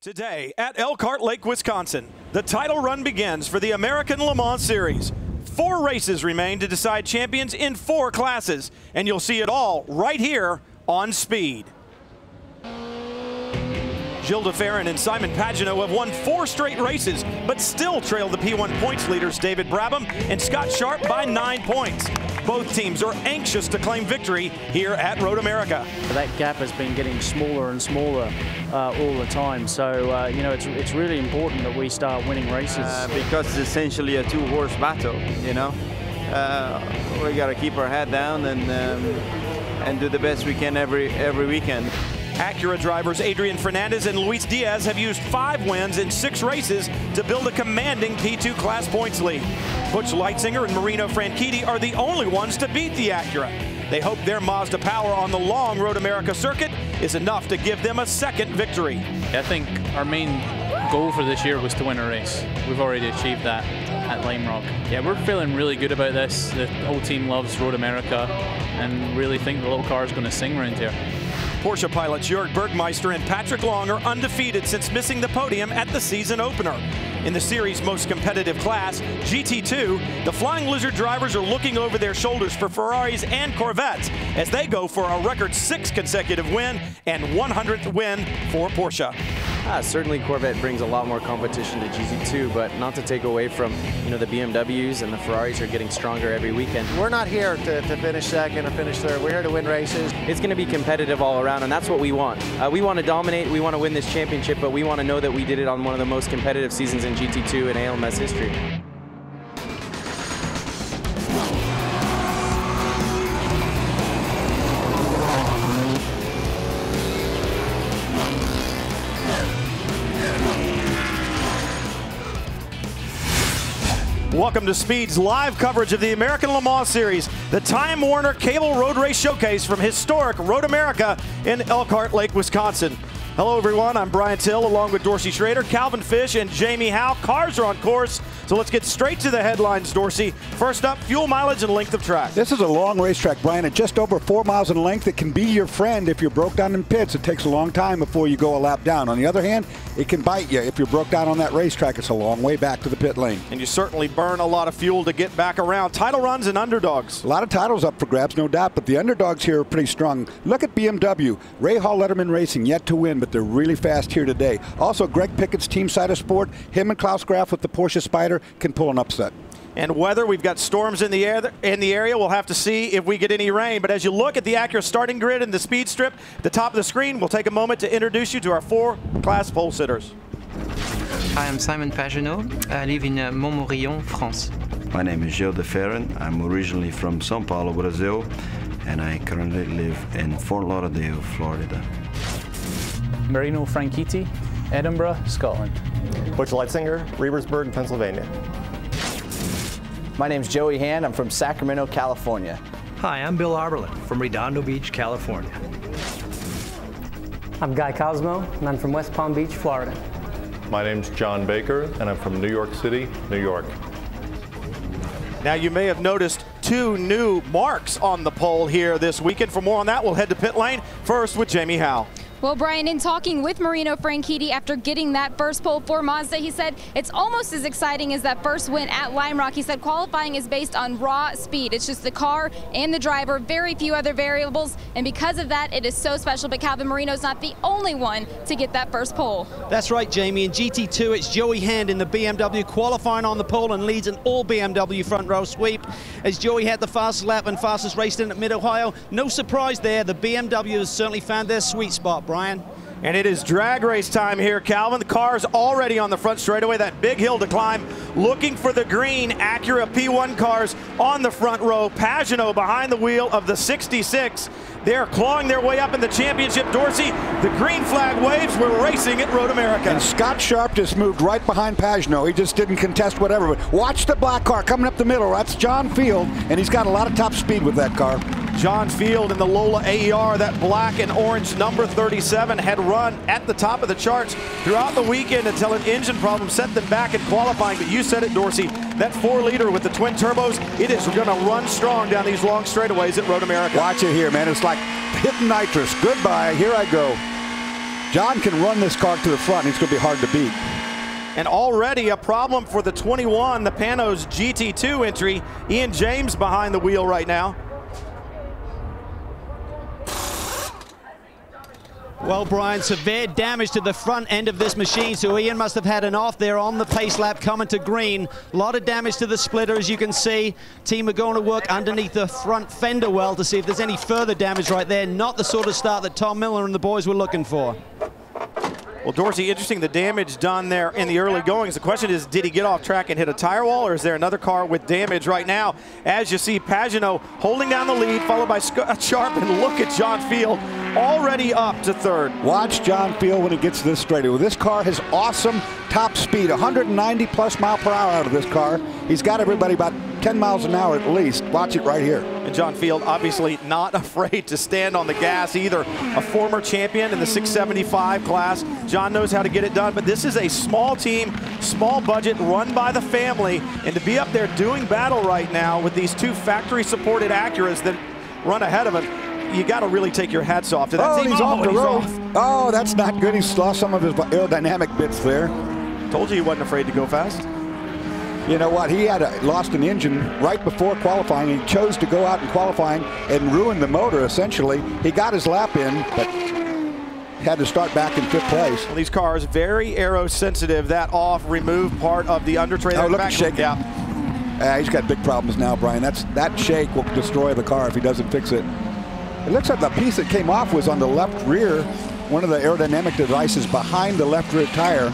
Today at Elkhart Lake, Wisconsin, the title run begins for the American Le Mans Series. 4 races remain to decide champions in 4 classes, and you'll see it all right here on Speed. Gilles de Ferran and Simon Pagenaud have won 4 straight races, but still trail the P1 points leaders David Brabham and Scott Sharp by 9 points. Both teams are anxious to claim victory here at Road America. That gap has been getting smaller and smaller all the time, so you know, it's really important that we start winning races. Because it's essentially a 2-horse battle, you know. We got to keep our head down and do the best we can every weekend. Acura drivers Adrian Fernandez and Luis Diaz have used 5 wins in 6 races to build a commanding P2 class points lead. Butch Leitzinger and Marino Franchitti are the only ones to beat the Acura. They hope their Mazda power on the long Road America circuit is enough to give them a second victory. I think our main goal for this year was to win a race. We've already achieved that at Lime Rock. Yeah, we're feeling really good about this. The whole team loves Road America and really think the little car is going to sing around here. Porsche pilots Jörg Bergmeister and Patrick Long are undefeated since missing the podium at the season opener. In the series' most competitive class, GT2, the Flying Lizard drivers are looking over their shoulders for Ferraris and Corvettes as they go for a record 6th consecutive win and 100th win for Porsche. Certainly Corvette brings a lot more competition to GT2, but not to take away from, you know, the BMWs and the Ferraris are getting stronger every weekend. We're not here to finish second or finish third. We're here to win races. It's going to be competitive all around, and that's what we want. We want to dominate, we want to win this championship, but we want to know that we did it on one of the most competitive seasons in GT2 and ALMS history. Welcome to Speed's live coverage of the American Le Mans Series, the Time Warner Cable Road Race Showcase from historic Road America in Elkhart Lake, Wisconsin. Hello everyone, I'm Brian Till along with Dorsey Schrader, Calvin Fish, and Jamie Howe. Cars are on course, so let's get straight to the headlines, Dorsey. First up, fuel mileage and length of track. This is a long racetrack, Brian, at just over 4 miles in length. It can be your friend if you're broke down in pits. It takes a long time before you go a lap down. On the other hand, it can bite you. If you're broke down on that racetrack, it's a long way back to the pit lane. And you certainly burn a lot of fuel to get back around. Title runs and underdogs. A lot of titles up for grabs, no doubt, but the underdogs here are pretty strong. Look at BMW. Ray Hall Letterman Racing, yet to win, but they're really fast here today. Also, Greg Pickett's Team Side of Sport, him and Klaus Graf with the Porsche Spider can pull an upset. And weather, we've got storms in the area. We'll have to see if we get any rain. But as you look at the Acura starting grid and the speed strip at the top of the screen, we'll take a moment to introduce you to our 4 class pole sitters. Hi, I'm Simon Pagenaud. I live in Montmorillon, France. My name is Gilles de Ferran. I'm originally from São Paulo, Brazil, and I currently live in Fort Lauderdale, Florida. Marino Franchitti, Edinburgh, Scotland. Butch Leitzinger, Rebersburg, Pennsylvania. My name's Joey Hand. I'm from Sacramento, California. Hi, I'm Bill Arberlin from Redondo Beach, California. I'm Guy Cosmo, and I'm from West Palm Beach, Florida. My name's John Baker, and I'm from New York City, New York. Now, you may have noticed 2 new marks on the pole here this weekend. For more on that, we'll head to pit lane first with Jamie Howe. Well, Brian, in talking with Marino Franchitti after getting that first pole for Mazda, he said it's almost as exciting as that first win at Lime Rock. He said qualifying is based on raw speed. It's just the car and the driver, very few other variables, and because of that, it is so special. But Calvin Marino's not the only one to get that first pole. That's right, Jamie. In GT2, it's Joey Hand in the BMW qualifying on the pole and leads an all BMW front row sweep. As Joey had the fastest lap and fastest race in at Mid-Ohio, no surprise there. The BMW has certainly found their sweet spot, Brian. And it is drag race time here, Calvin. The car's already on the front straightaway, that big hill to climb, looking for the green Acura P1 cars on the front row. Pagenaud behind the wheel of the 66. They're clawing their way up in the championship. Dorsey, the green flag waves. We're racing at Road America. And Scott Sharp just moved right behind Pagenaud. He just didn't contest whatever. But watch the black car coming up the middle. That's John Field, and he's got a lot of top speed with that car. John Field in the Lola AER, that black and orange number 37, had run at the top of the charts throughout the weekend until an engine problem set them back in qualifying. But you said it, Dorsey, that 4-liter with the twin turbos, it is going to run strong down these long straightaways at Road America. Watch it here, man. It's like hitting nitrous. Goodbye. Here I go. John can run this car to the front. He's going to be hard to beat. And already a problem for the 21, the Panos GT2 entry. Ian James behind the wheel right now. Well, Brian, severe damage to the front end of this machine, so Ian must have had an off there on the pace lap coming to green. A lot of damage to the splitter, as you can see. Team are going to work underneath the front fender well to see if there's any further damage right there. Not the sort of start that Tom Miller and the boys were looking for. Well, Dorsey, interesting the damage done there in the early goings. The question is, did he get off track and hit a tire wall, or is there another car with damage right now? As you see, Pagenaud holding down the lead, followed by Sharp, and look at John Field already up to third. Watch John Field when he gets to this straightaway. This car has awesome top speed, 190 plus mile per hour out of this car. He's got everybody about 10 miles an hour at least. Watch it right here. And John Field obviously not afraid to stand on the gas either. A former champion in the 675 class. John knows how to get it done, but this is a small team, small budget, run by the family, and to be up there doing battle right now with these two factory-supported Acuras that run ahead of him, you got to really take your hats off to that team. He's off the road. Oh, that's not good. He's lost some of his aerodynamic bits there. Told you he wasn't afraid to go fast. You know what? He had lost an engine right before qualifying. He chose to go out in qualifying and ruin the motor, essentially. He got his lap in, but had to start back in 5th place. Well, these cars, very aero sensitive. That off, remove part of the under tray. Oh, look at shake. Yeah. He's got big problems now, Brian. That shake will destroy the car if he doesn't fix it. It looks like the piece that came off was on the left rear, one of the aerodynamic devices behind the left rear tire.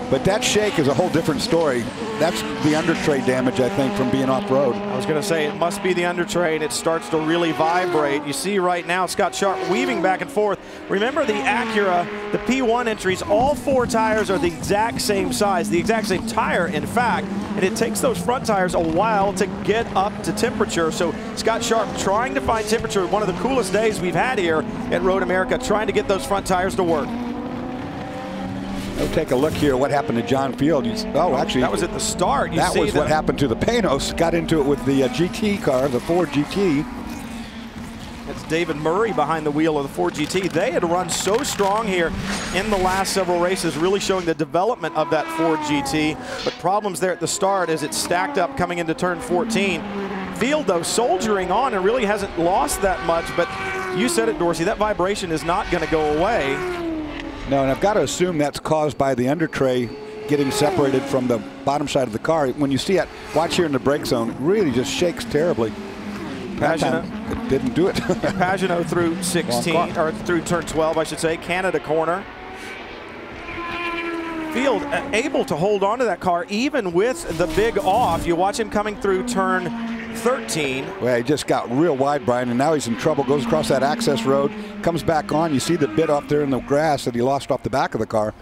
But that shake is a whole different story. That's the under tray damage, I think, from being off-road. I was going to say, it must be the under tray, and it starts to really vibrate. You see right now Scott Sharp weaving back and forth. Remember the Acura, the P1 entries, all 4 tires are the exact same size, the exact same tire, in fact, and it takes those front tires a while to get up to temperature. So Scott Sharp trying to find temperature, one of the coolest days we've had here at Road America, trying to get those front tires to work. We'll take a look here what happened to John Field. Actually, that was at the start. That was what happened to the Panos. Got into it with the GT car, the Ford GT. That's David Murray behind the wheel of the Ford GT. They had run so strong here in the last several races, really showing the development of that Ford GT. But problems there at the start as it stacked up coming into turn 14. Field, though, soldiering on and really hasn't lost that much. But you said it, Dorsey, that vibration is not going to go away. No, and I've got to assume that's caused by the under tray getting separated from the bottom side of the car. When you see it, watch here in the brake zone, it really just shakes terribly. Pagenaud, it didn't do it. Pagenaud through 16, or through turn 12, I should say. Canada corner. Field able to hold on to that car even with the big off. You watch him coming through turn 13. Well, he just got real wide, Brian, and now he's in trouble. Goes across that access road, comes back on. You see the bit up there in the grass that he lost off the back of the car.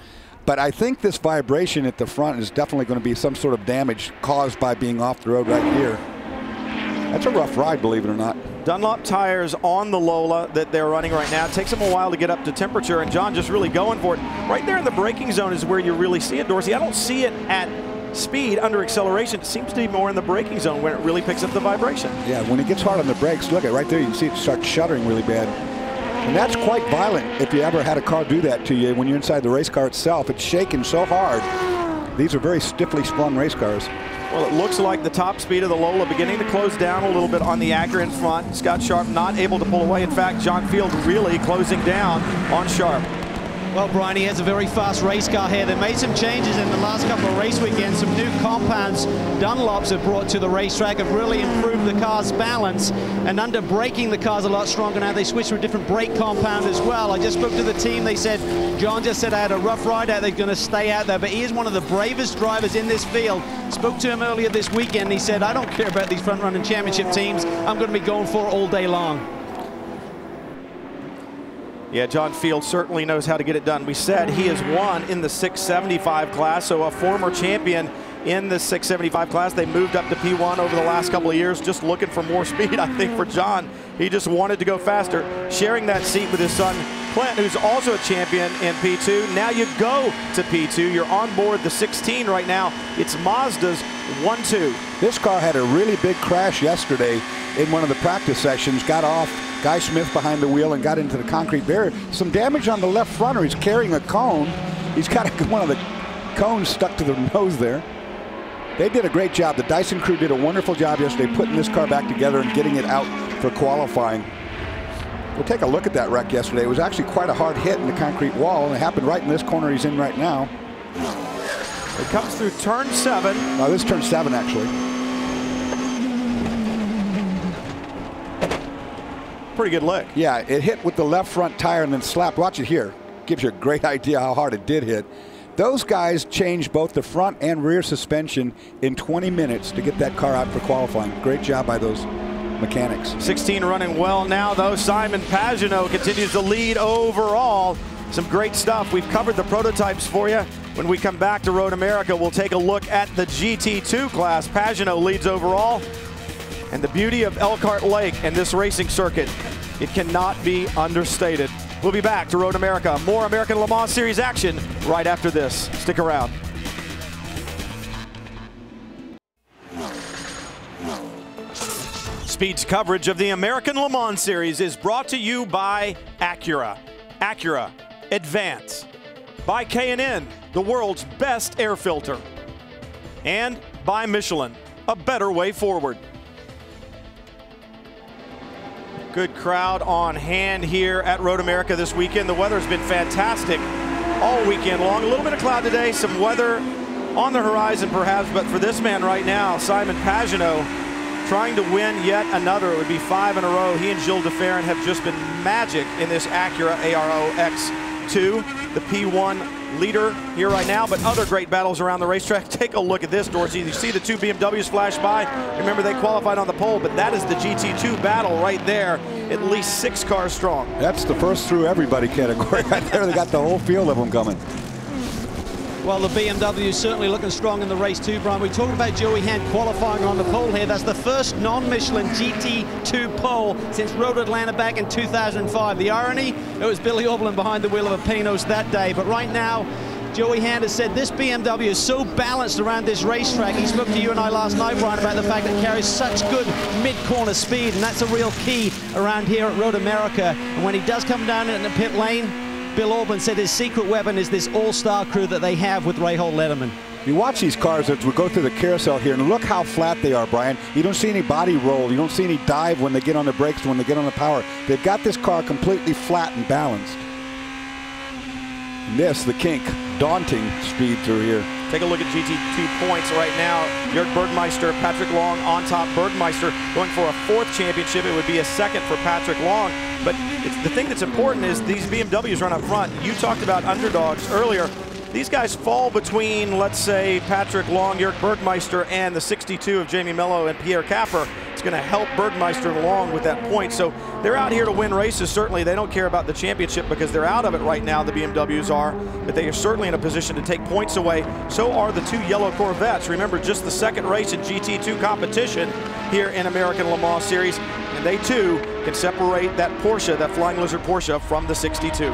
But I think this vibration at the front is definitely going to be some sort of damage caused by being off the road right here. That's a rough ride, believe it or not. Dunlop tires on the Lola that they're running right now. It takes them a while to get up to temperature, and John just really going for it. Right there in the braking zone is where you really see it, Dorsey. I don't see it at speed under acceleration. It seems to be more in the braking zone when it really picks up the vibration. Yeah, when it gets hard on the brakes, look at right there, you can see it start shuddering really bad. And that's quite violent if you ever had a car do that to you when you're inside the race car itself. It's shaking so hard. These are very stiffly sprung race cars. Well, it looks like the top speed of the Lola beginning to close down a little bit on the Acura in front. Scott Sharp not able to pull away. In fact, John Field really closing down on Sharp. Well, Brian, he has a very fast race car here. They made some changes in the last couple of race weekends. Some new compounds Dunlops have brought to the racetrack have really improved the car's balance. And under braking, the car's a lot stronger now. They switched to a different brake compound as well. I just spoke to the team. They said, John just said I had a rough ride out. They're going to stay out there. But he is one of the bravest drivers in this field. Spoke to him earlier this weekend. He said, I don't care about these front-running championship teams. I'm going to be going for it all day long. Yeah, John Field certainly knows how to get it done. We said he has won in the 675 class, so a former champion in the 675 class. They moved up to P1 over the last couple of years, just looking for more speed, I think, for John. He just wanted to go faster, sharing that seat with his son, Clint, who's also a champion in P2. Now you go to P2. You're on board the 16 right now. It's Mazda's 1-2. This car had a really big crash yesterday in one of the practice sessions, got off, Guy Smith behind the wheel and got into the concrete barrier. Some damage on the left fronter. He's carrying a cone. He's got one of the cones stuck to the nose there. They did a great job. The Dyson crew did a wonderful job yesterday putting this car back together and getting it out for qualifying. We'll take a look at that wreck yesterday. It was actually quite a hard hit in the concrete wall, and it happened right in this corner he's in right now. It comes through turn 7. No, this is turn 7 actually. Pretty good lick. Yeah, it hit with the left front tire and then slapped. Watch it here. Gives you a great idea how hard it did hit. Those guys changed both the front and rear suspension in 20 minutes to get that car out for qualifying. Great job by those mechanics. 16 running well now, though. Simon Pagenaud continues to lead overall. Some great stuff. We've covered the prototypes for you. When we come back to Road America, we'll take a look at the GT2 class. Pagenaud leads overall. And the beauty of Elkhart Lake and this racing circuit, it cannot be understated. We'll be back to Road America. More American Le Mans Series action right after this. Stick around. Speed's coverage of the American Le Mans Series is brought to you by Acura. Acura Advance. By K&N, the world's best air filter. And by Michelin, a better way forward. Good crowd on hand here at Road America this weekend. The weather's been fantastic all weekend long. A little bit of cloud today, some weather on the horizon perhaps, but for this man right now, Simon Pagenaud, trying to win yet another. It would be 5 in a row. He and Gilles de Ferran have just been magic in this Acura Aero X2, the P1 leader here right now, but other great battles around the racetrack. Take a look at this, Dorsey. You see the 2 BMWs flash by. Remember, they qualified on the pole, but that is the GT2 battle right there, at least 6 cars strong. That's the first through everybody category right there. They got the whole field of them coming. Well, the BMW is certainly looking strong in the race too, Brian. We talked about Joey Hand qualifying on the pole here. That's the first non-Michelin GT2 pole since Road Atlanta back in 2005. The irony, it was Billy Oberlin behind the wheel of a Pinos that day. But right now, Joey Hand has said this BMW is so balanced around this racetrack. He spoke to you and I last night, Brian, about the fact that it carries such good mid-corner speed, and that's a real key around here at Road America. And when he does come down in the pit lane, Bill Oberlin said his secret weapon is this all-star crew that they have with Rahal Letterman. You watch these cars as we go through the carousel here, and look how flat they are, Brian. You don't see any body roll. You don't see any dive when they get on the brakes, when they get on the power. They've got this car completely flat and balanced. And this, the kink, daunting speed through here. Take a look at GT2 points right now. Jörg Bergmeister, Patrick Long on top. Bergmeister going for a 4th championship. It would be a 2nd for Patrick Long. But the thing that's important is these BMWs run up front. You talked about underdogs earlier. These guys fall between, let's say, Patrick Long, Jörg Bergmeister, and the 62 of Jamie Mello and Pierre Capper. It's going to help Bergmeister along with that point. So they're out here to win races. Certainly, they don't care about the championship because they're out of it right now, the BMWs are. But they are certainly in a position to take points away. So are the 2 yellow Corvettes. Remember, just the 2nd race in GT2 competition here in American Le Mans Series. And they, too, can separate that Porsche, that Flying Lizard Porsche, from the 62.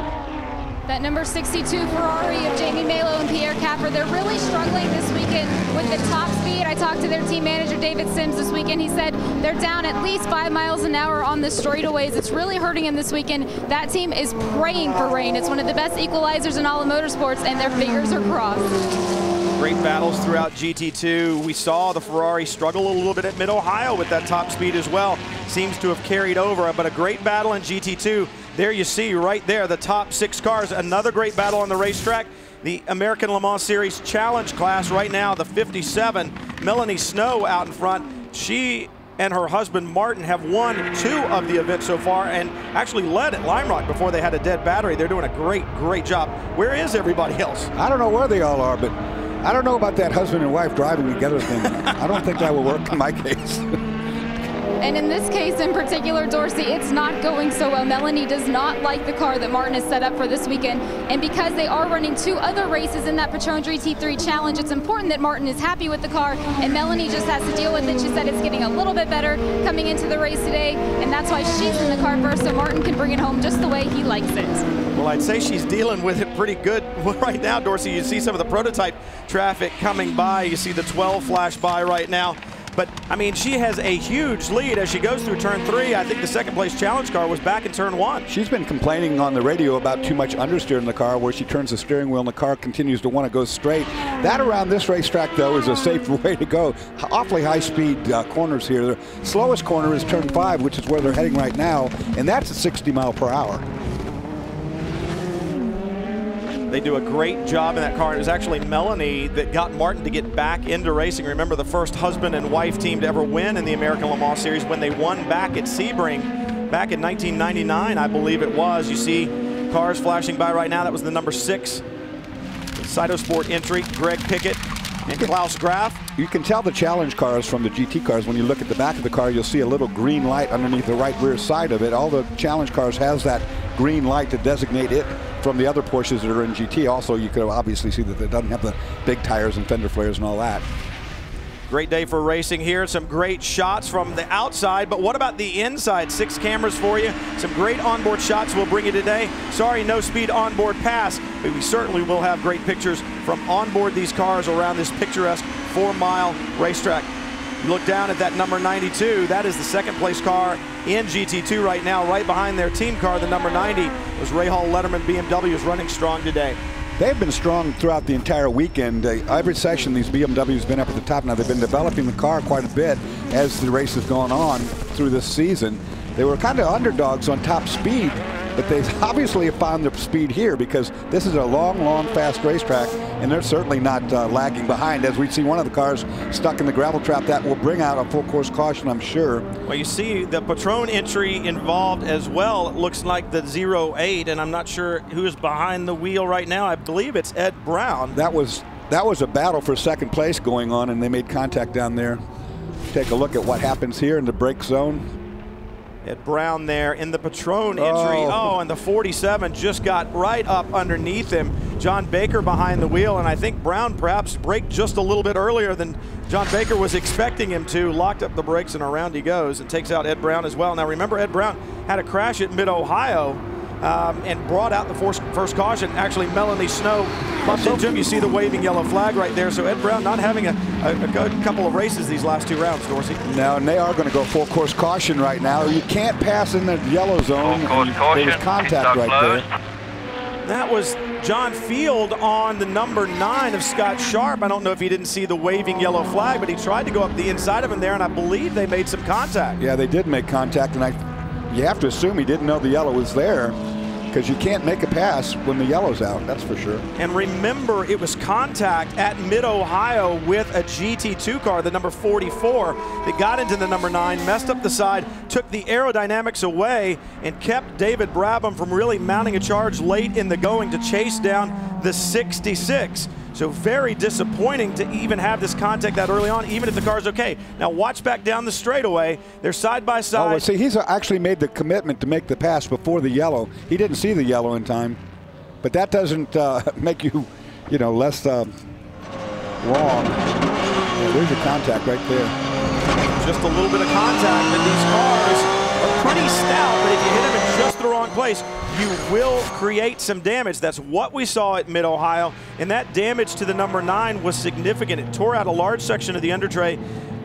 That number 62 Ferrari of Jamie Mello and Pierre Capper, they're really struggling this weekend with the top speed. I talked to their team manager, David Sims, this weekend. He said they're down at least 5 miles an hour on the straightaways. It's really hurting them this weekend. That team is praying for rain. It's one of the best equalizers in all of motorsports, and their fingers are crossed. Great battles throughout GT2. We saw the Ferrari struggle a little bit at Mid-Ohio with that top speed as well. Seems to have carried over, but a great battle in GT2. There you see right there the top 6 cars. Another great battle on the racetrack. The American Le Mans Series Challenge class right now, the 57. Melanie Snow out in front. She and her husband Martin have won 2 of the events so far and actually led at Lime Rock before they had a dead battery. They're doing a great job. Where is everybody else? I don't know where they all are, but I don't know about that husband and wife driving together thing. I don't think that will work in my case. And in this case in particular, Dorsey, it's not going so well. Melanie does not like the car that Martin has set up for this weekend. And because they are running 2 other races in that Patron GT3 Challenge, it's important that Martin is happy with the car, and Melanie just has to deal with it. She said it's getting a little bit better coming into the race today, and that's why she's in the car first, so Martin can bring it home just the way he likes it. Well, I'd say she's dealing with it pretty good right now, Dorsey. You see some of the prototype traffic coming by. You see the 12 flash by right now. But, I mean, she has a huge lead as she goes through turn 3. I think the second place challenge car was back in turn 1. She's been complaining on the radio about too much understeer in the car, where she turns the steering wheel and the car continues to want to go straight. That around this racetrack, though, is a safe way to go. Awfully high-speed corners here. The slowest corner is turn 5, which is where they're heading right now, and that's at 60 miles per hour. They do a great job in that car. It was actually Melanie that got Martin to get back into racing. Remember, the first husband and wife team to ever win in the American Le Mans Series when they won back at Sebring back in 1999, I believe it was. You see cars flashing by right now. That was the number 6 Cytosport entry, Greg Pickett and Klaus Graf. You can tell the challenge cars from the GT cars. When you look at the back of the car, you'll see a little green light underneath the right rear side of it. All the challenge cars has that green light to designate it from the other Porsches that are in GT. Also, you could obviously see that it doesn't have the big tires and fender flares and all that. Great day for racing here. Some great shots from the outside, but what about the inside? 6 cameras for you. Some great onboard shots we'll bring you today. Sorry, no speed onboard pass, but we certainly will have great pictures from onboard these cars around this picturesque 4-mile racetrack. You look down at that number 92. That is the second place car in GT2 right now. Right behind their team car, the number 90, was Rahal Letterman BMW, is running strong today. They've been strong throughout the entire weekend. Every session, these BMWs been up at the top. Now, they've been developing the car quite a bit as the race has gone on through this season. They were kind of underdogs on top speed, but they obviously have found their speed here because this is a long, fast racetrack, and they're certainly not lagging behind. As we see one of the cars stuck in the gravel trap, that will bring out a full course caution, I'm sure. Well, you see the Patron entry involved as well. It looks like the 08, and I'm not sure who is behind the wheel right now. I believe it's Ed Brown. That was a battle for second place going on, and they made contact down there. Take a look at what happens here in the brake zone. Ed Brown there in the Patron entry. Oh, and the 47 just got right up underneath him. John Baker behind the wheel, and I think Brown perhaps braked just a little bit earlier than John Baker was expecting him to. Locked up the brakes, and around he goes and takes out Ed Brown as well. Now remember, Ed Brown had a crash at Mid-Ohio and brought out the first caution. Actually, Melanie Snow bumped into him. You see the waving yellow flag right there. So Ed Brown not having a good couple of races these last 2 rounds, Dorsey. Now, and they are going to go full course caution right now. You can't pass in the yellow zone. There was contact right there. That was John Field on the number 9 of Scott Sharp. I don't know if he didn't see the waving yellow flag, but he tried to go up the inside of him there, and I believe they made some contact. Yeah, they did make contact, and you have to assume he didn't know the yellow was there, because you can't make a pass when the yellow's out, that's for sure. And remember, it was contact at Mid-Ohio with a GT2 car, the number 44, that got into the number 9, messed up the side, took the aerodynamics away, and kept David Brabham from really mounting a charge late in the going to chase down the 66. So very disappointing to even have this contact that early on, even if the car's okay. Now watch back down the straightaway. They're side by side. Oh, well, see, he's actually made the commitment to make the pass before the yellow. He didn't see the yellow in time, but that doesn't make you, less wrong. Yeah, there's your contact right there. Just a little bit of contact, and these cars are pretty stout, but if you hit them in just the wrong place, you will create some damage. That's what we saw at Mid-Ohio, and that damage to the number 9 was significant. It tore out a large section of the undertray.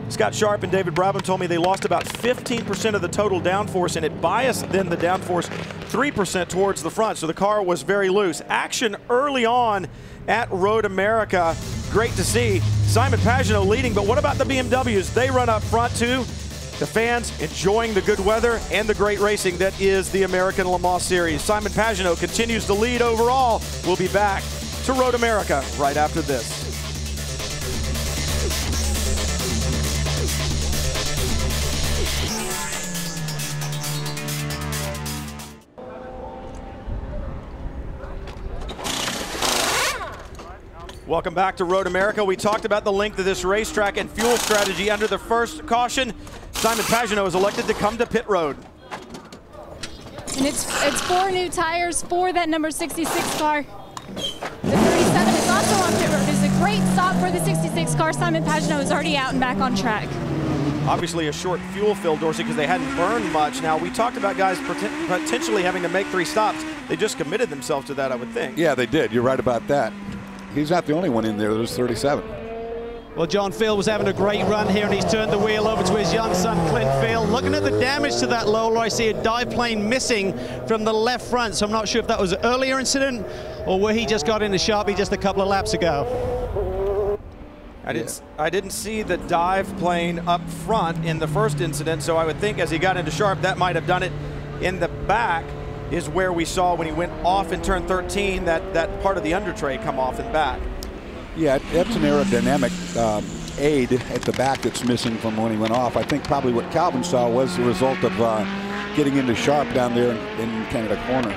Scott Sharp and David Brabham told me they lost about 15% of the total downforce, and it biased then the downforce 3% towards the front, so the car was very loose. Action early on at Road America. Great to see. Simon Pagenaud leading, but what about the BMWs? They run up front too. The fans enjoying the good weather and the great racing that is the American Le Mans Series. Simon Pagenaud continues to lead overall. We'll be back to Road America right after this. Welcome back to Road America. We talked about the length of this racetrack and fuel strategy under the first caution. Simon Pagenaud is elected to come to pit road. And it's 4 new tires for that number 66 car. The 37 is also on pit road. It's a great stop for the 66 car. Simon Pagenaud is already out and back on track. Obviously a short fuel fill, Dorsey, because they hadn't burned much. Now, we talked about guys potentially having to make 3 stops. They just committed themselves to that, I would think. Yeah, they did. You're right about that. He's not the only one in there. There's 37. Well, John Field was having a great run here, and he's turned the wheel over to his young son, Clint Field. Looking at the damage to that Lola, I see a dive plane missing from the left front, so I'm not sure if that was an earlier incident or where he just got into Sharpie just a couple of laps ago. I didn't see the dive plane up front in the first incident, so I would think as he got into Sharp, that might have done it. In the back is where we saw when he went off in turn 13, that part of the under tray come off and back. Yeah, that's an aerodynamic aid at the back that's missing from when he went off. I think probably what Calvin saw was the result of getting into Sharp down there in Canada Corner.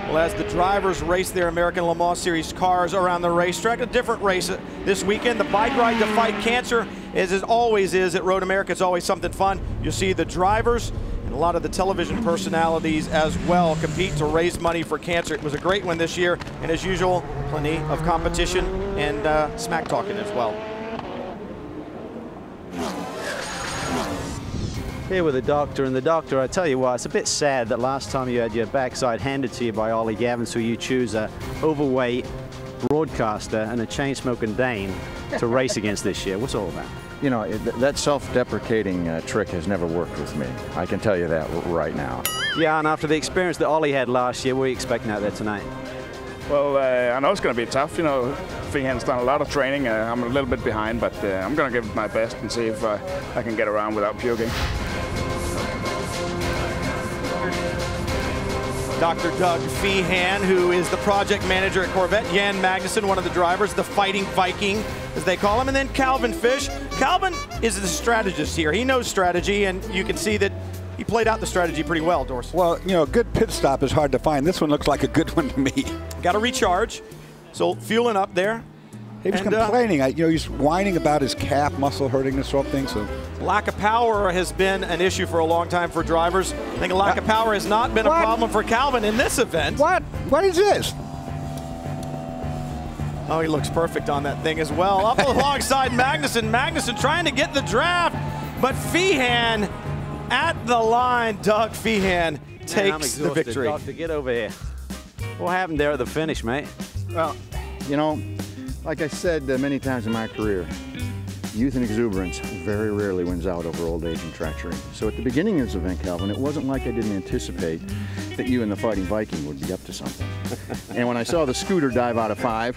Well, as the drivers race their American Le Mans Series cars around the racetrack, a different race this weekend. The bike ride to fight cancer, as it always is at Road America. It's always something fun. You see the drivers and a lot of the television personalities as well compete to raise money for cancer. It was a great one this year, and as usual, plenty of competition and smack talking as well. Here with the doctor, and the doctor, I tell you what, it's a bit sad that last time you had your backside handed to you by Ollie Gavin, so you choose a overweight broadcaster and a chain-smoking Dane to race against this year. What's all that? You know, that self-deprecating trick has never worked with me. I can tell you that right now. Yeah, and after the experience that Ollie had last year, what are you expecting out there tonight? Well, I know it's going to be tough. You know, Feehan's done a lot of training. I'm a little bit behind, but I'm going to give it my best and see if I can get around without puking. Dr. Doug Feehan, who is the project manager at Corvette, Jan Magnussen, one of the drivers, the Fighting Viking, as they call him, and then Calvin Fish. Calvin is the strategist here. He knows strategy, and you can see that he played out the strategy pretty well, Dorsey. Well, you know, a good pit stop is hard to find. This one looks like a good one to me. Got to recharge, so fueling up there. He was complaining. You know, he's whining about his calf muscle hurting, this sort of thing. So lack of power has been an issue for a long time for drivers. I think a lack of power has not been a problem for Calvin in this event. What is this? Oh, he looks perfect on that thing as well. Up alongside Magnussen. Magnussen trying to get the draft, but Feehan at the line. Doug Feehan takes the victory. Doctor, get over here. What happened there at the finish, mate? Well, you know, like I said many times in my career, youth and exuberance very rarely wins out over old age and treachery. So at the beginning of this event, Calvin, it wasn't like I didn't anticipate that you and the Fighting Viking would be up to something. And when I saw the scooter dive out of 5,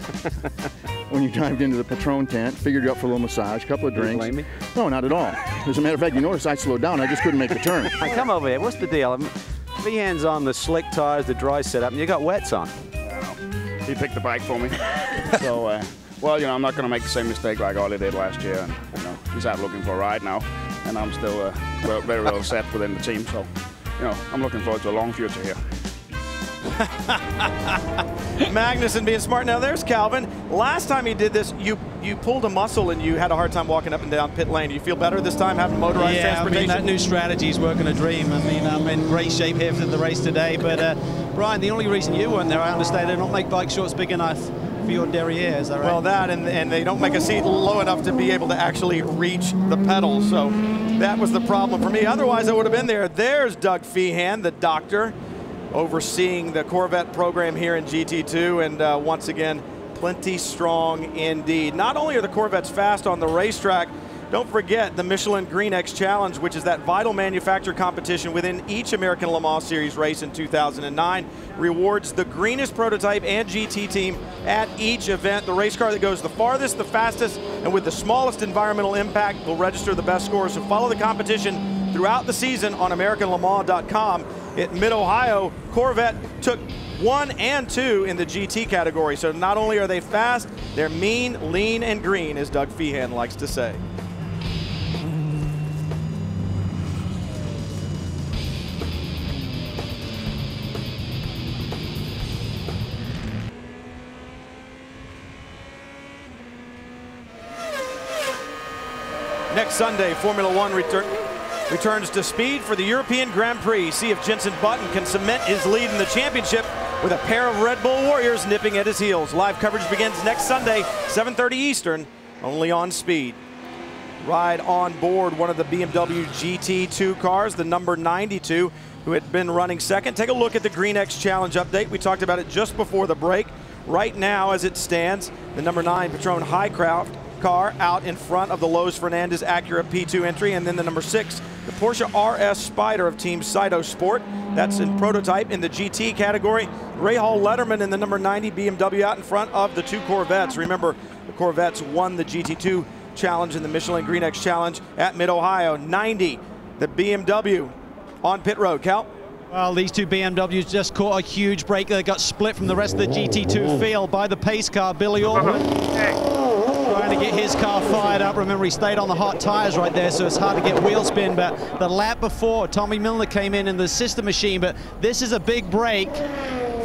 when you dived into the Patron tent, figured you up for a little massage, a couple of drinks. You blame me? No, not at all. As a matter of fact, you notice I slowed down. I just couldn't make the turn. Hey, come over here. What's the deal? Feehan's on the slick tires, the dry setup, and you got wets on. He picked the bike for me. So, well, you know, I'm not going to make the same mistake like Ollie did last year. And, you know, he's out looking for a ride now, and I'm still very well set within the team. So, you know, I'm looking forward to a long future here. Magnussen being smart. Now there's Calvin. Last time he did this, you pulled a muscle and you had a hard time walking up and down pit lane. Do you feel better this time having motorized transportation? I mean, that new strategy is working a dream. I mean, I'm in great shape here for the race today. But Brian, the only reason you weren't there, I understand, they don't make bike shorts big enough for your derriere, is that right? Well, that and they don't make a seat low enough to be able to actually reach the pedals. So that was the problem for me. Otherwise, I would have been there. There's Doug Feehan, the doctor, overseeing the Corvette program here in GT2, and once again, plenty strong indeed. Not only are the Corvettes fast on the racetrack, don't forget the Michelin Green X Challenge, which is that vital manufacturer competition within each American Le Mans Series race in 2009, rewards the greenest prototype and GT team at each event. The race car that goes the farthest, the fastest, and with the smallest environmental impact will register the best scores. So follow the competition throughout the season on AmericanLeMans.com. At Mid-Ohio, Corvette took 1 and 2 in the GT category. So not only are they fast, they're mean, lean, and green, as Doug Feehan likes to say. Next Sunday, Formula One returns to speed for the European Grand Prix. See if Jenson Button can cement his lead in the championship with a pair of Red Bull Warriors nipping at his heels. Live coverage begins next Sunday, 7:30 Eastern, only on Speed. Ride on board one of the BMW GT2 cars, the number 92, who had been running second. Take a look at the Green X Challenge update. We talked about it just before the break. Right now, as it stands, the number 9 Patron Highcraft car out in front of the Lowe's Fernandez Acura P2 entry, and then the number 6, the Porsche RS Spider of Team Saito Sport. That's in prototype in the GT category. Ray Hall Letterman in the number 90 BMW out in front of the 2 Corvettes. Remember, the Corvettes won the GT2 Challenge and the Michelin Green X Challenge at Mid-Ohio. 90, the BMW on pit road. Cal? Well, these 2 BMWs just caught a huge break. They got split from the rest of the GT2 field by the pace car, Billy Ortman. Trying to get his car fired up. Remember, he stayed on the hot tires right there, so it's hard to get wheel spin. But the lap before, Tommy Milner came in the sister machine. But this is a big break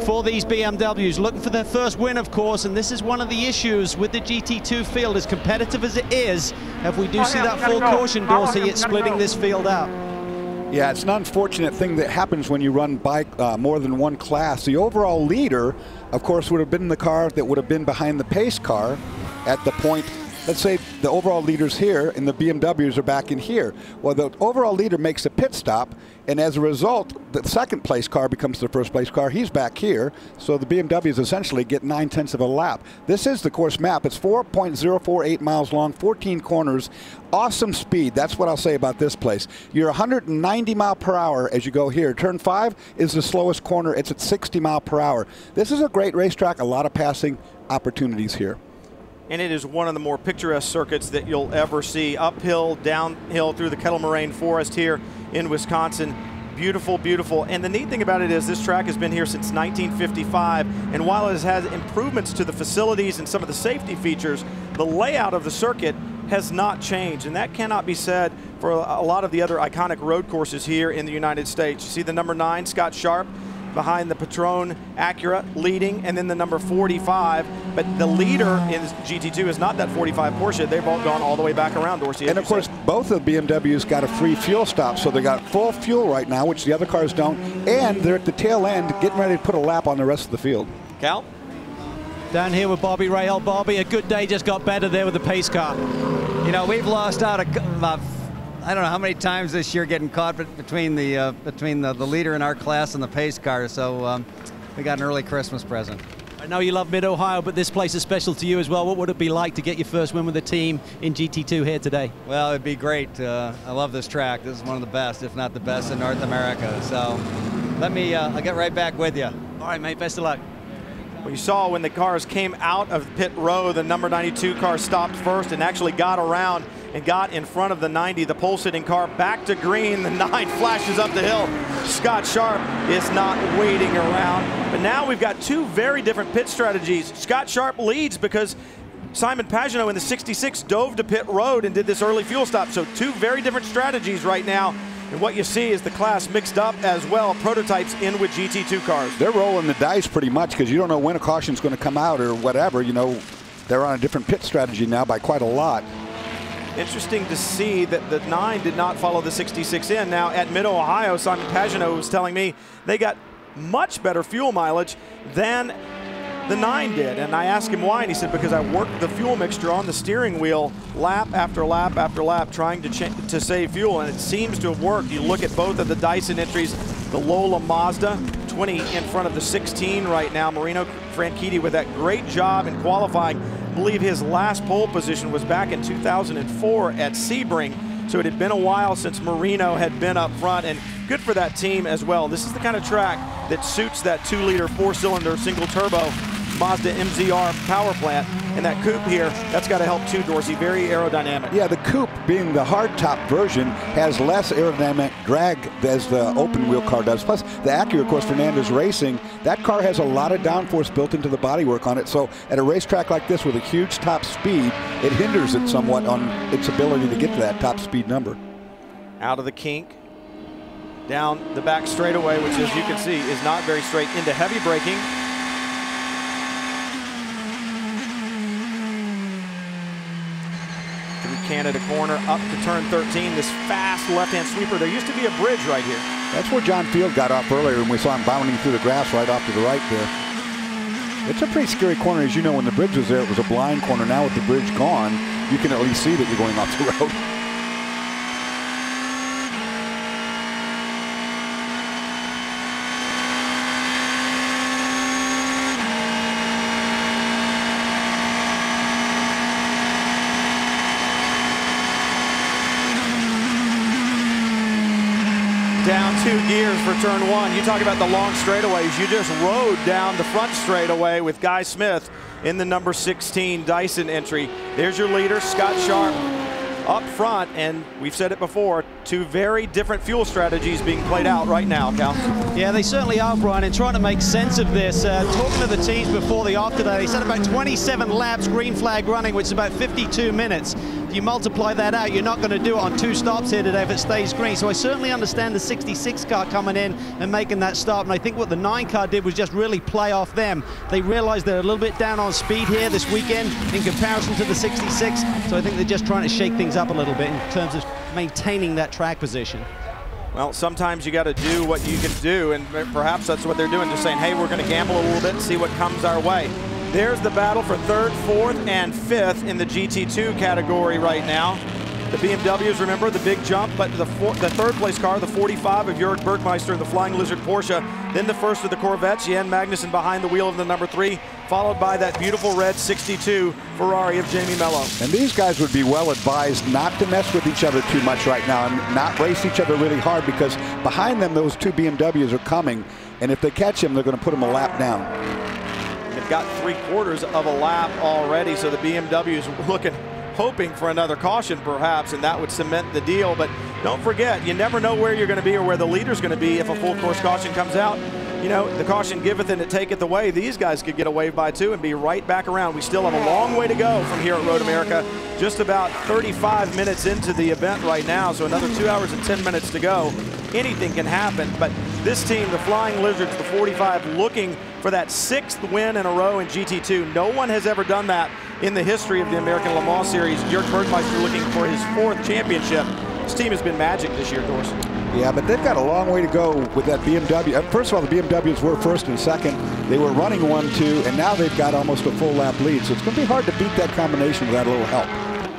for these BMWs, looking for their first win, of course, and this is one of the issues with the GT2 field. As competitive as it is, if we do see that full caution, Dorsey, it's splitting this field out. Yeah, it's an unfortunate thing that happens when you run bike more than one class. The overall leader, of course, would have been the car that would have been behind the pace car at the point. Let's say the overall leaders here and the BMWs are back in here. Well, the overall leader makes a pit stop, and as a result, the second place car becomes the first place car. He's back here, so the BMWs essentially get 9/10 of a lap. This is the course map. It's 4.048 miles long, 14 corners, awesome speed. That's what I'll say about this place. You're 190 mile per hour as you go here. Turn 5 is the slowest corner. It's at 60 mile per hour. This is a great racetrack, a lot of passing opportunities here. And it is one of the more picturesque circuits that you'll ever see. Uphill, downhill through the Kettle Moraine Forest here in Wisconsin. Beautiful, beautiful. And the neat thing about it is this track has been here since 1955. And while it has had improvements to the facilities and some of the safety features, the layout of the circuit has not changed. And that cannot be said for a lot of the other iconic road courses here in the United States. You see the number 9, Scott Sharp, behind the Patron Acura leading, and then the number 45. But the leader in GT2 is not that 45 Porsche. They've all gone all the way back around, Dorsey. And of course, both of the BMWs got a free fuel stop, so they got full fuel right now, which the other cars don't. And they're at the tail end, getting ready to put a lap on the rest of the field. Cal? Down here with Bobby Rahal. Bobby, a good day just got better there with the pace car. You know, we've lost out I don't know how many times this year getting caught between the leader in our class and the pace car, so we got an early Christmas present. I know you love Mid-Ohio, but this place is special to you as well. What would it be like to get your first win with the team in GT2 here today? Well, it'd be great. I love this track. This is one of the best, if not the best, in North America. So I'll get right back with you. All right, mate, best of luck. Well, you saw when the cars came out of pit row, the number 92 car stopped first and actually got around and got in front of the 90, the pole-sitting car, back to green. The 9 flashes up the hill. Scott Sharp is not waiting around. But now we've got 2 very different pit strategies. Scott Sharp leads because Simon Pagenaud in the 66 dove to pit road and did this early fuel stop. So 2 very different strategies right now. And what you see is the class mixed up as well, prototypes in with GT2 cars. They're rolling the dice pretty much because you don't know when a caution's going to come out or whatever. You know, they're on a different pit strategy now by quite a lot. Interesting to see that the 9 did not follow the 66 in. Now at Mid-Ohio, Simon Pagenaud was telling me they got much better fuel mileage than the 9 did. And I asked him why, and he said, because I worked the fuel mixture on the steering wheel lap after lap after lap trying to save fuel, and it seems to have worked. You look at both of the Dyson entries, the Lola Mazda, 20 in front of the 16 right now. Marino Franchitti with that great job in qualifying. I believe his last pole position was back in 2004 at Sebring, so it had been a while since Marino had been up front, and good for that team as well. This is the kind of track that suits that 2-liter 4-cylinder single turbo Mazda MZR power plant, and that coupe here, that's got to help too, Dorsey. Very aerodynamic. Yeah, the coupe, being the hardtop version, has less aerodynamic drag as the open wheel car does. Plus, the Acura, of course, Fernandez Racing, that car has a lot of downforce built into the bodywork on it. So at a racetrack like this with a huge top speed, it hinders it somewhat on its ability to get to that top speed number. Out of the kink, down the back straightaway, which as you can see is not very straight, into heavy braking. Canada corner up to turn 13, this fast left-hand sweeper. There used to be a bridge right here. That's where John Field got off earlier, and we saw him bounding through the grass right off to the right there. It's a pretty scary corner. As you know, when the bridge was there, it was a blind corner. Now with the bridge gone, you can at least see that you're going off the road. Down 2 gears for turn 1. You talk about the long straightaways. You just rode down the front straightaway with Guy Smith in the number 16 Dyson entry. There's your leader, Scott Sharp, up front, and we've said it before, 2 very different fuel strategies being played out right now, Cal. Yeah, they certainly are, Brian, and trying to make sense of this. Talking to the teams before the off today, they said about 27 laps green flag running, which is about 52 minutes. If you multiply that out, you're not going to do it on 2 stops here today if it stays green. So I certainly understand the 66 car coming in and making that stop, and I think what the 9 car did was just really play off them. They realized they're a little bit down on speed here this weekend in comparison to the 66, so I think they're just trying to shake things up a little bit in terms of maintaining that track position. Well, sometimes you got to do what you can do, and perhaps that's what they're doing, just saying, hey, we're going to gamble a little bit and see what comes our way. There's the battle for 3rd, 4th, and 5th in the GT2 category right now. The BMWs, remember, the big jump, but the 3rd place car, the 45 of Jörg Bergmeister in the Flying Lizard Porsche, then the 1st of the Corvettes, Jan Magnussen behind the wheel of the number 3, followed by that beautiful red 62 Ferrari of Jamie Mello. And these guys would be well advised not to mess with each other too much right now and not race each other really hard, because behind them those 2 BMWs are coming, and if they catch him, they're going to put him a lap down. They've got 3/4 of a lap already, so the BMWs hoping for another caution perhaps, and that would cement the deal. But don't forget, you never know where you're going to be or where the leader's going to be if a full course caution comes out. You know, the caution giveth and it taketh away. These guys could get a wave by 2 and be right back around. We still have a long way to go from here at Road America. Just about 35 minutes into the event right now, so another 2 hours and 10 minutes to go. Anything can happen, but this team, the Flying Lizards, the 45, looking for that 6th win in a row in GT2. No one has ever done that in the history of the American Le Mans Series. Jörg Bergmeister looking for his 4th championship. This team has been magic this year, Dorsey. Yeah, but they've got a long way to go with that BMW. First of all, the BMWs were 1st and 2nd. They were running 1-2, and now they've got almost a full lap lead. So it's going to be hard to beat that combination without a little help.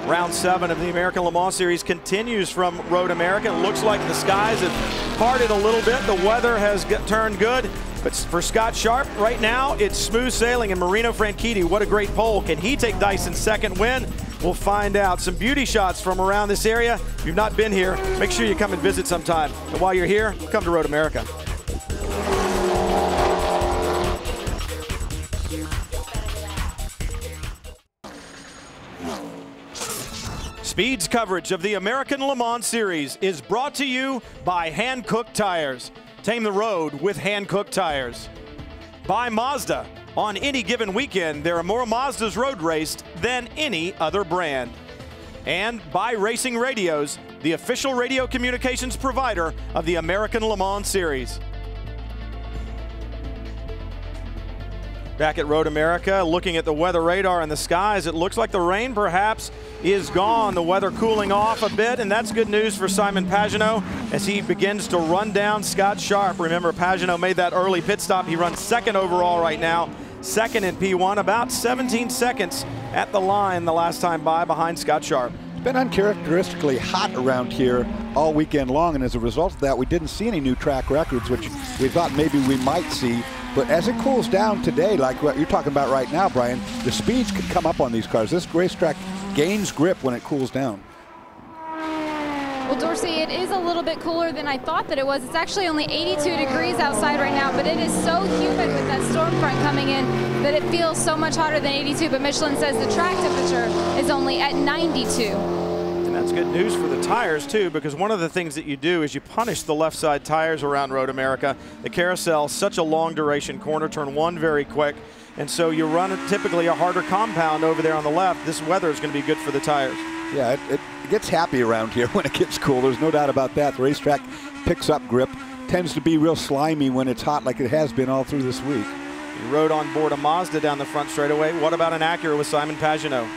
Round 7 of the American Le Mans Series continues from Road America. It looks like the skies have parted a little bit. The weather has turned good. But for Scott Sharp, right now, it's smooth sailing. And Marino Franchitti, what a great pole. Can he take Dyson's 2nd win? We'll find out. Some beauty shots from around this area. If you've not been here, make sure you come and visit sometime. And while you're here, come to Road America. Speed's coverage of the American Le Mans Series is brought to you by Hankook Tires. Tame the road with Hankook Tires. By Mazda. On any given weekend, there are more Mazdas road raced than any other brand. And by Racing Radios, the official radio communications provider of the American Le Mans Series. Back at Road America, looking at the weather radar in the skies, it looks like the rain perhaps is gone. The weather cooling off a bit, and that's good news for Simon Pagenaud as he begins to run down Scott Sharp. Remember, Pagenaud made that early pit stop. He runs 2nd overall right now, 2nd in P1, about 17 seconds at the line the last time behind Scott Sharp. It's been uncharacteristically hot around here all weekend long, and as a result of that, we didn't see any new track records, which we thought maybe we might see. But as it cools down today, like what you're talking about right now, Brian, the speeds could come up on these cars. This racetrack gains grip when it cools down. Well, Dorsey, it is a little bit cooler than I thought that it was. It's actually only 82 degrees outside right now, but it is so humid with that storm front coming in that it feels so much hotter than 82. But Michelin says the track temperature is only at 92. That's good news for the tires too, because one of the things that you do is you punish the left side tires around Road America. The carousel, such a long duration corner, turn 1 very quick, and so you run typically a harder compound over there on the left. This weather is going to be good for the tires. Yeah, it gets happy around here when it gets cool. There's no doubt about that. The racetrack picks up grip, tends to be real slimy when it's hot like it has been all through this week. You rode on board a Mazda down the front straightaway. What about an Acura with Simon Pagenaud?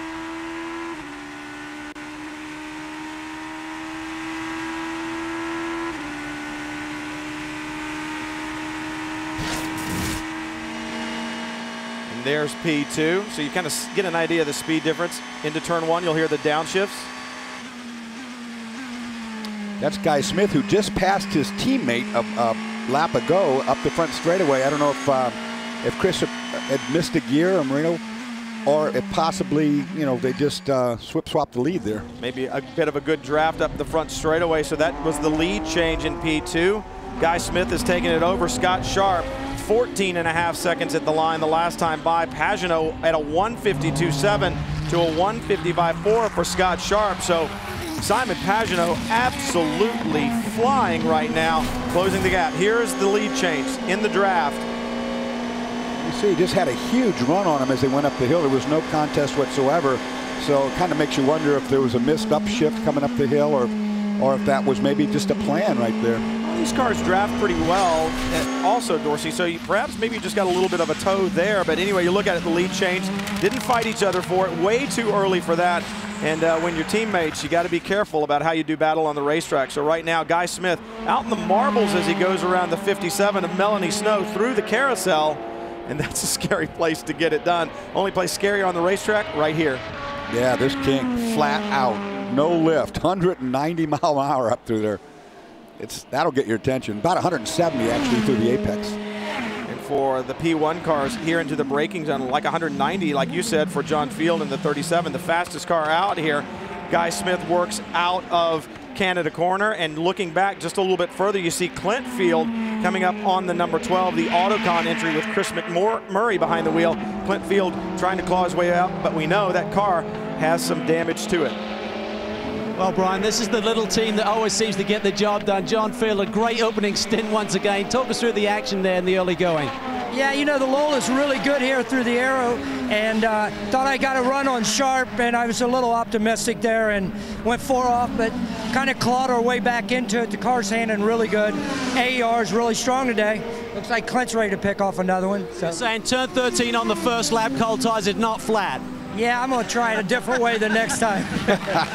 There's P2, so you kind of get an idea of the speed difference. Into turn 1, you'll hear the downshifts. That's Guy Smith, who just passed his teammate a lap ago up the front straightaway. I don't know if Chris had missed a gear or Marino. or if possibly, you know, they just swap the lead there. Maybe a bit of a good draft up the front straightaway. So that was the lead change in P2. Guy Smith has taken it over. Scott Sharp, 14.5 seconds at the line the last time by. Pagano at a 1:52.7 to a 1:55.4 for Scott Sharp. So Simon Pagano absolutely flying right now, closing the gap. Here's the lead change in the draft. You see, he just had a huge run on him as they went up the hill. There was no contest whatsoever. So it kind of makes you wonder if there was a missed upshift coming up the hill, or if that was maybe just a plan right there. These cars draft pretty well also, Dorsey, so perhaps maybe you just got a little bit of a toe there. But anyway, you look at it, the lead change. Didn't fight each other for it. Way too early for that. And when you're teammates, you got to be careful about how you do battle on the racetrack. So right now, Guy Smith out in the marbles as he goes around the 57 of Melanie Snow through the carousel. And that's a scary place to get it done. Only place scarier on the racetrack, right here. Yeah, this king flat out, no lift, 190 mile an hour up through there. That'll get your attention. About 170 actually through the apex. And for the P1 cars here into the braking zone, like 190, like you said, for John Field in the 37, the fastest car out here. Guy Smith works out of Canada corner, and looking back just a little bit further, you see Clint Field coming up on the number 12, the Autocon entry with Chris McMurray behind the wheel. Clint Field trying to claw his way out, but we know that car has some damage to it. Well, Brian, this is the little team that always seems to get the job done. John Field, a great opening stint once again. Talk us through the action there in the early going. Yeah, you know, the Lola's really good here through the arrow, and thought I got a run on Sharp, and I was a little optimistic there and went 4 off, but kind of clawed our way back into it. The car's handling really good. AER is really strong today. Looks like Clint's ready to pick off another one. So. You're saying turn 13 on the first lap, coal ties it not flat. Yeah, I'm going to try it a different way the next time.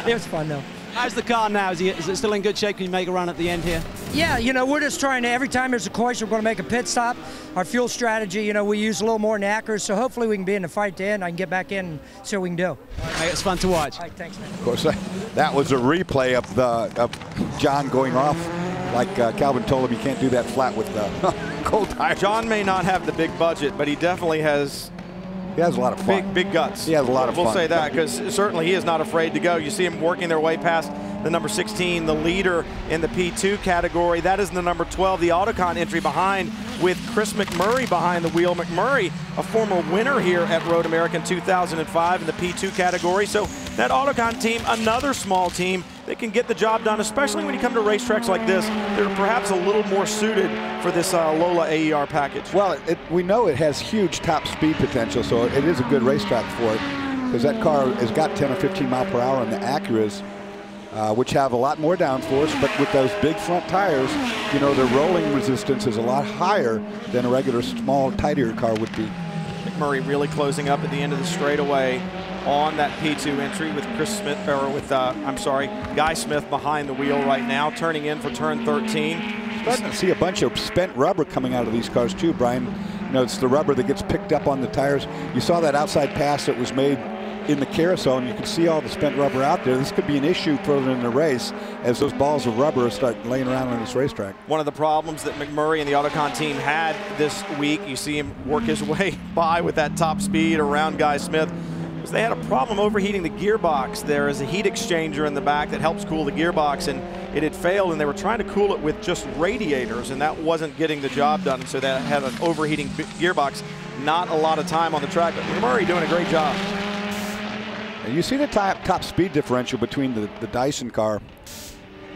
It was fun, though. How's the car now? Is it still in good shape? Can you make a run at the end here? Yeah, you know, we're just trying to, every time there's a question, we're going to make a pit stop. Our fuel strategy, you know, we use a little more knackers, so hopefully we can be in the fight at the end. I can get back in and see what we can do. All right, mate, it's fun to watch. All right, thanks, man. Of course, that was a replay of John going off. Like Calvin told him, you can't do that flat with cold tires. John may not have the big budget, but he definitely has... He has a lot of fun. Big guts. He has a lot of fun. We'll say that, because certainly he is not afraid to go. You see him working their way past the number 16, the leader in the P2 category. That is the number 12, the Autocon entry behind, with Chris McMurray behind the wheel. McMurray, a former winner here at Road America in 2005 in the P2 category. So that Autocon team, another small team, they can get the job done, especially when you come to racetracks like this. They're perhaps a little more suited for this Lola AER package. Well, we know it has huge top speed potential, so it is a good racetrack for it, because that car has got 10 or 15 mile per hour on the Acuras, which have a lot more downforce, but with those big front tires, you know, the rolling resistance is a lot higher than a regular small, tighter car would be. McMurray really closing up at the end of the straightaway on that P2 entry with Guy Smith behind the wheel right now, turning in for turn 13. Starting to see a bunch of spent rubber coming out of these cars too, Brian. You know, it's the rubber that gets picked up on the tires. You saw that outside pass that was made in the carousel, and you can see all the spent rubber out there. This could be an issue further in the race as those balls of rubber start laying around on this racetrack. One of the problems that McMurray and the Autocon team had this week, you see him work his way by with that top speed around Guy Smith, was they had a problem overheating the gearbox. There is a heat exchanger in the back that helps cool the gearbox, and it had failed, and they were trying to cool it with just radiators, and that wasn't getting the job done, so that had an overheating gearbox. Not a lot of time on the track, but McMurray doing a great job. And you see the top speed differential between the Dyson car,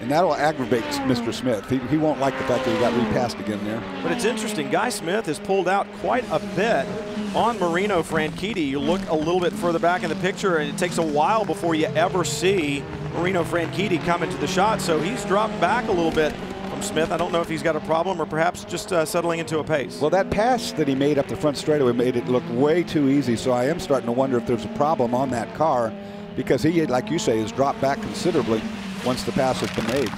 and that'll aggravate Mr. Smith. He won't like the fact that he got repassed again there. But it's interesting, Guy Smith has pulled out quite a bit on Marino Franchitti. You look a little bit further back in the picture, and it takes a while before you ever see Marino Franchitti come into the shot, so he's dropped back a little bit from Smith. I don't know if he's got a problem or perhaps just settling into a pace. Well, that pass that he made up the front straightaway made it look way too easy, so I am starting to wonder if there's a problem on that car, because he, like you say, has dropped back considerably once the pass has been made.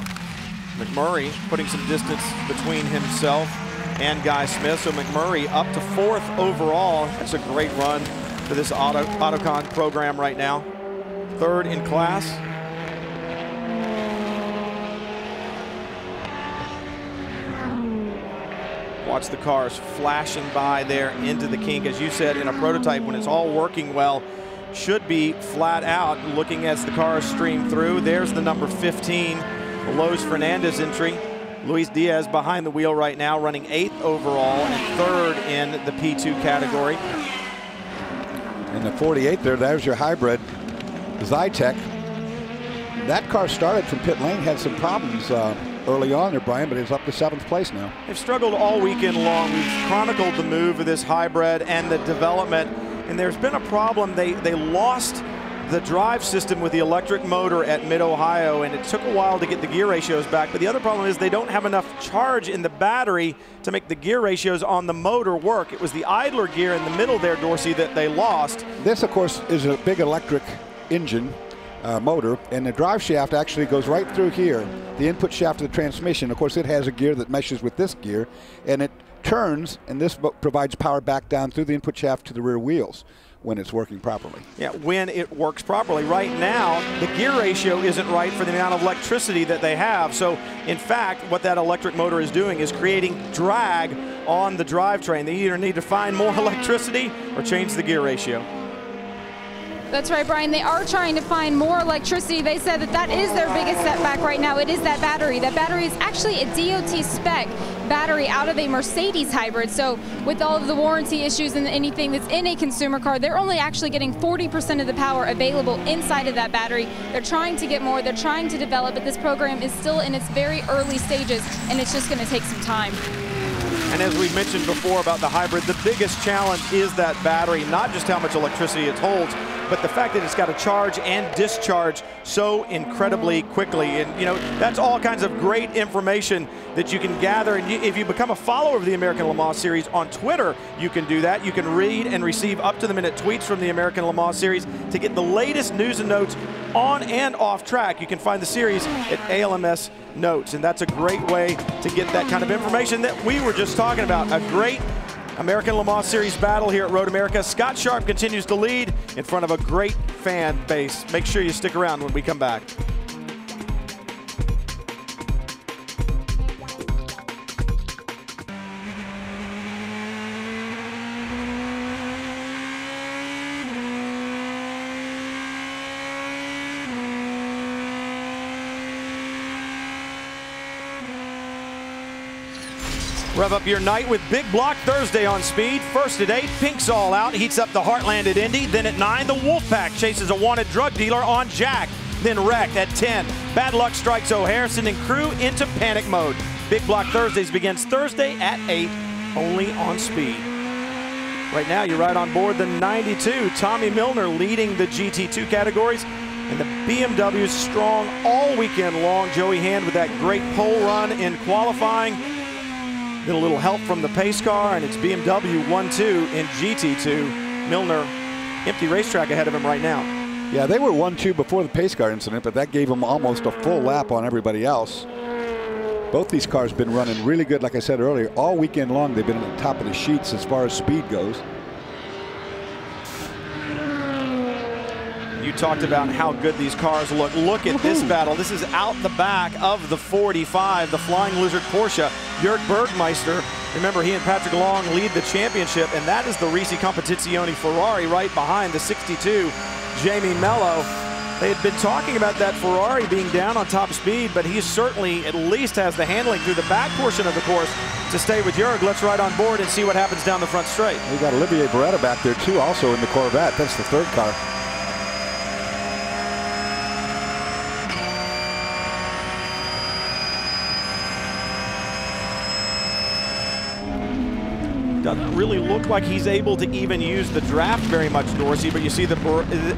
McMurray putting some distance between himself and Guy Smith, so McMurray up to 4th overall. That's a great run for this Autocon program right now. 3rd in class. Watch the cars flashing by there into the kink. As you said, in a prototype, when it's all working well, should be flat out. Looking as the cars stream through, there's the number 15, the Lowe's Fernandez entry. Luis Diaz behind the wheel right now, running 8th overall and 3rd in the P2 category. In the 48 there's your hybrid, Zytec. That car started from pit lane, had some problems early on there, Brian, but it's up to 7th place now. They've struggled all weekend long. We've chronicled the move of this hybrid and the development, and there's been a problem. They lost the drive system with the electric motor at Mid-Ohio, and it took a while to get the gear ratios back. But the other problem is they don't have enough charge in the battery to make the gear ratios on the motor work. It was the idler gear in the middle there, Dorsey, that they lost. This, of course, is a big electric engine motor, and the drive shaft actually goes right through here, the input shaft of the transmission. Of course, it has a gear that meshes with this gear, and it turns, and this provides power back down through the input shaft to the rear wheels when it's working properly. Yeah, when it works properly. Right now, the gear ratio isn't right for the amount of electricity that they have. So, in fact, what that electric motor is doing is creating drag on the drivetrain. They either need to find more electricity or change the gear ratio. That's right, Brian. They are trying to find more electricity. They said that that is their biggest setback right now. It is that battery. That battery is actually a DOT spec battery out of a Mercedes hybrid. So with all of the warranty issues and anything that's in a consumer car, they're only actually getting 40% of the power available inside of that battery. They're trying to get more. They're trying to develop, but this program is still in its very early stages, and it's just going to take some time. And as we mentioned before about the hybrid, the biggest challenge is that battery, not just how much electricity it holds, but the fact that it's got to charge and discharge so incredibly quickly. And, you know, that's all kinds of great information that you can gather. And if you become a follower of the American Le Mans Series on Twitter, you can do that. You can read and receive up-to-the-minute tweets from the American Le Mans Series to get the latest news and notes on and off track. You can find the series at ALMS Notes, and that's a great way to get that kind of information that we were just talking about. A great American Le Mans Series battle here at Road America. Scott Sharp continues to lead in front of a great fan base. Make sure you stick around when we come back. Rev up your night with Big Block Thursday on Speed. First at 8, Pink's All Out heats up the Heartland at Indy. Then at 9, the Wolfpack chases a wanted drug dealer on Jack. Then Wrecked at 10. Bad Luck strikes O'Hare, sending crew into panic mode. Big Block Thursdays begins Thursday at 8, only on Speed. Right now, you're right on board the 92. Tommy Milner leading the GT2 categories. And the BMW's strong all weekend long. Joey Hand with that great pole run in qualifying. Then a little help from the pace car, and it's BMW 1-2 in GT2. Milner, empty racetrack ahead of him right now. Yeah, they were 1-2 before the pace car incident, but that gave them almost a full lap on everybody else. Both these cars have been running really good, like I said earlier. All weekend long, they've been at the top of the sheets as far as speed goes. You talked about how good these cars look. Look at this battle. This is out the back of the 45, the Flying Lizard Porsche. Jörg Bergmeister, remember he and Patrick Long lead the championship, and that is the Risi Competizione Ferrari right behind the 62 Jamie Mello. They had been talking about that Ferrari being down on top speed, but he certainly at least has the handling through the back portion of the course to stay with Jörg. Let's ride on board and see what happens down the front straight. We got Olivier Beretta back there too, also in the Corvette. That's the third car. Doesn't really look like he's able to even use the draft very much, Dorsey, but you see the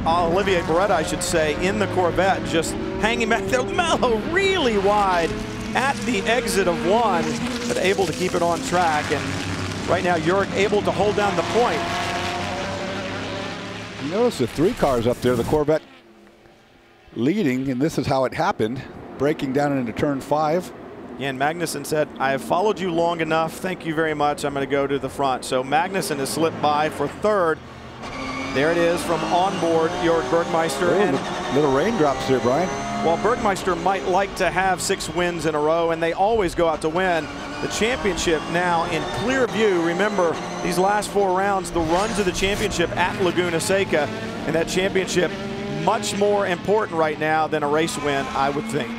Olivier Beretta, I should say, in the Corvette just hanging back there. Mello really wide at the exit of 1, but able to keep it on track. And right now, Jörg able to hold down the point. You notice the 3 cars up there, the Corvette leading, and this is how it happened, breaking down into turn 5. And Magnussen said, I have followed you long enough. Thank you very much. I'm going to go to the front. So Magnussen has slipped by for 3rd. There it is from onboard Jörg Bergmeister. And little raindrops there, Brian. while Bergmeister might like to have 6 wins in a row, and they always go out to win, the championship now in clear view. Remember, these last 4 rounds, the run to the championship at Laguna Seca, and that championship much more important right now than a race win, I would think.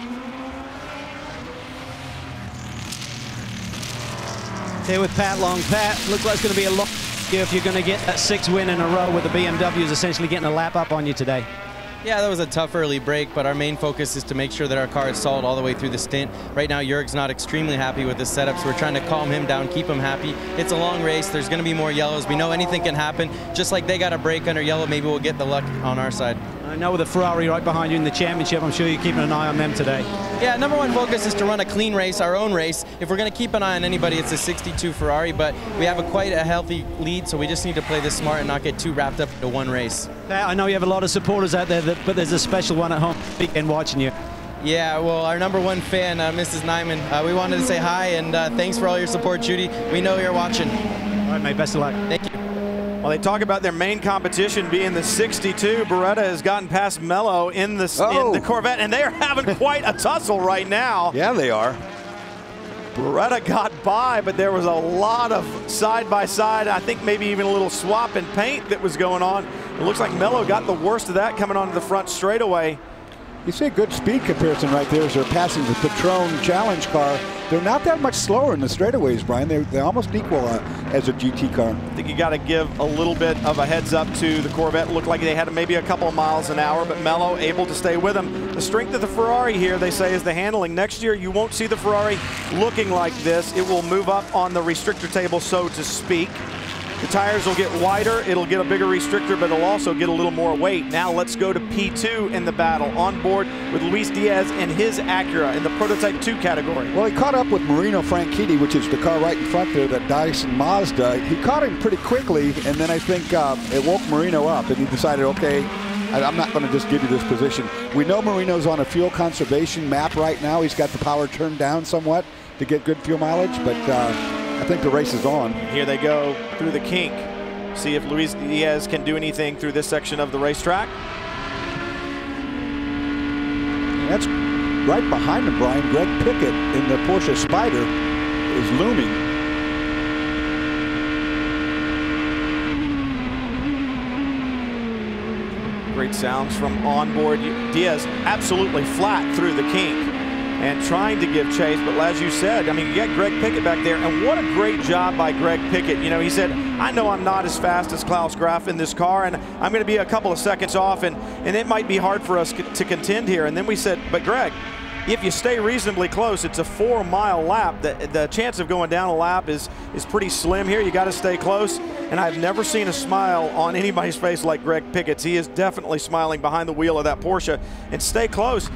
Here with Pat Long. Pat, looks like it's going to be a lot if you're going to get that 6th win in a row with the BMWs essentially getting a lap up on you today. Yeah, that was a tough early break, but our main focus is to make sure that our car is solid all the way through the stint. Right now, Jörg's not extremely happy with the setup, so we're trying to calm him down, keep him happy. It's a long race. There's going to be more yellows. We know anything can happen. Just like they got a break under yellow, maybe we'll get the luck on our side. I know with the Ferrari right behind you in the championship, I'm sure you're keeping an eye on them today. Yeah, number one focus is to run a clean race, our own race. If we're going to keep an eye on anybody, it's a 62 Ferrari, but we have quite a healthy lead, so we just need to play this smart and not get too wrapped up into one race. Pat, I know you have a lot of supporters out there, but there's a special one at home weekend watching you. Yeah, well, our number 1 fan, Mrs. Nyman, we wanted to say hi, and thanks for all your support, Judy. We know you're watching. All right, mate, best of luck. Thank you. Well, they talk about their main competition being the 62. Beretta has gotten past Mello in the Corvette, and they are having quite a tussle right now. Yeah, they are. Beretta got by, but there was a lot of side-by-side, I think maybe even a little swap in paint that was going on. It looks like Mello got the worst of that coming onto the front straightaway. You see a good speed comparison right there as they're passing the Patron Challenge car. They're not that much slower in the straightaways, Brian. They're almost equal as a GT car. I think you got to give a little bit of a heads up to the Corvette. It looked like they had maybe a couple of miles an hour, but Mello able to stay with them. The strength of the Ferrari here, they say, is the handling. Next year, you won't see the Ferrari looking like this. It will move up on the restrictor table, so to speak. The tires will get wider, it'll get a bigger restrictor, but it'll also get a little more weight. Now let's go to P2 in the battle. On board with Luis Diaz and his Acura in the Prototype 2 category. Well, he caught up with Marino Franchitti, which is the car right in front there, that Dyson Mazda. He caught him pretty quickly, and then I think it woke Marino up, and he decided, okay, I'm not going to just give you this position. We know Marino's on a fuel conservation map right now. He's got the power turned down somewhat to get good fuel mileage, but I think the race is on. Here they go through the kink. See if Luis Diaz can do anything through this section of the racetrack. And that's right behind him, Brian. Greg Pickett in the Porsche Spider is looming. Great sounds from onboard. Diaz absolutely flat through the kink and trying to give chase, but as you said, I mean, you got Greg Pickett back there, and what a great job by Greg Pickett. You know, he said, I know I'm not as fast as Klaus Graf in this car, and I'm going to be a couple of seconds off, and it might be hard for us to contend here. And then we said, but Greg, if you stay reasonably close, it's a 4-mile lap. The chance of going down a lap is pretty slim here. You got to stay close, and I've never seen a smile on anybody's face like Greg Pickett's. He is definitely smiling behind the wheel of that Porsche, and stay close.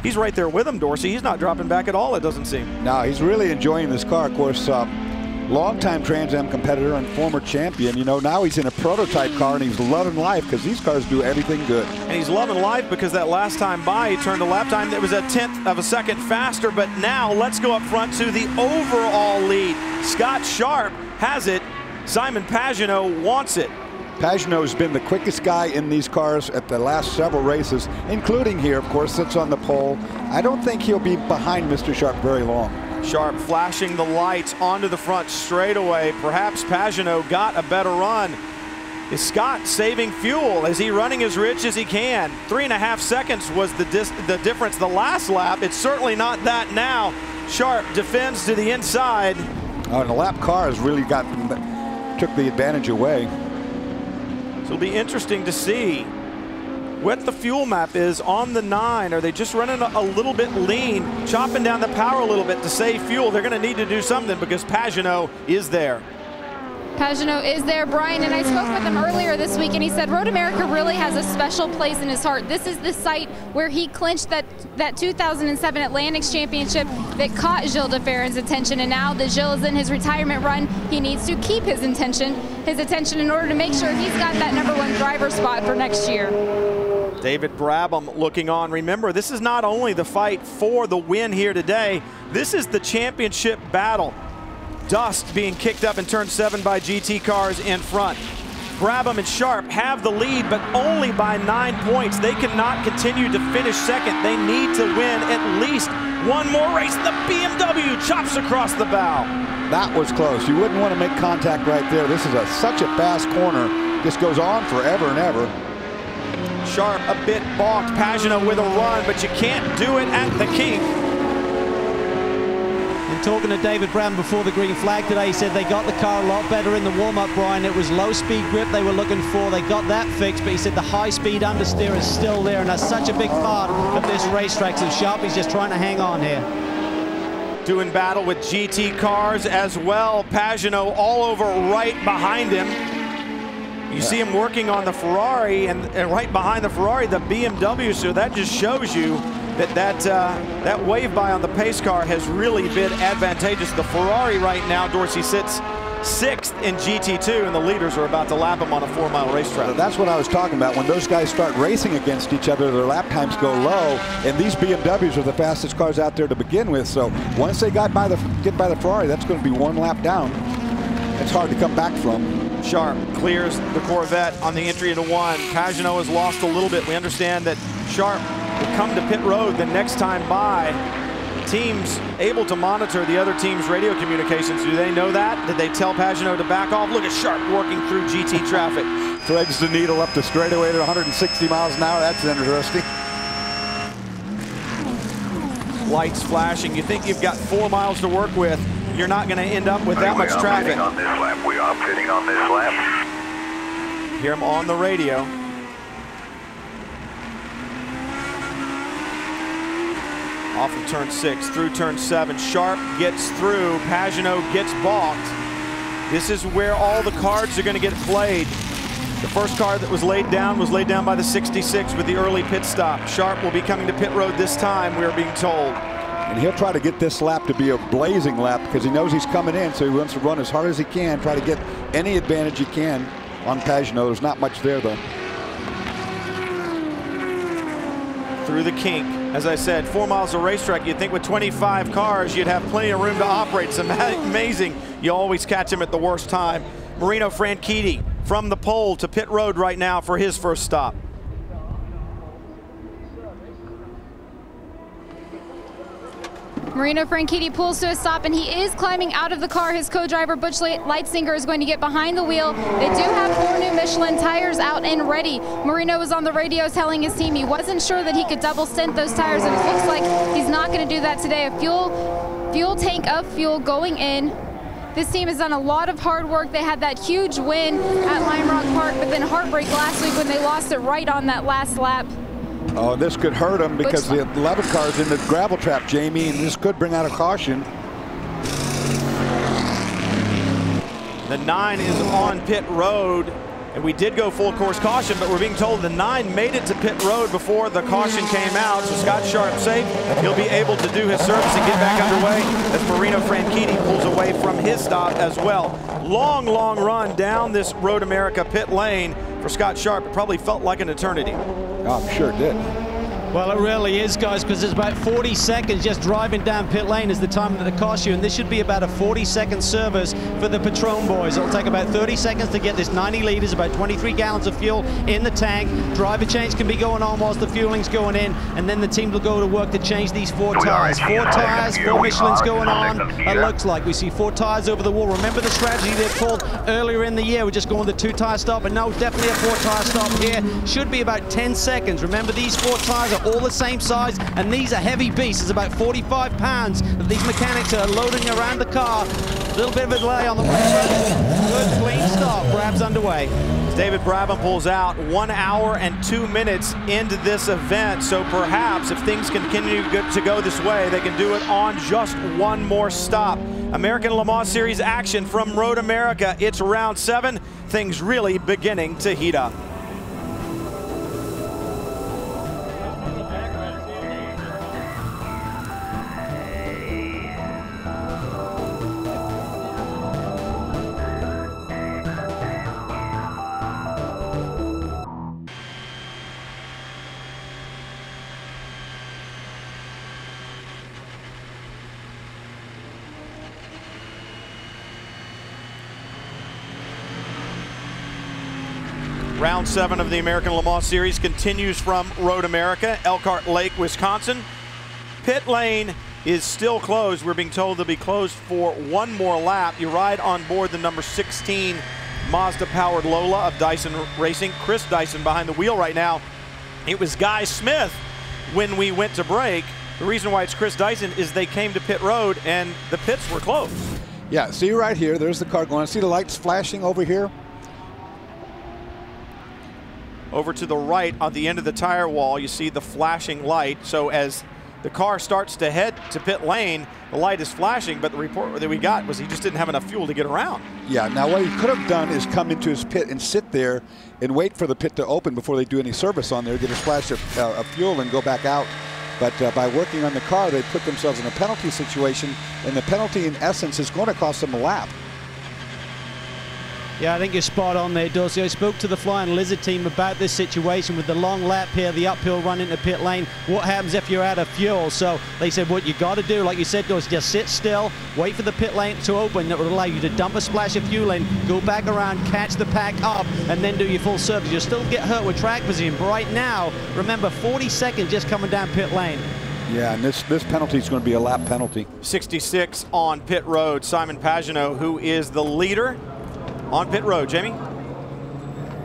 He's right there with him, Dorsey. He's not dropping back at all, it doesn't seem. No, he's really enjoying this car. Of course, longtime Trans Am competitor and former champion. You know, now he's in a prototype car, and he's loving life because these cars do everything good. And he's loving life because that last time by, he turned a lap time that was a 1/10 of a second faster. But now let's go up front to the overall lead. Scott Sharp has it. Simon Pagenaud wants it. Pagenaud's been the quickest guy in these cars at the last several races, including here, of course, sits on the pole. I don't think he'll be behind Mr. Sharp very long. Sharp flashing the lights onto the front straightaway. Perhaps Pagenaud got a better run. Is Scott saving fuel? Is he running as rich as he can? 3.5 seconds was the difference the last lap. It's certainly not that now. Sharp defends to the inside. Oh, and the lap car has really took the advantage away. So it'll be interesting to see what the fuel map is on the 9. Are they just running a little bit lean, chopping down the power a little bit to save fuel? They're going to need to do something because Pagenaud is there. Pagenaud is there, Brian, and I spoke with him earlier this week, and he said Road America really has a special place in his heart. This is the site where he clinched that 2007 Atlantics Championship that caught Gilles de Ferran's attention, and now that Gilles is in his retirement run, he needs to keep his attention in order to make sure he's got that #1 driver spot for next year. David Brabham looking on. Remember, this is not only the fight for the win here today, this is the championship battle. Dust being kicked up in turn 7 by GT cars in front. Brabham and Sharp have the lead, but only by 9 points. They cannot continue to finish second. They need to win at least one more race. The BMW chops across the bow. That was close. You wouldn't want to make contact right there. This is such a fast corner. This goes on forever and ever. Sharp a bit balked. Pagenaud with a run, but you can't do it at the kink. And talking to David Brown before the green flag today, he said they got the car a lot better in the warm-up, Brian. It was low-speed grip they were looking for. They got that fixed, but he said the high-speed understeer is still there, and that's such a big part of this racetrack. So Sharpie's just trying to hang on here. Doing battle with GT cars as well. Pagenaud all over right behind him. You see him working on the Ferrari, and right behind the Ferrari, the BMW. So that just shows you that wave by on the pace car has really been advantageous. The Ferrari right now, Dorsey, sits 6th in GT2, and the leaders are about to lap him on a 4-mile racetrack. That's what I was talking about. When those guys start racing against each other, their lap times go low, and these BMWs are the fastest cars out there to begin with. So once they get by the Ferrari, that's going to be one lap down. It's hard to come back from. Sharp clears the Corvette on the entry into 1. Pagenaud has lost a little bit. We understand that Sharp will come to pit road the next time by. Teams able to monitor the other team's radio communications. Do they know that? Did they tell Pagenaud to back off? Look at Sharp working through GT traffic. Threads the needle up the straightaway at 160 miles an hour. That's interesting. Lights flashing. You think you've got 4 miles to work with. You're not going to end up with that much traffic. On this lap. We are pitting on this lap. Hear him on the radio. Off of turn 6, through turn 7. Sharp gets through. Pagenaud gets balked. This is where all the cards are going to get played. The first card that was laid down by the 66 with the early pit stop. Sharp will be coming to pit road this time, we're being told. And he'll try to get this lap to be a blazing lap because he knows he's coming in, so he wants to run as hard as he can, try to get any advantage he can on Pagenaud. There's not much there, though. Through the kink. As I said, 4 miles of racetrack. You'd think with 25 cars, you'd have plenty of room to operate. It's amazing. You always catch him at the worst time. Marino Franchitti from the pole to pit road right now for his first stop. Marino Franchitti pulls to a stop, and he is climbing out of the car. His co-driver, Butch Leitzinger, is going to get behind the wheel. They do have 4 new Michelin tires out and ready. Marino was on the radio telling his team he wasn't sure that he could double stint those tires, and it looks like he's not going to do that today. A fuel tank of fuel going in. This team has done a lot of hard work. They had that huge win at Lime Rock Park, but then heartbreak last week when they lost it right on that last lap. Oh, this could hurt him because the 11 car's in the gravel trap, Jamie, and this could bring out a caution. The 9 is on pit road, and we did go full course caution, but we're being told the 9 made it to pit road before the caution came out. So Scott Sharp safe. He'll be able to do his service and get back underway as Marino Franchitti pulls away from his stop as well. Long, long run down this Road America pit lane for Scott Sharp. It probably felt like an eternity. Oh, I'm sure it did. Well, it really is, guys, because there's about 40 seconds just driving down pit lane is the time that it costs you, and this should be about a 40-second service for the Patron boys. It'll take about 30 seconds to get this 90 liters, about 23 gallons of fuel in the tank. Driver change can be going on whilst the fueling's going in, and then the team will go to work to change these 4 tires. 4 tires, 4 Michelin's going on. It looks like we see 4 tires over the wall. Remember the strategy they pulled earlier in the year? We're just going the 2-tire stop, and no, definitely a 4-tire stop here. Should be about 10 seconds. Remember, these 4 tires are all the same size, and these are heavy beasts. It's about 45 pounds that these mechanics are loading around the car. A little bit of a delay on the racetrack. Good, clean stop. Brab's underway. David Brabham pulls out 1 hour and 2 minutes into this event. So perhaps if things continue to go this way, they can do it on just 1 more stop. American Le Mans Series action from Road America. It's round 7. Things really beginning to heat up. Round 7 of the American Le Mans Series continues from Road America, Elkhart Lake, Wisconsin. Pit lane is still closed. We're being told they'll be closed for one more lap. You ride on board the number 16 Mazda-powered Lola of Dyson Racing. Chris Dyson behind the wheel right now. It was Guy Smith when we went to break. The reason why it's Chris Dyson is they came to pit road and the pits were closed. Yeah, see right here, there's the car going. See the lights flashing over here? Over to the right on the end of the tire wall, you see the flashing light. So as the car starts to head to pit lane, the light is flashing, but the report that we got was he just didn't have enough fuel to get around. Yeah, now what he could have done is come into his pit and sit there and wait for the pit to open before they do any service on there, get a splash of fuel and go back out. But by working on the car, they put themselves in a penalty situation, and the penalty in essence is going to cost them a lap. Yeah, I think you're spot on there, Dorsey. I spoke to the Flying Lizard team about this situation with the long lap here, the uphill run into pit lane. What happens if you're out of fuel? So they said what you got to do, like you said, Dorsey, just sit still, wait for the pit lane to open. That will allow you to dump a splash of fuel in, go back around, catch the pack up, and then do your full service. You'll still get hurt with track position, but right now, remember, 40 seconds just coming down pit lane. Yeah, and this penalty is going to be a lap penalty. 66 on pit road, Simon Pagenaud, who is the leader on pit road. Jamie?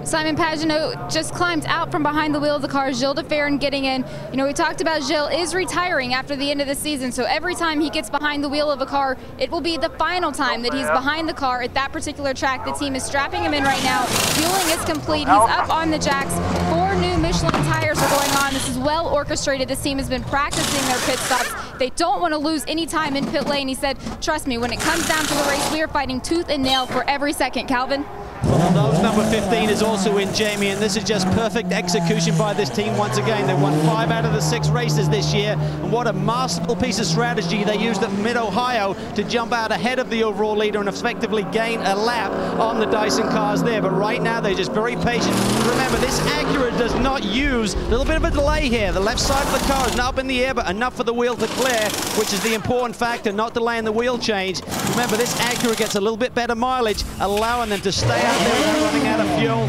Simon Pagenaud just climbed out from behind the wheel of the car. Gilles de Ferran getting in. You know, we talked about Gilles is retiring after the end of the season, so every time he gets behind the wheel of a car, it will be the final time that he's behind the car at that particular track. The team is strapping him in right now. Fueling is complete. He's up on the jacks. 4 new Michelin tires are going on. This is well orchestrated. This team has been practicing their pit stops. They don't want to lose any time in pit lane. He said, trust me, when it comes down to the race, we are fighting tooth and nail for every second. Calvin? Well, those number 15 is also in, Jamie, and this is just perfect execution by this team once again. They won 5 out of the 6 races this year, and what a masterful piece of strategy they used at Mid-Ohio to jump out ahead of the overall leader and effectively gain a lap on the Dyson cars there. But right now, they're just very patient. Remember, this Acura does not use a little bit of a delay here. The left side of the car is not up in the air, but enough for the wheel to clear, which is the important factor, not delaying the wheel change. Remember, this Acura gets a little bit better mileage, allowing them to stay out there without running out of fuel,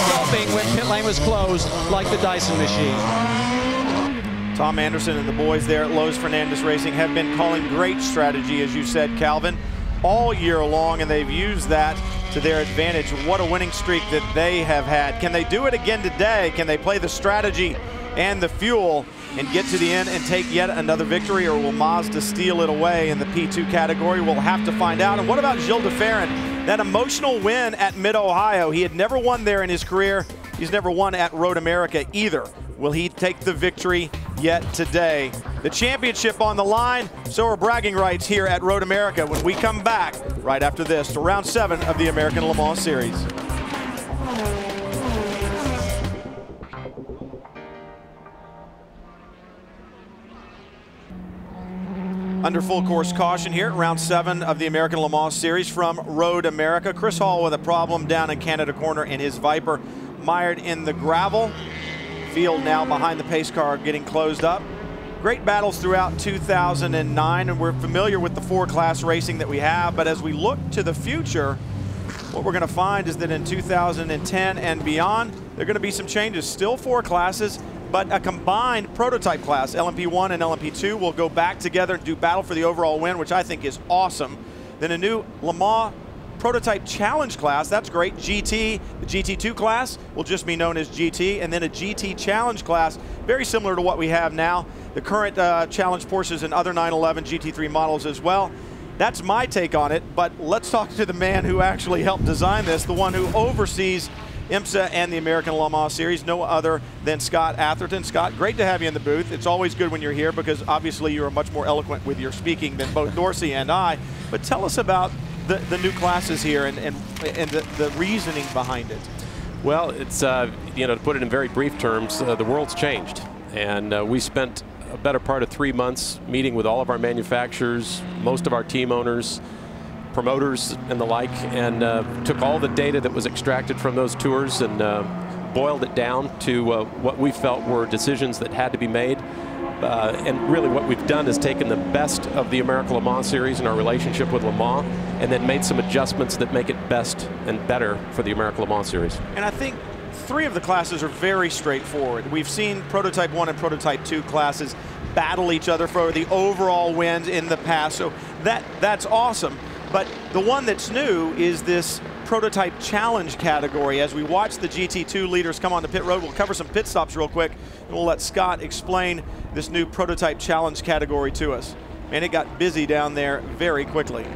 stopping when pit lane was closed, like the Dyson machine. Tom Anderson and the boys there at Los Fernandez Racing have been calling great strategy, as you said, Calvin, all year long, and they've used that to their advantage. What a winning streak that they have had. Can they do it again today? Can they play the strategy and the fuel and get to the end and take yet another victory, or will Mazda steal it away in the P2 category? We'll have to find out. And what about Gilles de Ferran? That emotional win at Mid-Ohio. He had never won there in his career. He's never won at Road America either. Will he take the victory yet today? The championship on the line, so are bragging rights here at Road America when we come back right after this to round 7 of the American Le Mans Series. Under full course caution here, round 7 of the American Le Mans Series from Road America. Chris Hall with a problem down in Canada Corner in his Viper, mired in the gravel. Field now behind the pace car getting closed up. Great battles throughout 2009, and we're familiar with the 4-class racing that we have, but as we look to the future, what we're going to find is that in 2010 and beyond, there are going to be some changes. Still 4 classes, but a combined prototype class. LMP1 and LMP2 will go back together and do battle for the overall win, which I think is awesome. Then a new Le Mans prototype challenge class, that's great. GT, the GT2 class will just be known as GT, and then a GT challenge class, very similar to what we have now. The current challenge Porsches and other 911 GT3 models as well. That's my take on it, but let's talk to the man who actually helped design this, the one who oversees IMSA and the American Le Mans Series, no other than Scott Atherton. Scott, great to have you in the booth. It's always good when you're here because obviously you're much more eloquent with your speaking than both Dorsey and I. But tell us about the new classes here and the reasoning behind it. Well, it's, you know, to put it in very brief terms, the world's changed. And we spent a better part of 3 months meeting with all of our manufacturers, most of our team owners, promoters and the like, and took all the data that was extracted from those tours and boiled it down to what we felt were decisions that had to be made. And really what we've done is taken the best of the American Le Mans Series and our relationship with Le Mans, and then made some adjustments that make it best and better for the American Le Mans Series. And I think 3 of the classes are very straightforward. We've seen Prototype 1 and Prototype 2 classes battle each other for the overall wins in the past, so that's awesome. But the one that's new is this Prototype Challenge category. As we watch the GT2 leaders come on the pit road, we'll cover some pit stops real quick, and we'll let Scott explain this new Prototype Challenge category to us. And it got busy down there very quickly.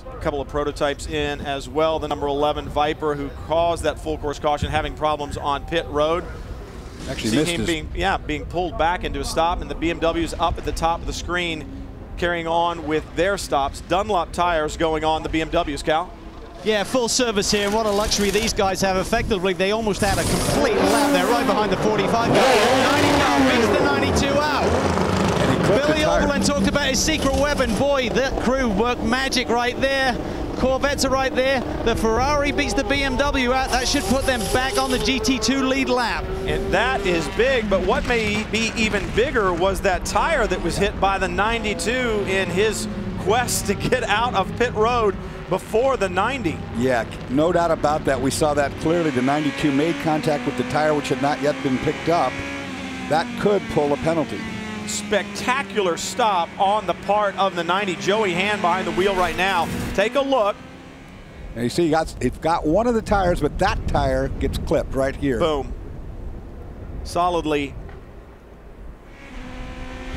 A couple of prototypes in as well. The number 11 Viper, who caused that full course caution, having problems on pit road. Actually missed his... being pulled back into a stop, and the BMW's up at the top of the screen carrying on with their stops. Dunlop tires going on the BMWs, Cal. Yeah, full service here. What a luxury these guys have. Effectively, they almost had a complete lap. They're right behind the 45 guy. 90 beats the 92 out. Billy Oberlin talked about his secret weapon. Boy, that crew worked magic right there. Corvettes are right there. The Ferrari beats the BMW out. That should put them back on the GT2 lead lap. And that is big, but what may be even bigger was that tire that was hit by the 92 in his quest to get out of pit road before the 90. Yeah, no doubt about that. We saw that clearly. The 92 made contact with the tire, which had not yet been picked up. That could pull a penalty. Spectacular stop on the part of the 90. Joey Hand behind the wheel right now. Take a look. And you see, it's got one of the tires, but that tire gets clipped right here. Boom. Solidly.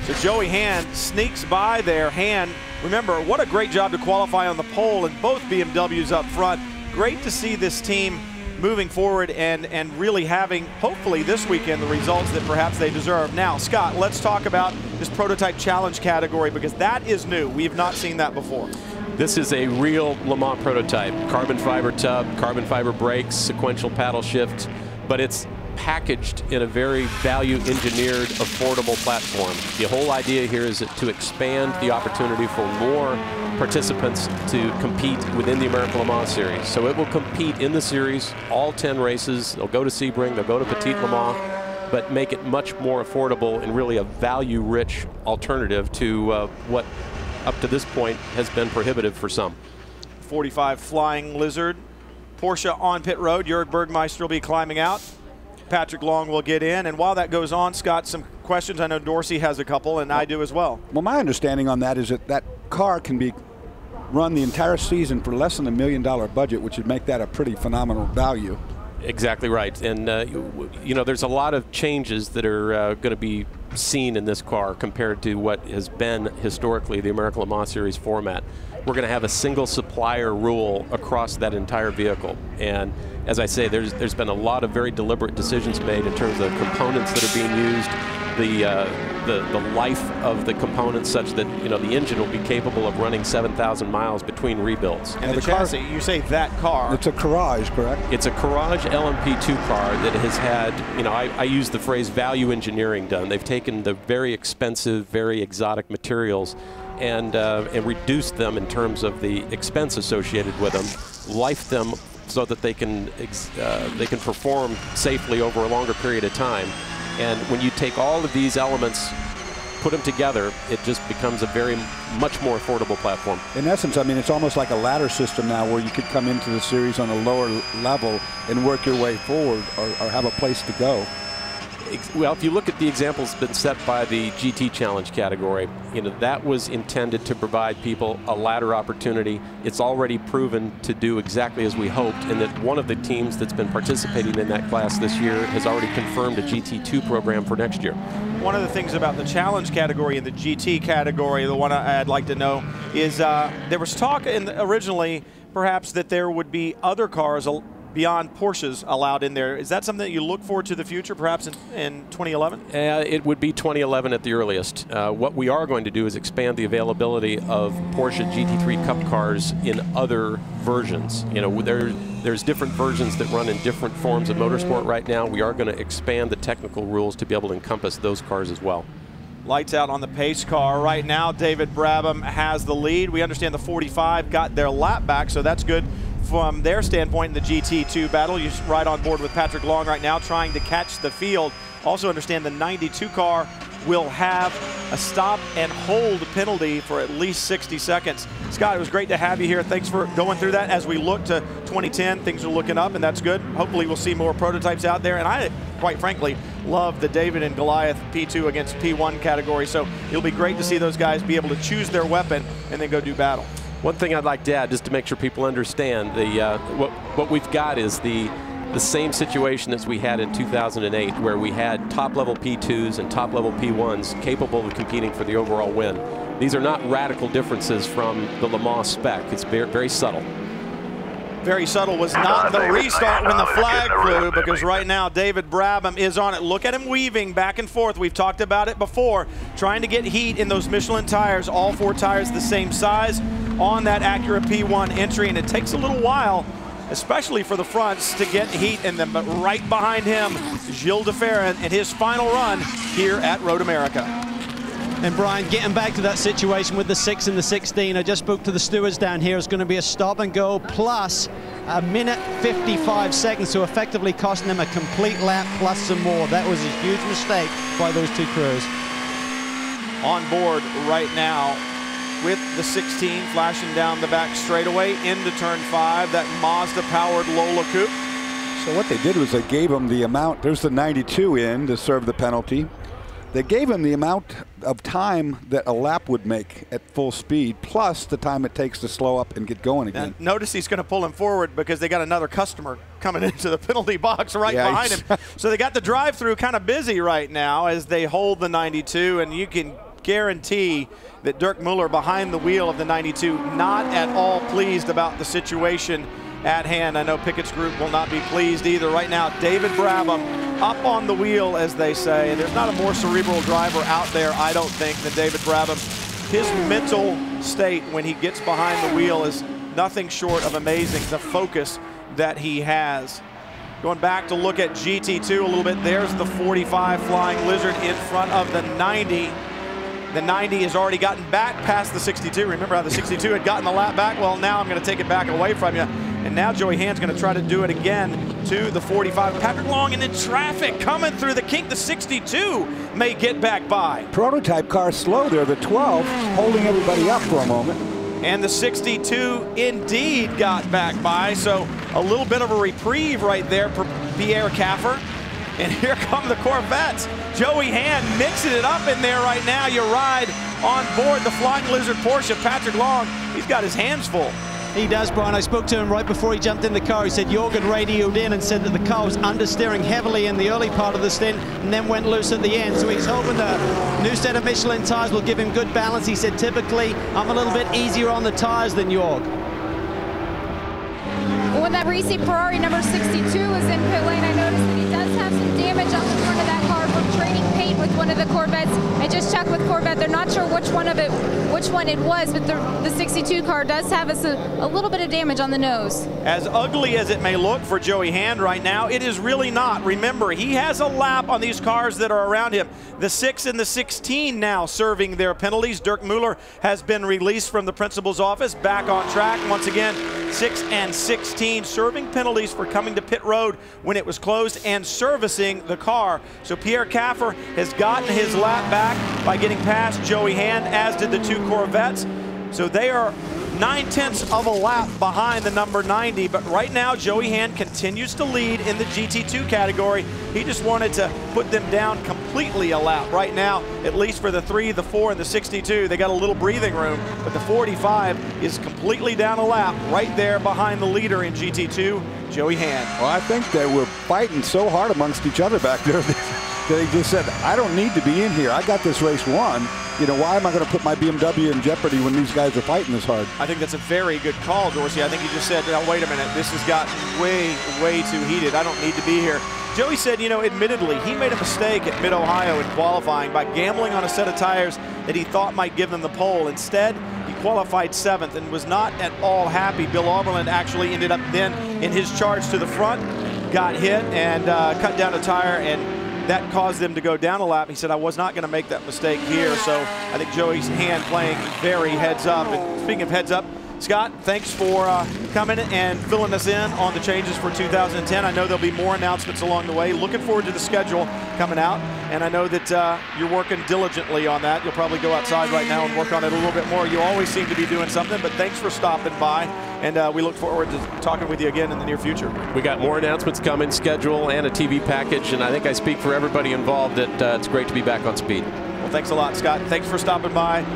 So Joey Hand sneaks by there. Hand, remember, what a great job to qualify on the pole, and both BMWs up front. Great to see this team moving forward and really having, hopefully this weekend, the results that perhaps they deserve. Now, Scott, let's talk about this Prototype Challenge category, because that is new. We have not seen that before. This is a real Le Mans prototype. Carbon fiber tub, carbon fiber brakes, sequential paddle shift, but it's packaged in a very value-engineered, affordable platform. The whole idea here is to expand the opportunity for more participants to compete within the American Le Mans Series. So it will compete in the series, all 10 races. They'll go to Sebring, they'll go to Petit Le Mans, but make it much more affordable and really a value-rich alternative to what up to this point has been prohibitive for some. 45 Flying Lizard. Porsche on pit road. Jörg Bergmeister will be climbing out. Patrick Long will get in, and while that goes on, Scott, some questions. I know Dorsey has a couple, and I do as well. Well, my understanding on that is that that car can be run the entire season for less than $1 million budget, which would make that a pretty phenomenal value. Exactly right, and you know, there's a lot of changes that are going to be seen in this car compared to what has been historically the American Le Mans Series format. We're going to have a single supplier rule across that entire vehicle, and as I say, there's been a lot of very deliberate decisions made in terms of the components that are being used, the life of the components, such that, you know, the engine will be capable of running 7,000 miles between rebuilds. And the chassis, you say that car. It's a Courage, correct? It's a Courage LMP2 car that has had, you know, I use the phrase value engineering done. They've taken the very expensive, very exotic materials and reduced them in terms of the expense associated with them, lifed them so that they can perform safely over a longer period of time. And when you take all of these elements, put them together, it just becomes a much more affordable platform. In essence, I mean, it's almost like a ladder system now, where you could come into the series on a lower level and work your way forward, or have a place to go. Well, if you look at the examples been set by the GT Challenge category, you know, that was intended to provide people a ladder opportunity. It's already proven to do exactly as we hoped, and that one of the teams that's been participating in that class this year has already confirmed a GT2 program for next year. One of the things about the Challenge category and the GT category, the one I'd like to know, is there was talk originally perhaps that there would be other cars beyond Porsches allowed in there. Is that something that you look forward to the future, perhaps in 2011? It would be 2011 at the earliest. What we are going to do is expand the availability of Porsche GT3 Cup cars in other versions. You know, there's different versions that run in different forms of motorsport right now. We are going to expand the technical rules to be able to encompass those cars as well. Lights out on the pace car right now. David Brabham has the lead. We understand the 45 got their lap back, so that's good from their standpoint in the GT2 battle. You're right on board with Patrick Long right now, trying to catch the field. Also understand the 92 car will have a stop and hold penalty for at least 60 seconds. Scott, it was great to have you here. Thanks for going through that. As we look to 2010, things are looking up, and that's good. Hopefully we'll see more prototypes out there. And I, quite frankly, love the David and Goliath P2 against P1 category. So it'll be great to see those guys be able to choose their weapon and then go do battle. One thing I'd like to add, just to make sure people understand, what we've got is the same situation as we had in 2008, where we had top-level P2s and top-level P1s capable of competing for the overall win. These are not radical differences from the Le Mans spec. It's very, very subtle. Very subtle was not the restart when the flag flew, because right now David Brabham is on it. Look at him weaving back and forth. We've talked about it before, trying to get heat in those Michelin tires, all 4 tires the same size on that Acura P1 entry, and it takes a little while, especially for the fronts, to get heat in them. But right behind him, Gilles de Ferran and his final run here at Road America. And Brian, getting back to that situation with the 6 and the 16, I just spoke to the stewards down here. It's going to be a stop and go plus a minute 55 seconds, so effectively costing them a complete lap plus some more. That was a huge mistake by those 2 crews. On board right now with the 16 flashing down the back straightaway into turn 5, that Mazda-powered Lola Coupe. So what they did was they gave him the amount, there's the 92 in to serve the penalty. They gave him the amount of time that a lap would make at full speed, plus the time it takes to slow up and get going again. Now, notice he's going to pull him forward because they got another customer coming into the penalty box right behind him. So they got the drive-through kind of busy right now as they hold the 92, and you can guarantee that Dirk Muller behind the wheel of the 92, not at all pleased about the situation at hand. I know Pickett's group will not be pleased either. Right now, David Brabham up on the wheel, as they say. And there's not a more cerebral driver out there, I don't think, than David Brabham. His mental state when he gets behind the wheel is nothing short of amazing, the focus that he has. Going back to look at GT2 a little bit, there's the 45 Flying Lizard in front of the 90. The 90 has already gotten back past the 62. Remember how the 62 had gotten the lap back? Well, now I'm going to take it back away from you. And now Joey Hand's going to try to do it again to the 45. Patrick Long and in traffic coming through the kink. The 62 may get back by. Prototype car slow there, the 12 holding everybody up for a moment. And the 62 indeed got back by. So a little bit of a reprieve right there for Pierre Caffer. And here come the Corvettes. Joey Hand mixing it up in there right now. You ride on board the Flying Lizard Porsche. Patrick Long, he's got his hands full. He does, Brian. I spoke to him right before he jumped in the car. He said Jorgen radioed in and said that the car was understeering heavily in the early part of the stint and then went loose at the end. So he's hoping the new set of Michelin tires will give him good balance. He said, typically, I'm a little bit easier on the tires than Jorg. When that Risi Ferrari number 62 is in pit lane, I noticed that he does have some damage on the front of that car from trading paint with one of the Corvettes. I just checked with Corvette; they're not sure which one it was, but the 62 car does have a little bit of damage on the nose. As ugly as it may look for Joey Hand right now, it is really not. Remember, he has a lap on these cars that are around him. The 6 and the 16 now serving their penalties. Dirk Muller has been released from the principal's office, back on track once again. 6 and 16 serving penalties for coming to pit road when it was closed and servicing the car. So Pierre Caffer has gotten his lap back by getting past Joey Hand, as did the 2 Corvettes. So they are 9/10 of a lap behind the number 90, but right now Joey Hand continues to lead in the GT2 category. He just wanted to put them down completely a lap. Right now, at least for the 3, the 4, and the 62, they got a little breathing room, but the 45 is completely down a lap right there behind the leader in GT2, Joey Hand. Well, I think they were fighting so hard amongst each other back there they just said, I don't need to be in here. I got this race won. You know, why am I going to put my BMW in jeopardy when these guys are fighting this hard? I think that's a very good call, Dorsey. I think you just said, now, wait a minute, this has gotten way, way too heated. I don't need to be here. Joey said, you know, admittedly, he made a mistake at Mid-Ohio in qualifying by gambling on a set of tires that he thought might give them the pole. Instead, he qualified 7th and was not at all happy. Bill Auberland actually ended up then in his charge to the front, got hit and cut down a tire, and that caused them to go down a lap. He said, I was not going to make that mistake here. So I think Joey's Hand playing very heads up. And speaking of heads up, Scott, thanks for coming and filling us in on the changes for 2010. I know there'll be more announcements along the way. Looking forward to the schedule coming out, and I know that you're working diligently on that. You'll probably go outside right now and work on it a little bit more. You always seem to be doing something, but thanks for stopping by, and we look forward to talking with you again in the near future. We got more announcements coming, schedule, and a TV package, and I think I speak for everybody involved that it's great to be back on speed. Well, thanks a lot, Scott. Thanks for stopping by.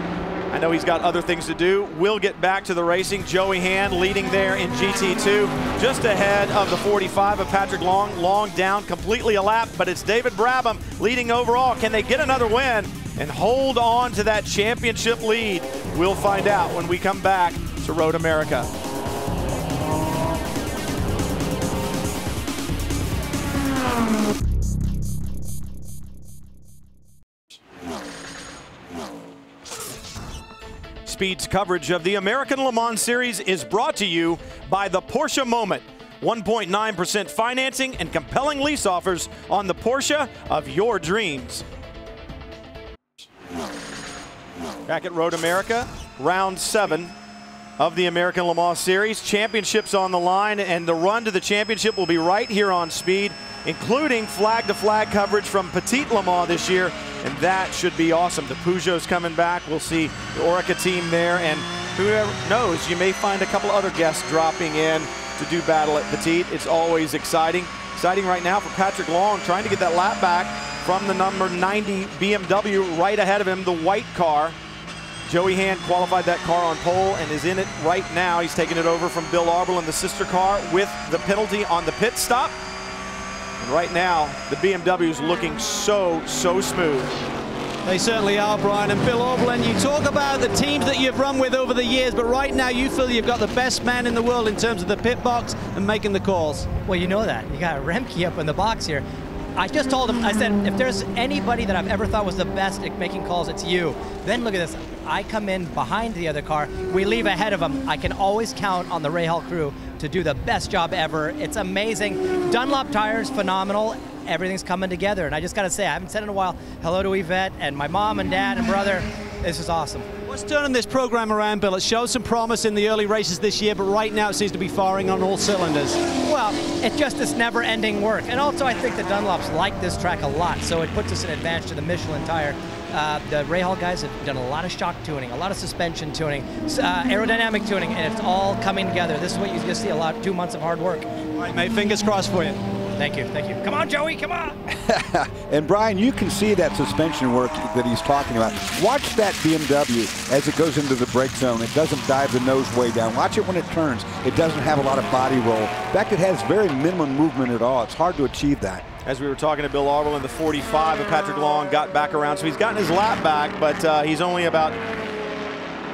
I know he's got other things to do. We'll get back to the racing. Joey Hand leading there in GT2, just ahead of the 45 of Patrick Long. Long down, completely a lap, but it's David Brabham leading overall. Can they get another win and hold on to that championship lead? We'll find out when we come back to Road America. Speed's coverage of the American Le Mans Series is brought to you by the Porsche Moment. 1.9% financing and compelling lease offers on the Porsche of your dreams. Back at Road America, round 7 of the American Le Mans Series. Championships on the line, and the run to the championship will be right here on Speed, including flag-to-flag coverage from Petit Le Mans this year, and that should be awesome. The Peugeot's coming back. We'll see the Orica team there, and whoever knows, you may find a couple other guests dropping in to do battle at Petit. It's always exciting. Exciting right now for Patrick Long, trying to get that lap back from the number 90 BMW right ahead of him, the white car. Joey Hand qualified that car on pole and is in it right now. He's taking it over from Bill Arbel in the sister car with the penalty on the pit stop. And right now, the BMW's looking so smooth. They certainly are, Brian. And Bill Arbel, you talk about the teams that you've run with over the years, but right now you feel you've got the best man in the world in terms of the pit box and making the calls. Well, you know that. You got Remke up in the box here. I just told him, I said, if there's anybody that I've ever thought was the best at making calls, it's you. Then look at this. I come in behind the other car. We leave ahead of him. I can always count on the Rahal crew to do the best job ever. It's amazing. Dunlop tires, phenomenal. Everything's coming together. And I just got to say, I haven't said in a while, hello to Yvette and my mom and dad and brother. This is awesome. What's turning this program around, Bill? It showed some promise in the early races this year, but right now it seems to be firing on all cylinders. Well, it's just this never-ending work. And also, I think the Dunlops like this track a lot, so it puts us an advantage to the Michelin tire. The Rahal guys have done a lot of shock tuning, a lot of suspension tuning, aerodynamic tuning, and it's all coming together. This is what you're going to see, 2 months of hard work. All right, mate, fingers crossed for you. Thank you, thank you. Come on, Joey, come on. And Brian, you can see that suspension work that he's talking about. Watch that BMW as it goes into the brake zone. It doesn't dive the nose way down. Watch it when it turns. It doesn't have a lot of body roll. In fact, it has very minimum movement at all. It's hard to achieve that. As we were talking to Bill Arbel in the 45, and Patrick Long got back around. So he's gotten his lap back, but he's only about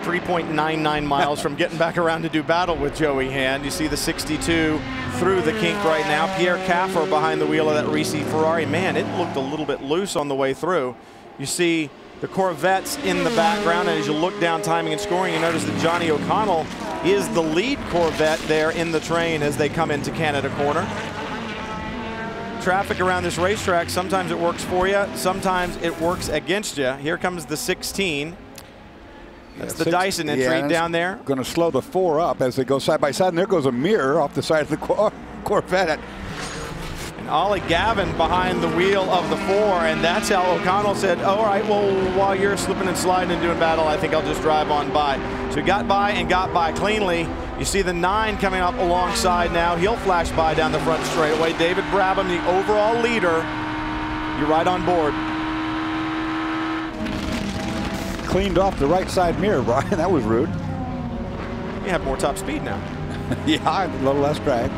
3.99 miles from getting back around to do battle with Joey Hand. You see the 62 through the kink right now. Pierre Caffer behind the wheel of that Risi Ferrari. Man, it looked a little bit loose on the way through. You see the Corvettes in the background, and as you look down timing and scoring, you notice that Johnny O'Connell is the lead Corvette there in the train as they come into Canada Corner. Traffic around this racetrack, sometimes it works for you, sometimes it works against you. Here comes the 16. That's the Dyson entry down there. Going to slow the 4 up as they go side by side, and there goes a mirror off the side of the Corvette. And Ollie Gavin behind the wheel of the 4, and that's how O'Connell said, oh, all right, well, while you're slipping and sliding and doing battle, I think I'll just drive on by. So he got by and got by cleanly. You see the 9 coming up alongside now. He'll flash by down the front straightaway. David Brabham, the overall leader. You're right on board. Cleaned off the right side mirror, Brian. That was rude. You have more top speed now. Yeah, a little less drag.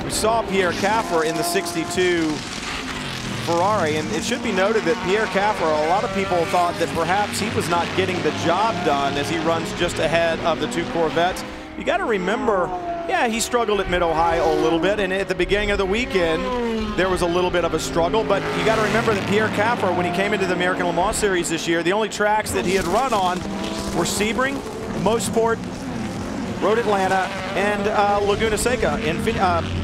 We saw Pierre Caffer in the 62 Ferrari, and it should be noted that Pierre Caffer, a lot of people thought that perhaps he was not getting the job done as he runs just ahead of the 2 Corvettes. You got to remember, yeah, he struggled at Mid-Ohio a little bit, and at the beginning of the weekend, there was a little bit of a struggle, but you got to remember that Pierre Caffer, when he came into the American Le Mans Series this year, the only tracks that he had run on were Sebring, Mosport, Road Atlanta, and Laguna Seca, in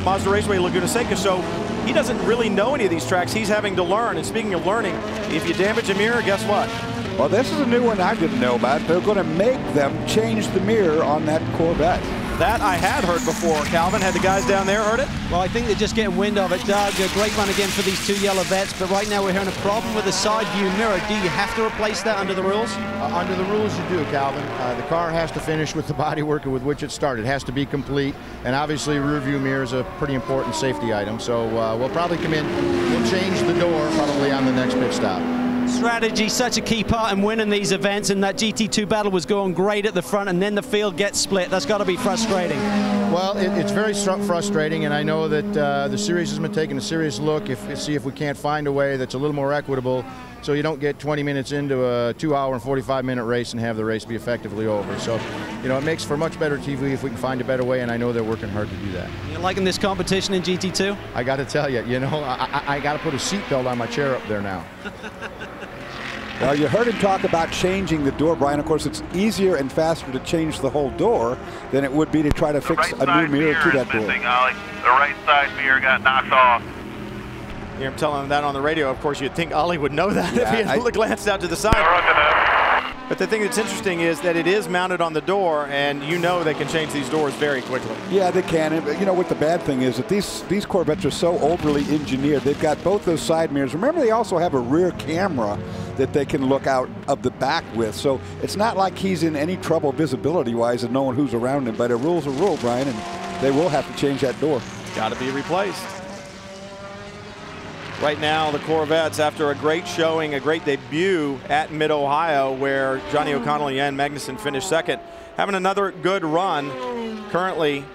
Mazda Raceway Laguna Seca. So he doesn't really know any of these tracks. He's having to learn. And speaking of learning, if you damage a mirror, guess what? Well, this is a new one I didn't know about. They're going to make them change the mirror on that Corvette. That I had heard before. Calvin, had the guys down there heard it? Well, I think they're just getting wind of it, Doug. A great run again for these two yellow vets, but right now we're hearing a problem with the side view mirror. Do you have to replace that under the rules? Under the rules, you do, Calvin. The car has to finish with the bodywork with which it started. It has to be complete, and obviously rear view mirror is a pretty important safety item. So we'll probably come in, we'll change the door probably on the next pit stop. Strategy, such a key part in winning these events, and that GT2 battle was going great at the front, and then the field gets split. That's got to be frustrating. Well, it's very frustrating, and I know that the series has been taking a serious look see if we can't find a way that's a little more equitable, so you don't get 20 minutes into a 2-hour and 45-minute race and have the race be effectively over. So, you know, it makes for much better TV if we can find a better way, and I know they're working hard to do that. You liking this competition in GT2? I got to tell you, you know, I got to put a seatbelt on my chair up there now. Well, you heard him talk about changing the door, Brian. Of course, it's easier and faster to change the whole door than it would be to try to fix a new mirror to that door. Missing, Ollie. The right side mirror got knocked off. Here I'm telling him that on the radio. Of course, you'd think Ollie would know that if he had glanced out to the side. But the thing that's interesting is that it is mounted on the door, and you know they can change these doors very quickly. Yeah, they can. And, you know what the bad thing is that these Corvettes are so overly engineered. They've got both those side mirrors. Remember, they also have a rear camera that they can look out of the back with. So it's not like he's in any trouble visibility-wise and knowing who's around him. But a rule's a rule, Brian, and they will have to change that door. Got to be replaced. Right now, the Corvettes, after a great showing, a great debut at Mid-Ohio, where Johnny O'Connell and Jan Magnussen finished second, having another good run. Currently,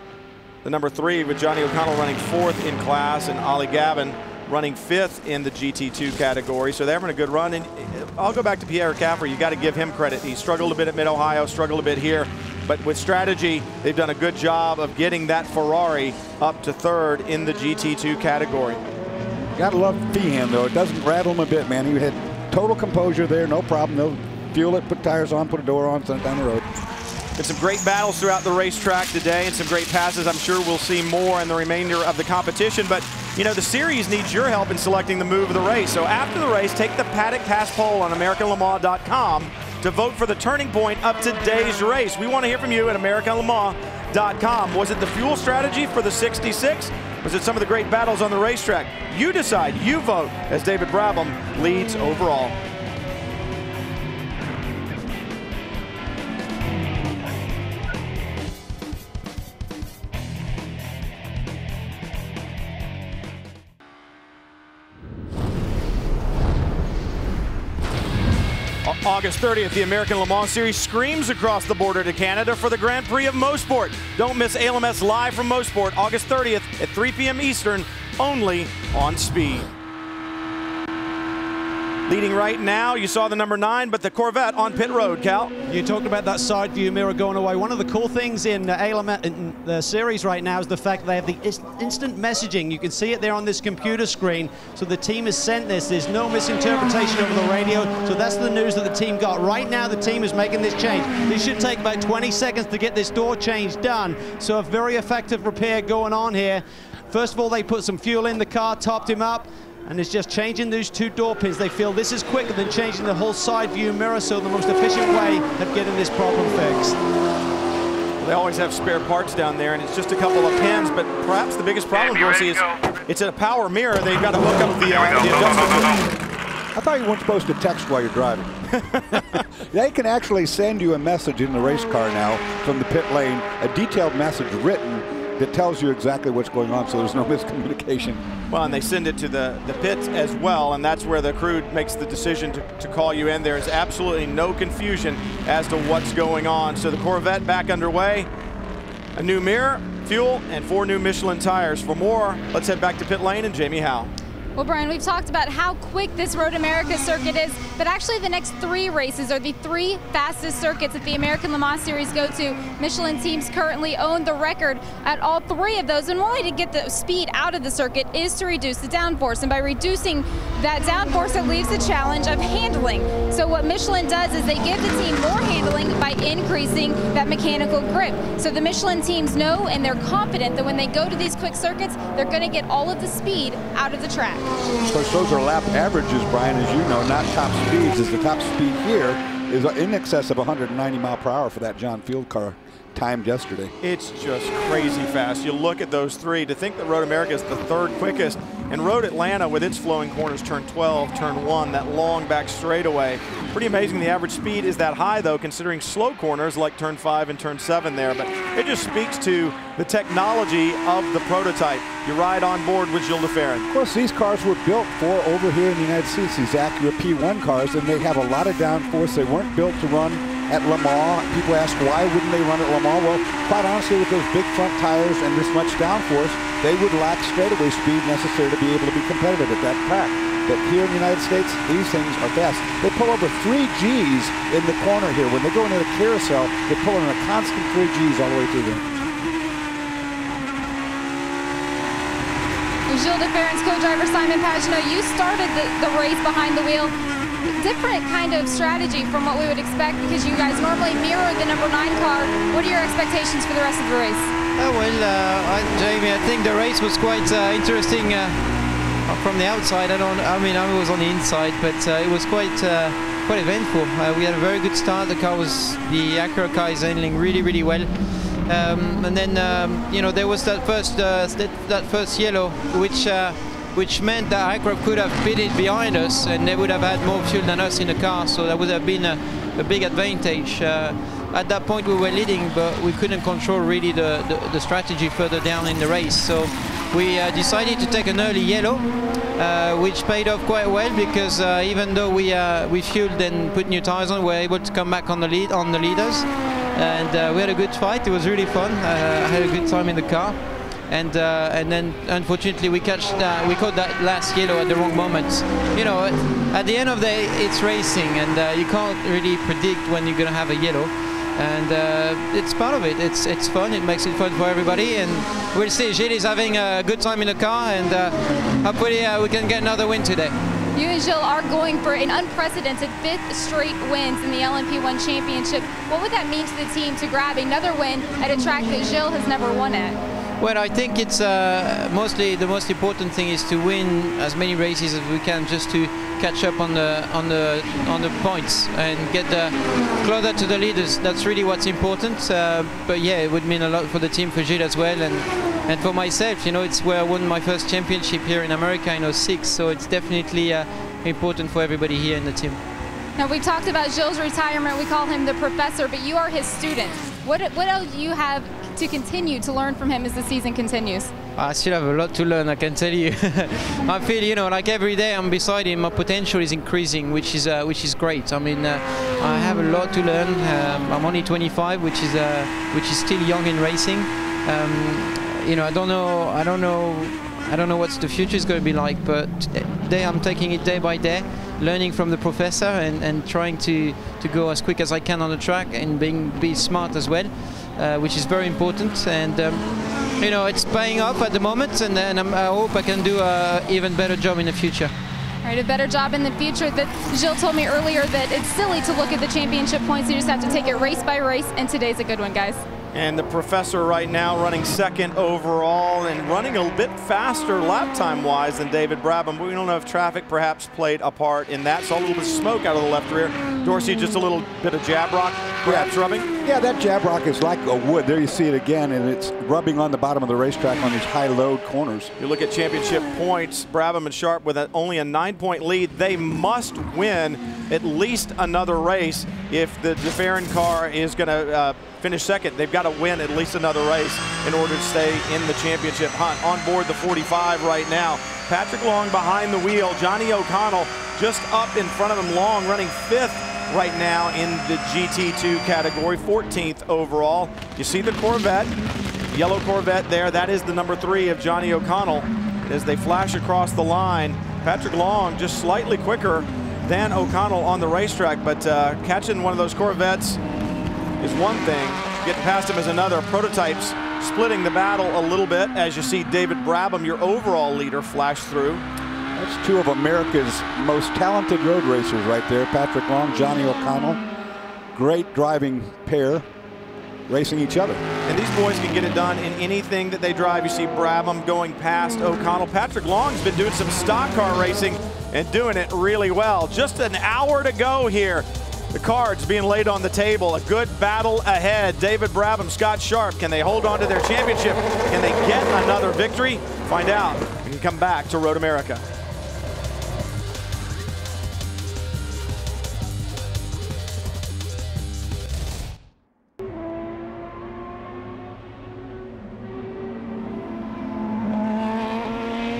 the number 3 with Johnny O'Connell running 4th in class and Ollie Gavin running 5th in the GT2 category. So they're having a good run. And I'll go back to Pierre Caffrey. You got to give him credit. He struggled a bit at Mid-Ohio, struggled a bit here. But with strategy, they've done a good job of getting that Ferrari up to 3rd in the GT2 category. Gotta love Feehan, though. It doesn't rattle him a bit, man. He had total composure there, no problem. They'll fuel it, put tires on, put a door on, send it down the road. Been some great battles throughout the racetrack today and some great passes. I'm sure we'll see more in the remainder of the competition. But, you know, the series needs your help in selecting the move of the race. So after the race, take the Paddock Pass poll on AmericanLeMans.com to vote for the turning point of today's race. We want to hear from you at AmericanLeMans.com. Was it the fuel strategy for the 66? Was it some of the great battles on the racetrack? You decide, you vote, as David Brabham leads overall. August 30th, the American Le Mans Series screams across the border to Canada for the Grand Prix of Mosport. Don't miss ALMS live from Mosport, August 30th at 3 p.m. Eastern, only on Speed. Leading right now, you saw the number 9, but the Corvette on pit road, Cal. You talked about that side view mirror going away. One of the cool things in the series right now is the fact they have the instant messaging. You can see it there on this computer screen. So the team has sent this. There's no misinterpretation over the radio. So that's the news that the team got. Right now, the team is making this change. This should take about 20 seconds to get this door change done. So a very effective repair going on here. First of all, they put some fuel in the car, topped him up. And it's just changing those 2 door pins. They feel this is quicker than changing the whole side view mirror, so the most efficient way of getting this problem fixed. They always have spare parts down there, and it's just a couple of pins, but perhaps the biggest problem, Dorsey, is it's a power mirror. They've got to hook up the adjustment. I thought you weren't supposed to text while you're driving. They can actually send you a message in the race car now from the pit lane, a detailed message written that tells you exactly what's going on, so there's no miscommunication. Well, and they send it to the pits as well, and that's where the crew makes the decision to call you in. There is absolutely no confusion as to what's going on. So the Corvette back underway, a new mirror, fuel, and 4 new Michelin tires. For more, let's head back to pit lane and Jamie Howe. Well, Brian, we've talked about how quick this Road America circuit is, but actually the next 3 races are the 3 fastest circuits that the American Le Mans Series go to. Michelin teams currently own the record at all 3 of those, and one way to get the speed out of the circuit is to reduce the downforce, and by reducing that downforce, it leaves the challenge of handling. So what Michelin does is they give the team more handling by increasing that mechanical grip. So the Michelin teams know and they're confident that when they go to these quick circuits, they're going to get all of the speed out of the track. Of course, those are lap averages, Brian, as you know, not top speeds, as the top speed here is in excess of 190 mile per hour for that John Field car timed yesterday. It's just crazy fast. You look at those three. To think that Road America is the third quickest, and Road Atlanta with its flowing corners, turn 12, turn 1, that long back straightaway. Pretty amazing the average speed is that high, though, considering slow corners like turn 5 and turn 7 there. But it just speaks to the technology of the prototype. You ride on board with Gilles de Ferran. Of course, these cars were built for over here in the United States, these Acura P1 cars, and they have a lot of downforce. They weren't built to run at Le Mans. People ask why wouldn't they run at Le Mans? Well, quite honestly, with those big front tires and this much downforce, they would lack straightaway speed necessary to be able to be competitive at that track. But here in the United States, these things are fast. They pull over 3 Gs in the corner here. When they go into the carousel, they're pulling a constant 3 Gs all the way through there. Gilles de Ferran's co-driver Simon Pagenaud, you started the race behind the wheel. Different kind of strategy from what we would expect, because you guys normally mirror the number 9 car. What are your expectations for the rest of the race? Jamie, I think the race was quite interesting from the outside. I was on the inside, but it was quite eventful. We had a very good start. The Acura car is handling really well. And then there was that first yellow, which meant that Acura could have pitted behind us, and they would have had more fuel than us in the car, so that would have been a big advantage. At that point we were leading, but we couldn't control really the strategy further down in the race. So we decided to take an early yellow, which paid off quite well, because even though we fueled and put new tires on, we were able to come back on the leaders, and we had a good fight. It was really fun. I had a good time in the car. And then unfortunately we caught that last yellow at the wrong moment. At the end of the day, it's racing, and you can't really predict when you're going to have a yellow. And it's part of it. It's fun. It makes it fun for everybody, and we'll see. Gilles is having a good time in the car, and hopefully we can get another win today. You and Gilles are going for an unprecedented 5th straight wins in the LMP1 Championship. What would that mean to the team to grab another win at a track that Gilles has never won at? Well, I think it's mostly the most important thing is to win as many races as we can, just to catch up on the points and get closer to the leaders. That's really what's important. But yeah, it would mean a lot for the team, for Gilles as well, and for myself. It's where I won my first championship here in America in '06. So it's definitely important for everybody here in the team. Now, we talked about Gilles' retirement. We call him the professor, but you are his student. What else do you have to continue to learn from him as the season continues? I still have a lot to learn, I can tell you. I feel, like every day I'm beside him, my potential is increasing, which is great. I mean, I have a lot to learn. I'm only 25, which is still young in racing. I don't know what the future is going to be like, but today I'm taking it day by day, learning from the professor and trying to go as quick as I can on the track, and be smart as well, which is very important. And it's paying off at the moment, and I hope I can do an even better job in the future. All right, a better job in the future. Gilles told me earlier that it's silly to look at the championship points. You just have to take it race by race, and today's a good one, guys. And the professor right now running 2nd overall and running a bit faster lap time wise than David Brabham. But we don't know if traffic perhaps played a part in that. Saw a little bit of smoke out of the left rear. Dorsey, just a little bit of jab rock perhaps rubbing? Yeah, that jab rock is like a wood. There you see it again, and it's rubbing on the bottom of the racetrack on these high load corners. You look at championship points, Brabham and Sharp with only a 9-point lead. They must win at least another race if the de Ferran car is going to finish 2nd. They've got to win at least another race in order to stay in the championship hunt. On board the 45 right now. Patrick Long behind the wheel. Johnny O'Connell just up in front of him. Long running 5th right now in the GT2 category, 14th overall. You see the Corvette, yellow Corvette there. That is the number 3 of Johnny O'Connell. As they flash across the line, Patrick Long just slightly quicker than O'Connell on the racetrack, but catching one of those Corvettes is one thing, getting past him is another. Prototypes splitting the battle a little bit as you see David Brabham, your overall leader, flash through. That's 2 of America's most talented road racers right there, Patrick Long, Johnny O'Connell. Great driving pair. racing each other. And these boys can get it done in anything that they drive. You see Brabham going past O'Connell. Patrick Long's been doing some stock car racing and doing it really well. Just an hour to go here. The cards being laid on the table. A good battle ahead. David Brabham, Scott Sharp. Can they hold on to their championship? Can they get another victory? Find out. We can come back to Road America.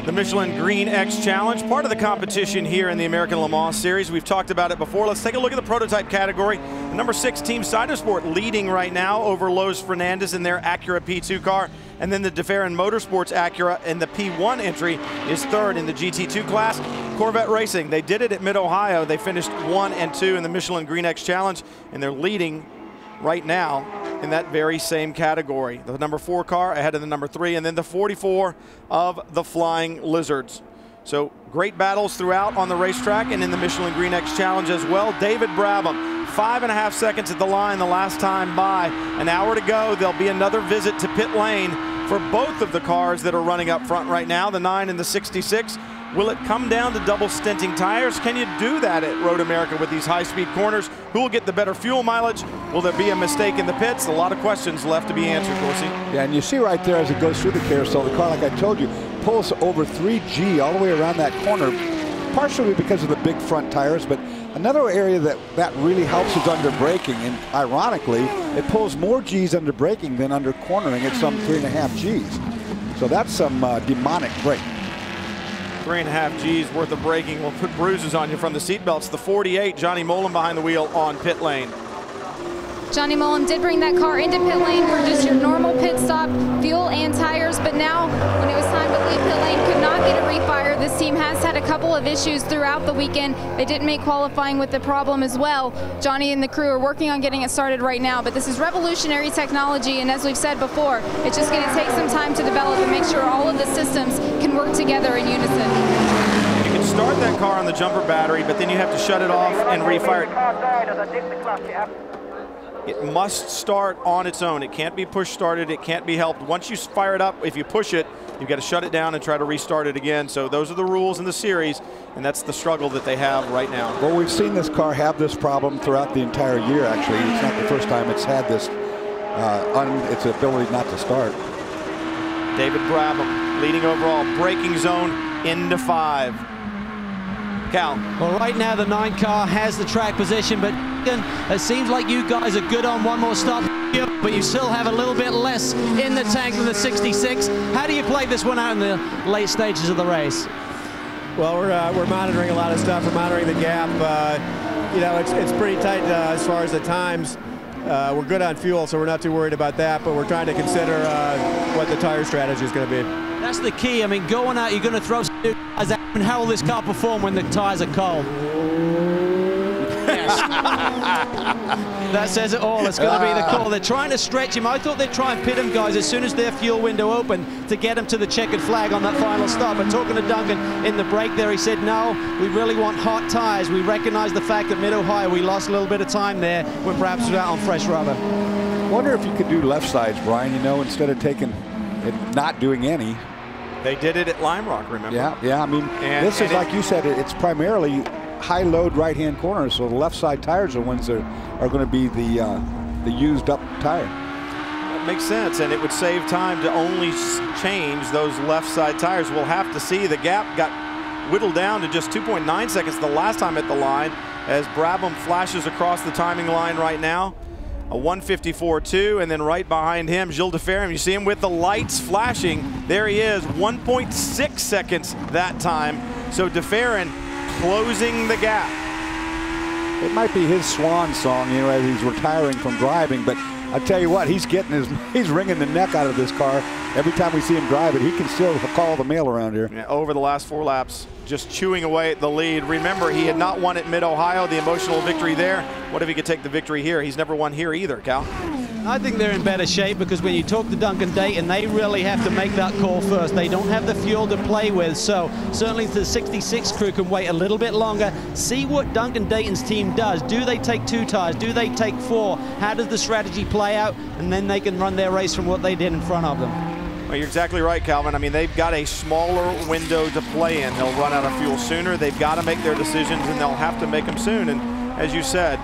The Michelin Green X Challenge, part of the competition here in the American Le Mans Series. We've talked about it before. Let's take a look at the prototype category. The number 6 Team Cytosport leading right now over Lowe's Fernandez in their Acura P2 car. And then the DeFerrin Motorsports Acura in the P1 entry is third in the GT2 class. Corvette Racing, they did it at Mid-Ohio. They finished 1 and 2 in the Michelin Green X Challenge, and they're leading right now in that very same category. The number 4 car ahead of the number 3, and then the 44 of the Flying Lizards. So great battles throughout on the racetrack and in the Michelin Green X Challenge as well. David Brabham, 5.5 seconds at the line the last time by. An hour to go. There'll be another visit to pit lane for both of the cars that are running up front right now, the 9 and the 66. Will it come down to double stinting tires? Can you do that at Road America with these high-speed corners? Who will get the better fuel mileage? Will there be a mistake in the pits? A lot of questions left to be answered, Dorsey. Yeah, and you see right there as it goes through the carousel, the car, like I told you, pulls over 3G all the way around that corner, partially because of the big front tires, but another area that really helps is under braking, and ironically, it pulls more G's under braking than under cornering at some 3.5 G's. So that's some demonic brake. 3.5 G's worth of braking will put bruises on you from the seatbelts. The 48, Johnny Mullen behind the wheel on pit lane. Johnny Mullen did bring that car into pit lane for just your normal pit stop, fuel and tires, but now when it was time to leave pit lane, could not get a refire. This team has had a couple of issues throughout the weekend. They didn't make qualifying with the problem as well. Johnny and the crew are working on getting it started right now, but this is revolutionary technology, and as we've said before, it's just going to take some time to develop and make sure all of the systems can work together in unison. You can start that car on the jumper battery, but then you have to shut it off and refire it. It must start on its own. It can't be push started. It can't be helped. Once you fire it up, if you push it, you've got to shut it down and try to restart it again. So those are the rules in the series, and that's the struggle that they have right now. Well, we've seen this car have this problem throughout the entire year, actually. It's not the first time it's had this, its ability not to start. David Brabham leading overall, braking zone into 5. Cal. Well, right now the 9 car has the track position, but it seems like you guys are good on one more stop, but you still have a little bit less in the tank than the 66. How do you play this one out in the late stages of the race? Well, we're monitoring a lot of stuff. We're monitoring the gap. You know, it's pretty tight as far as the times. We're good on fuel, so we're not too worried about that, but we're trying to consider what the tire strategy is going to be. That's the key. I mean, going out, you're going to throw some guys out, and how will this car perform when the tires are cold? Yes. That says it all. It's going to be the call. They're trying to stretch him. I thought they'd try and pit him, guys, as soon as their fuel window opened to get him to the checkered flag on that final stop. But talking to Duncan in the break there, he said, no, we really want hot tires. We recognize the fact that Mid-Ohio, we lost a little bit of time there when perhaps we were out on fresh rubber. Wonder if you could do left sides, Brian, you know, instead of taking and not doing any. They did it at Lime Rock, remember? Yeah, I mean, this is like you said, it's primarily high-load right-hand corners, so the left side tires are ones that are going to be the used-up tire. That makes sense, and it would save time to only change those left side tires. We'll have to see. The gap got whittled down to just 2.9 seconds the last time at the line as Brabham flashes across the timing line right now. A 1:54.2, and then right behind him, Gilles DeFerrin. You see him with the lights flashing. There he is, 1.6 seconds that time. So DeFerrin closing the gap. It might be his swan song, you know, as he's retiring from driving, but I tell you what, he's wringing the neck out of this car. Every time we see him drive it, he can still call the mail around here. Yeah, over the last 4 laps, just chewing away at the lead. Remember, he had not won at Mid-Ohio, the emotional victory there. What if he could take the victory here? He's never won here either, Cal. I think they're in better shape because when you talk to Duncan Dayton, they really have to make that call first. They don't have the fuel to play with, so certainly the 66 crew can wait a little bit longer, see what Duncan Dayton's team does. Do they take 2 tires? Do they take 4? How does the strategy play out? And then they can run their race from what they did in front of them. Well, you're exactly right, Calvin. I mean, they've got a smaller window to play in. They'll run out of fuel sooner. They've got to make their decisions, and they'll have to make them soon. And as you said,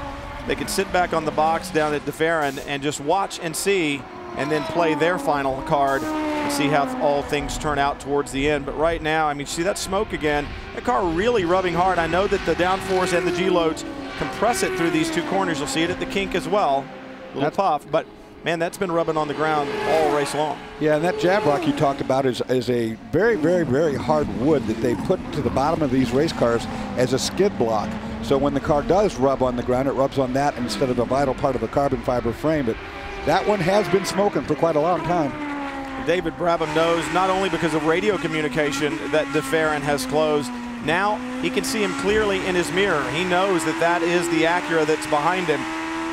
they can sit back on the box down at DeFerrin and just watch and see, and then play their final card and see how all things turn out towards the end. But right now, I mean, see that smoke again? That car really rubbing hard. I know that the downforce and the G-loads compress it through these 2 corners. You'll see it at the kink as well. A little puff, but man, that's been rubbing on the ground all race long. Yeah, and that jab rock you talked about is a very, very, very hard wood that they put to the bottom of these race cars as a skid block. So when the car does rub on the ground, it rubs on that instead of a vital part of the carbon fiber frame. But that one has been smoking for quite a long time. David Brabham knows, not only because of radio communication, that DeFerrin has closed. Now he can see him clearly in his mirror. He knows that that is the Acura that's behind him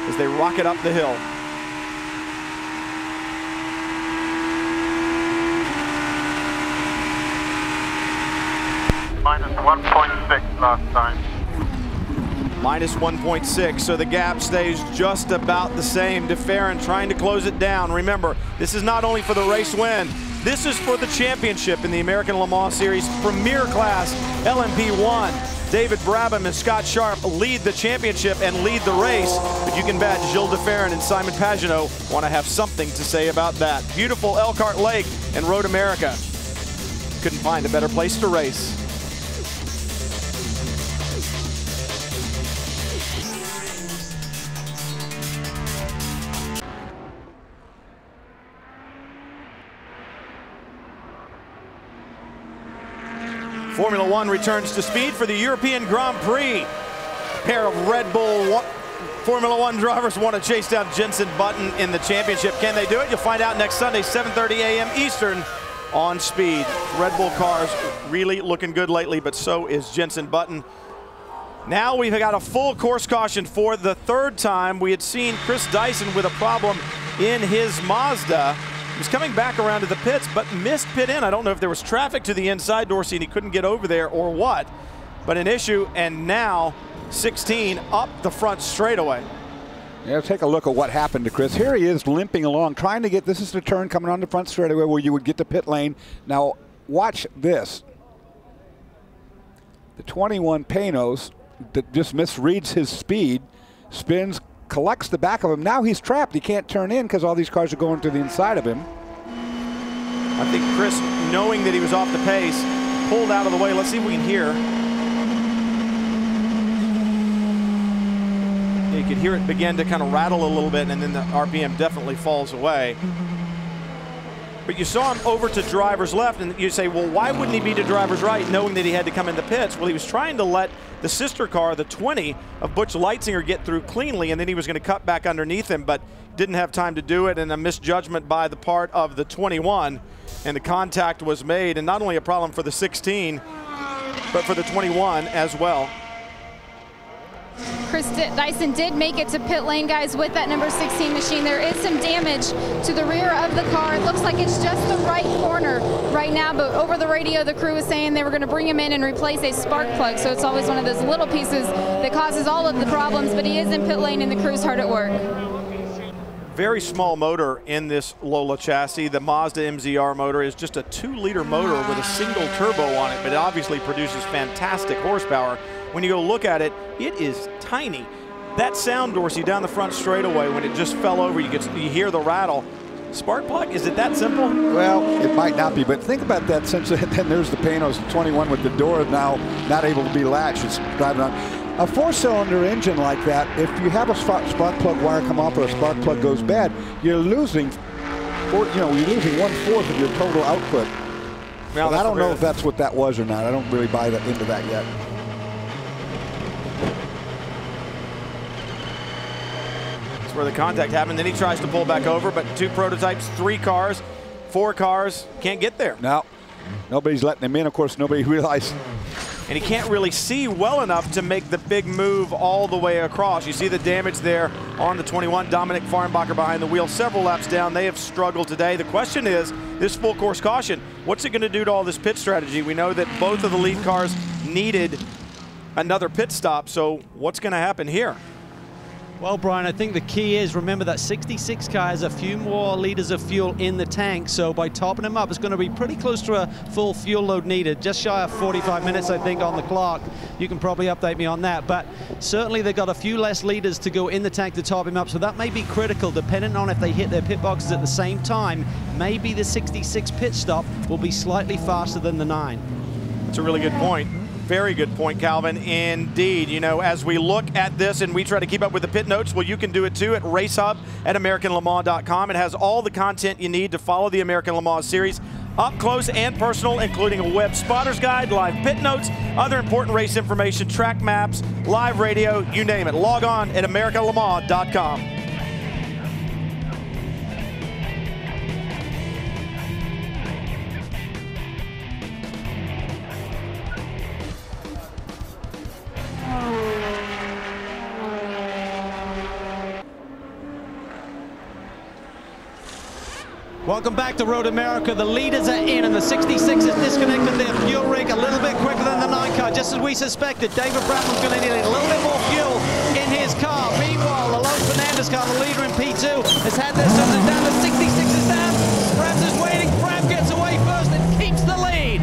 as they rocket up the hill. Minus 1.6 last time. Minus 1.6, so the gap stays just about the same. DeFerrin trying to close it down. Remember, this is not only for the race win, this is for the championship in the American Le Mans Series Premier Class LMP1. David Brabham and Scott Sharp lead the championship and lead the race, but you can bet Gilles DeFerrin and Simon Pagenaud want to have something to say about that. Beautiful Elkhart Lake and Road America. Couldn't find a better place to race. Formula One returns to speed for the European Grand Prix. A pair of Red Bull Formula One drivers want to chase down Jenson Button in the championship. Can they do it? You'll find out next Sunday, 7:30 a.m. Eastern on Speed. Red Bull cars really looking good lately, but so is Jenson Button. Now we've got a full course caution for the 3rd time. We had seen Chris Dyson with a problem in his Mazda. He was coming back around to the pits, but missed pit in. I don't know if there was traffic to the inside, Dorsey, and he couldn't get over there or what, but an issue, and now 16 up the front straightaway. Yeah, take a look at what happened to Chris. Here he is limping along, trying to get, this is the turn coming on the front straightaway where you would get the pit lane. Now, watch this. The 21 Panos that just misreads his speed, spins, collects the back of him. Now he's trapped. He can't turn in because all these cars are going to the inside of him. I think Chris, knowing that he was off the pace, pulled out of the way. Let's see if we can hear. You could hear it begin to kind of rattle a little bit, and then the RPM definitely falls away. But you saw him over to driver's left, and you say, well, why wouldn't he be to driver's right, knowing that he had to come in the pits? Well, he was trying to let the sister car, the 20 of Butch Leitzinger, get through cleanly, and then he was going to cut back underneath him, but didn't have time to do it, and a misjudgment by the part of the 21, and the contact was made, and not only a problem for the 16, but for the 21 as well. Chris Dyson did make it to pit lane, guys, with that number 16 machine. There is some damage to the rear of the car. It looks like it's just the right corner right now, but over the radio, the crew was saying they were going to bring him in and replace a spark plug, so it's always one of those little pieces that causes all of the problems, but he is in pit lane and the crew's hard at work. Very small motor in this Lola chassis. The Mazda MZR motor is just a 2-liter motor with a single turbo on it, but it obviously produces fantastic horsepower. When you go look at it, it is tiny. That sound, Dorsey, down the front straightaway, when it just fell over, you hear the rattle. Spark plug, is it that simple? Well, it might not be, but think about that, since then there's the Panos 21 with the door now not able to be latched. It's driving on. A 4-cylinder engine like that, if you have a spark plug wire come off or a spark plug goes bad, you're losing, you're losing 1/4 of your total output. Well, I don't know if that's what that was or not. I don't really buy into that yet. That's where the contact happened. Then he tries to pull back over, but 2 prototypes, 3 cars, 4 cars, can't get there. No, nobody's letting him in. Of course, nobody realized and he can't really see well enough to make the big move all the way across. You see the damage there on the 21. Dominic Farnbacher behind the wheel, several laps down. They have struggled today. The question is, this full course caution, what's it going to do to all this pit strategy? We know that both of the lead cars needed another pit stop, so what's going to happen here? Well, Brian, I think the key is, remember that 66 car has a few more liters of fuel in the tank, so by topping them up, it's going to be pretty close to a full fuel load needed, just shy of 45 minutes, I think, on the clock. You can probably update me on that, but certainly they've got a few less liters to go in the tank to top him up, so that may be critical, depending on if they hit their pit boxes at the same time. Maybe the 66 pit stop will be slightly faster than the 9. That's a really good point. Very good point, Calvin, indeed. You know, as we look at this and we try to keep up with the pit notes, well, you can do it too at RaceHub at AmericanLeMans.com. It has all the content you need to follow the American Le Mans series up close and personal, including a web spotter's guide, live pit notes, other important race information, track maps, live radio, you name it. Log on at AmericanLeMans.com. Welcome back to Road America. The leaders are in, and the 66 has disconnected their fuel rig a little bit quicker than the 9 car, just as we suspected. David Bradman's going to need a little bit more fuel in his car. Meanwhile, the Lone Fernandez car, the leader in P2, has had this something down. The 66 is down. Brabs is waiting. Brab gets away first and keeps the lead.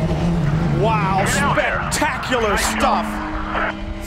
Wow, spectacular stuff.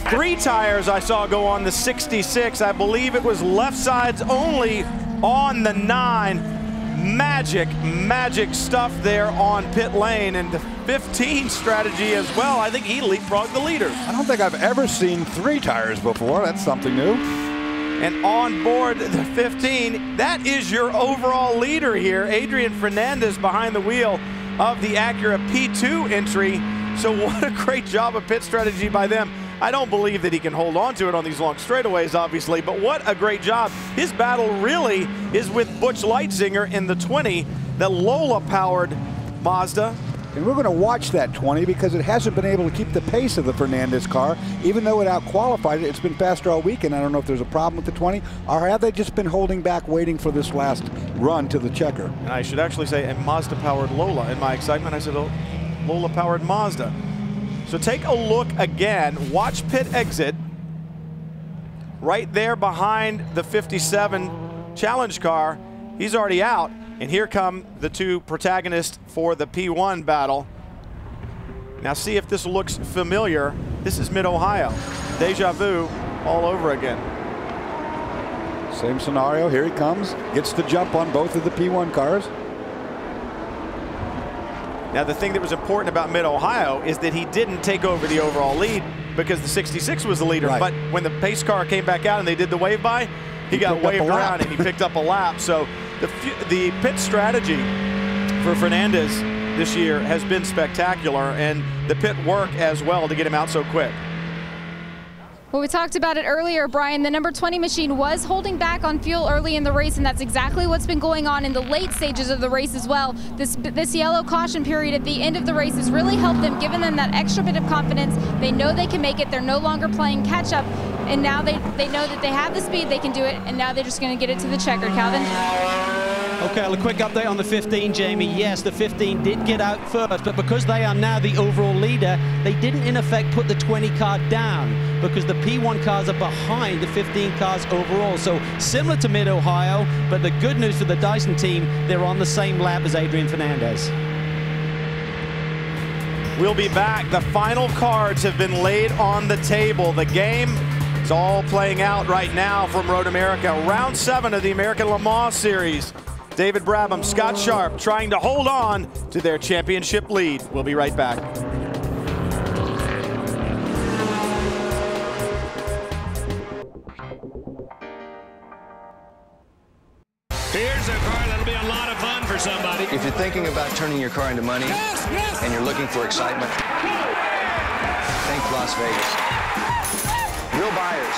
3 tires I saw go on the 66. I believe it was left sides only on the 9. Magic stuff there on pit lane, and the 15 strategy as well. I think he leapfrogged the leaders. I don't think I've ever seen 3 tires before. That's something new. And on board the 15, that is your overall leader here, Adrian Fernandez behind the wheel of the Acura P2 entry. So what a great job of pit strategy by them. I don't believe that he can hold on to it on these long straightaways, obviously, but what a great job. His battle really is with Butch Leitzinger in the 20, the Lola-powered Mazda. And we're going to watch that 20 because it hasn't been able to keep the pace of the Fernandez car. Even though it out-qualified it, it's been faster all weekend. I don't know if there's a problem with the 20, or have they just been holding back, waiting for this last run to the checker? And I should actually say a Mazda-powered Lola. In my excitement, I said Lola-powered Mazda. So take a look again, watch pit exit, right there behind the 57 challenge car. He's already out, and here come the 2 protagonists for the P1 battle. Now see if this looks familiar. This is Mid-Ohio. Deja vu all over again. Same scenario, here he comes, gets the jump on both of the P1 cars. Now, the thing that was important about Mid-Ohio is that he didn't take over the overall lead because the 66 was the leader. Right. But when the pace car came back out and they did the wave by, he got waved around and he picked up a lap. So the pit strategy for Fernandez this year has been spectacular, and the pit work as well to get him out so quick. Well, we talked about it earlier, Brian. The number 20 machine was holding back on fuel early in the race, and that's exactly what's been going on in the late stages of the race as well. This yellow caution period at the end of the race has really helped them, given them that extra bit of confidence. They know they can make it. They're no longer playing catch-up, and now they know that they have the speed, they can do it, and now they're just going to get it to the checker. Calvin? Okay, a quick update on the 15, Jamie. Yes, the 15 did get out first, but because they are now the overall leader, they didn't in effect put the 20 car down because the P1 cars are behind the 15 cars overall. So similar to Mid-Ohio, but the good news for the Dyson team, they're on the same lap as Adrian Fernandez. We'll be back. The final cards have been laid on the table. The game is all playing out right now from Road America. Round 7 of the American Le Mans Series. David Brabham, Scott Sharp trying to hold on to their championship lead. We'll be right back. Here's a car that'll be a lot of fun for somebody. If you're thinking about turning your car into money and you're looking for excitement, think Las Vegas. Real buyers,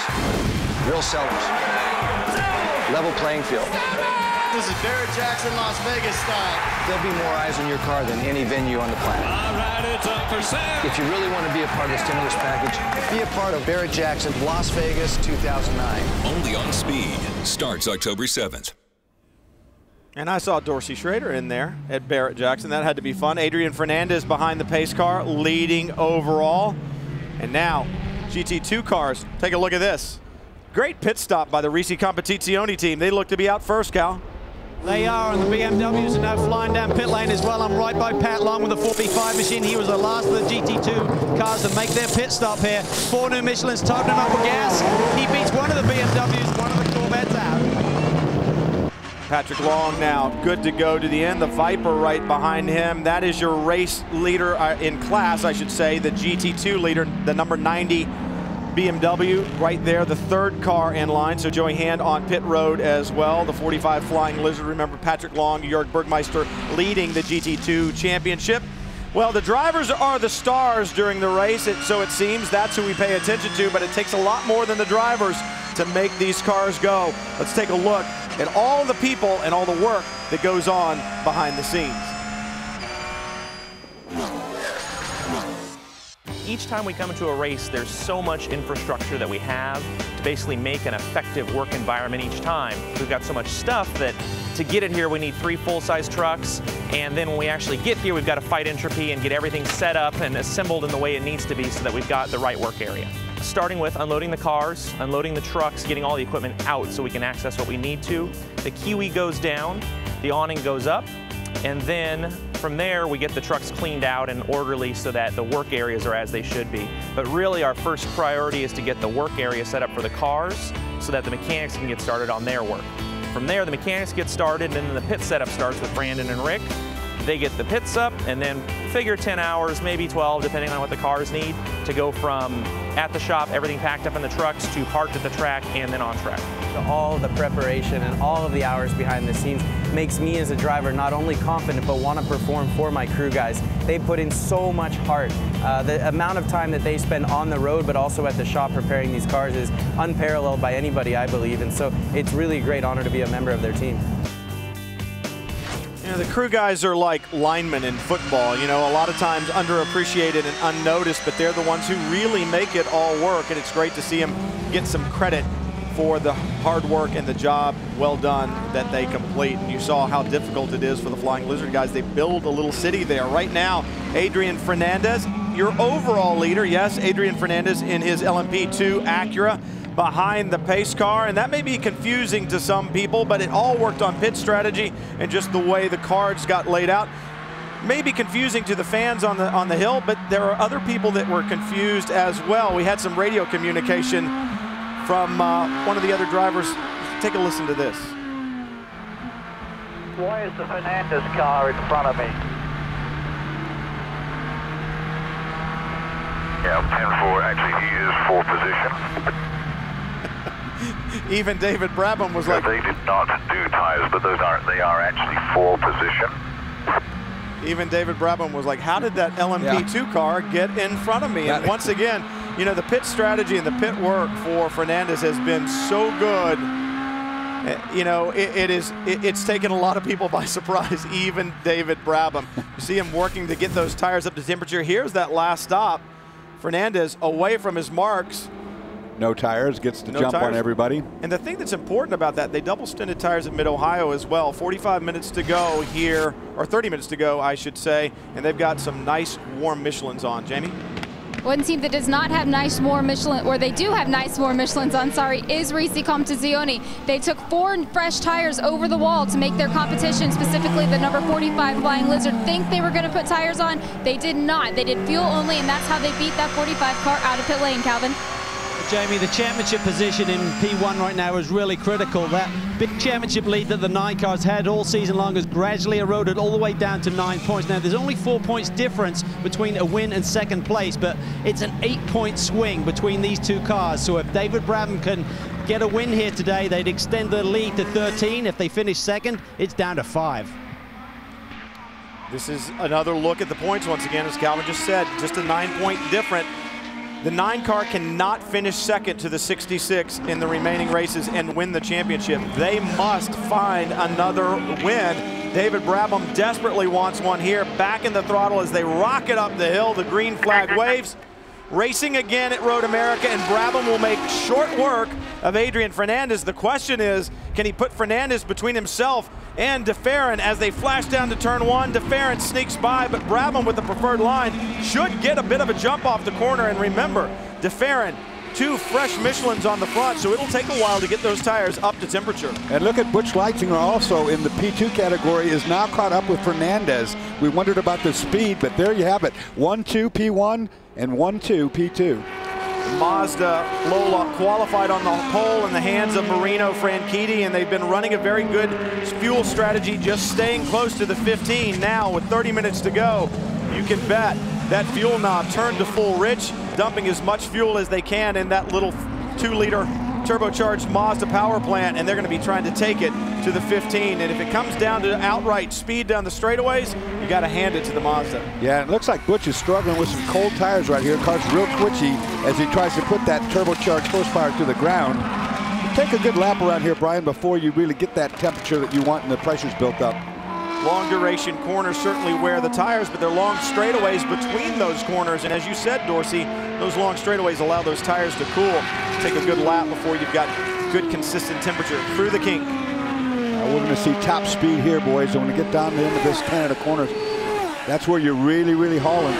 real sellers, level playing field. This is Barrett Jackson, Las Vegas style. There'll be more eyes on your car than any venue on the planet. All right, it's up for sale. If you really want to be a part of the stimulus package, be a part of Barrett Jackson, Las Vegas 2009. Only on Speed. Starts October 7th. And I saw Dorsey Schrader in there at Barrett Jackson. That had to be fun. Adrian Fernandez behind the pace car, leading overall. And now, GT2 cars. Take a look at this. Great pit stop by the Risi Competizione team. They look to be out first, Cal. They are, and the BMWs are now flying down pit lane as well. I'm right by Pat Long with the 45 machine. He was the last of the GT2 cars to make their pit stop here. 4 new Michelins, topped him up with gas. He beats one of the BMWs, one of the Corvettes out. Patrick Long now good to go to the end. The Viper right behind him. That is your race leader in class, I should say. The GT2 leader, the number 90 BMW right there, the third car in line. So Joey Hand on pit road as well. The 45 Flying Lizard. Remember Patrick Long, Jörg Bergmeister leading the GT2 championship. Well, the drivers are the stars during the race, so it seems that's who we pay attention to, but it takes a lot more than the drivers to make these cars go. Let's take a look at all the people and all the work that goes on behind the scenes. Each time we come into a race, there's so much infrastructure that we have to basically make an effective work environment each time. We've got so much stuff that to get it here, we need 3 full-size trucks, and then when we actually get here, we've got to fight entropy and get everything set up and assembled in the way it needs to be so that we've got the right work area. Starting with unloading the cars, unloading the trucks, getting all the equipment out so we can access what we need to. The kiwi goes down, the awning goes up, and then from there we get the trucks cleaned out and orderly so that the work areas are as they should be. But really our first priority is to get the work area set up for the cars so that the mechanics can get started on their work. From there the mechanics get started, and then the pit setup starts with Brandon and Rick. They get the pits up, and then figure 10 hours, maybe 12, depending on what the cars need, to go from at the shop, everything packed up in the trucks, to parked at the track and then on track. All the preparation and all of the hours behind the scenes makes me as a driver not only confident, but want to perform for my crew guys. They put in so much heart. The amount of time that they spend on the road, but also at the shop preparing these cars is unparalleled by anybody, I believe. And so it's really a great honor to be a member of their team. You know, the crew guys are like linemen in football, you know, a lot of times underappreciated and unnoticed, but they're the ones who really make it all work, and it's great to see them get some credit for the hard work and the job well done that they complete. And you saw how difficult it is for the Flying Lizard guys. They build a little city there. Right now, Adrian Fernandez, your overall leader, yes, Adrian Fernandez in his LMP2 Acura, behind the pace car, and that may be confusing to some people, but it all worked on pit strategy and just the way the cards got laid out. May be confusing to the fans on the hill, but there are other people that were confused as well. We had some radio communication from one of the other drivers. Take a listen to this. Why is the Fernandez car in front of me? Yeah, 10-4, actually he is 4 position. Even David Brabham was like... They did not do tires, but they are actually 4 position. Even David Brabham was like, how did that LMP2 car get in front of me? And once again, you know, the pit strategy and the pit work for Fernandez has been so good. You know, it's taken a lot of people by surprise, even David Brabham. You see him working to get those tires up to temperature. Here's that last stop. Fernandez away from his marks. No tires, gets to jump on everybody. And the thing that's important about that, they double stinted tires at Mid-Ohio as well. 45 minutes to go here, or 30 minutes to go, I should say. And they've got some nice warm Michelins on. Jamie? One team that does not have nice warm Michelin, or they do have nice warm Michelins on, sorry, is Risi Competizione. They took 4 fresh tires over the wall to make their competition, specifically the number 45 Flying Lizard, think they were going to put tires on. They did not. They did fuel only, and that's how they beat that 45 car out of pit lane, Calvin. Jamie, the championship position in P1 right now is really critical. That big championship lead that the 9 cars had all season long has gradually eroded all the way down to 9 points. Now, there's only 4 points difference between a win and second place, but it's an 8-point swing between these 2 cars. So if David Brabham can get a win here today, they'd extend the lead to 13. If they finish second, it's down to 5. This is another look at the points once again, as Calvin just said, just a 9-point difference. The 9 car cannot finish second to the 66 in the remaining races and win the championship. They must find another win. David Brabham desperately wants one here. Back in the throttle as they rocket up the hill. The green flag waves. Racing again at Road America, and Brabham will make short work of Adrian Fernandez. The question is, can he put Fernandez between himself and DeFerrin as they flash down to turn 1? DeFerrin sneaks by, but Brabham with the preferred line should get a bit of a jump off the corner. And remember, DeFerrin, 2 fresh Michelins on the front, so it'll take a while to get those tires up to temperature. And look at Butch Leitzinger also in the P2 category is now caught up with Fernandez. We wondered about the speed, but there you have it. 1-2 P1 and 1-2 P2. Mazda Lola qualified on the pole in the hands of Marino Franchitti, and they've been running a very good fuel strategy, just staying close to the 15. Now with 30 minutes to go, you can bet that fuel knob turned to full rich, dumping as much fuel as they can in that little 2-liter turbocharged Mazda power plant, and they're going to be trying to take it to the 15. And if it comes down to outright speed down the straightaways, you got to hand it to the Mazda. Yeah, it looks like Butch is struggling with some cold tires right here. Car's real twitchy as he tries to put that turbocharged horsepower to the ground. Take a good lap around here, Brian, before you really get that temperature that you want and the pressure's built up. Long duration corners certainly wear the tires, but they're long straightaways between those corners. And as you said, Dorsey, those long straightaways allow those tires to cool. Take a good lap before you've got good consistent temperature through the kink. We're going to see top speed here, boys. So when you get down to the end of this Canada corner, that's where you're really, really hauling.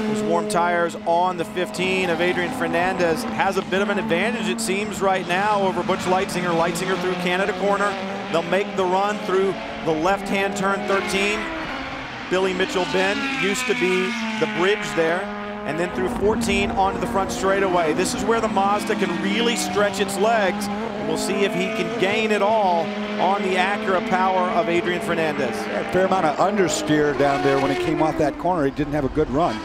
Those warm tires on the 15 of Adrian Fernandez has a bit of an advantage, it seems, right now over Butch Leitzinger. Leitzinger through Canada corner. They'll make the run through the left-hand turn 13. Billy Mitchell Bend used to be the bridge there. And then through 14 onto the front straightaway. This is where the Mazda can really stretch its legs. We'll see if he can gain it all on the Acura power of Adrian Fernandez. A fair amount of understeer down there when he came off that corner. He didn't have a good run.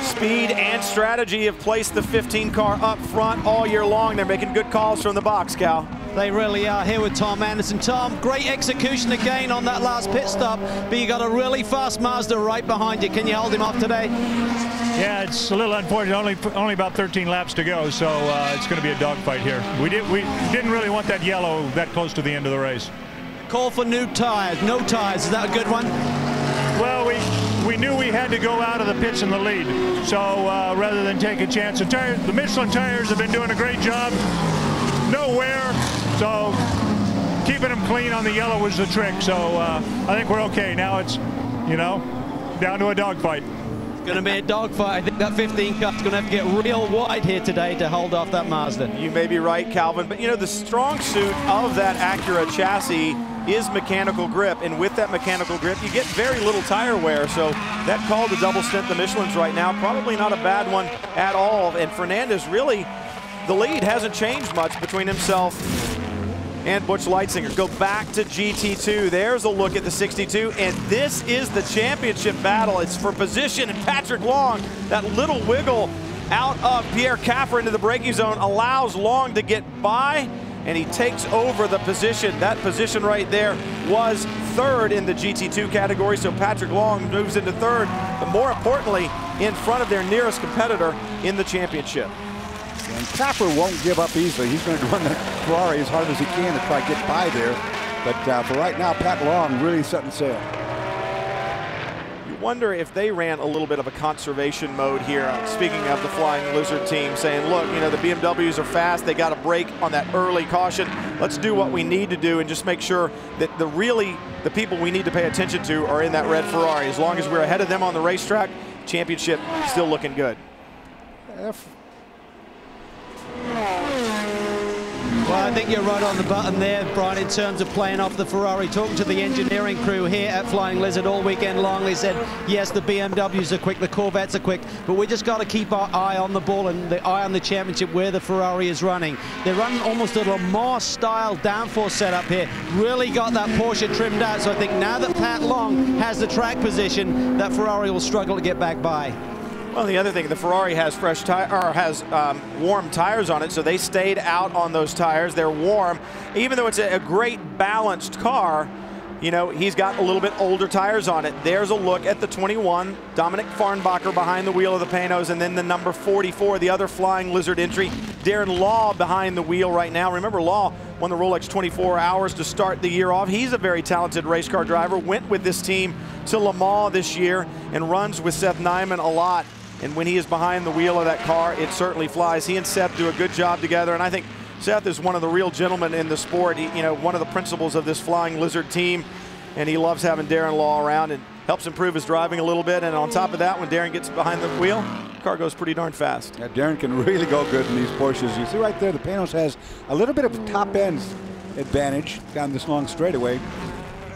Speed and strategy have placed the 15 car up front all year long. They're making good calls from the box, Cal. They really are here with Tom Anderson. Tom, great execution again on that last pit stop, but you got a really fast Mazda right behind you. Can you hold him off today? Yeah, it's a little unfortunate. Only about 13 laps to go, so it's going to be a dogfight here. We didn't really want that yellow that close to the end of the race. Call for new tires. No tires. Is that a good one? Well, we knew we had to go out of the pits in the lead, so rather than take a chance, the Michelin tires have been doing a great job. No wear, so keeping them clean on the yellow was the trick. So I think we're okay. Now it's, down to a dogfight. It's going to be a dogfight. I think that 15 car is going to have to get real wide here today to hold off that Mazda. You may be right, Calvin, but the strong suit of that Acura chassis is mechanical grip, and with that mechanical grip, you get very little tire wear. So that call to double stint the Michelins right now, probably not a bad one at all. And Fernandez really, the lead hasn't changed much between himself and Butch Leitzinger. Go back to GT2. There's a look at the 62, and this is the championship battle. It's for position, and Patrick Long, that little wiggle out of Pierre Caffer into the braking zone allows Long to get by, and he takes over the position. That position right there was third in the GT2 category, so Patrick Long moves into third, but more importantly, in front of their nearest competitor in the championship. And Caffer won't give up easily. He's going to run the Ferrari as hard as he can to try to get by there. But for right now, Pat Long really setting sail. You wonder if they ran a little bit of a conservation mode here. Speaking of the Flying Lizard team, saying, look, the BMWs are fast. They got a break on that early caution. Let's do what we need to do and just make sure that the people we need to pay attention to are in that red Ferrari. As long as we're ahead of them on the racetrack, championship still looking good. Well, I think you're right on the button there, Brian, in terms of playing off the Ferrari. Talking to the engineering crew here at Flying Lizard all weekend long, they said, yes, the BMWs are quick, the Corvettes are quick, but we just got to keep our eye on the ball and the eye on the championship where the Ferrari is running. They're running almost a Le Mans-style downforce setup here. Really got that Porsche trimmed out, so I think now that Pat Long has the track position, that Ferrari will struggle to get back by. Well, the other thing, the Ferrari has warm tires on it, so they stayed out on those tires. They're warm. Even though it's a great balanced car, you know, he's got a little bit older tires on it. There's a look at the 21, Dominic Farnbacher behind the wheel of the Panos, and then the number 44, the other Flying Lizard entry, Darren Law behind the wheel right now. Remember, Law won the Rolex 24 Hours to start the year off. He's a very talented race car driver, went with this team to Le Mans this year and runs with Seth Nyman a lot. And when he is behind the wheel of that car, it certainly flies. He and Seth do a good job together, and I think Seth is one of the real gentlemen in the sport. He, you know, one of the principals of this Flying Lizard team, and he loves having Darren Law around and helps improve his driving a little bit. And on top of that, when Darren gets behind the wheel, the car goes pretty darn fast. Yeah, Darren can really go good in these Porsches. You see right there, the Panos has a little bit of top end advantage down this long straightaway.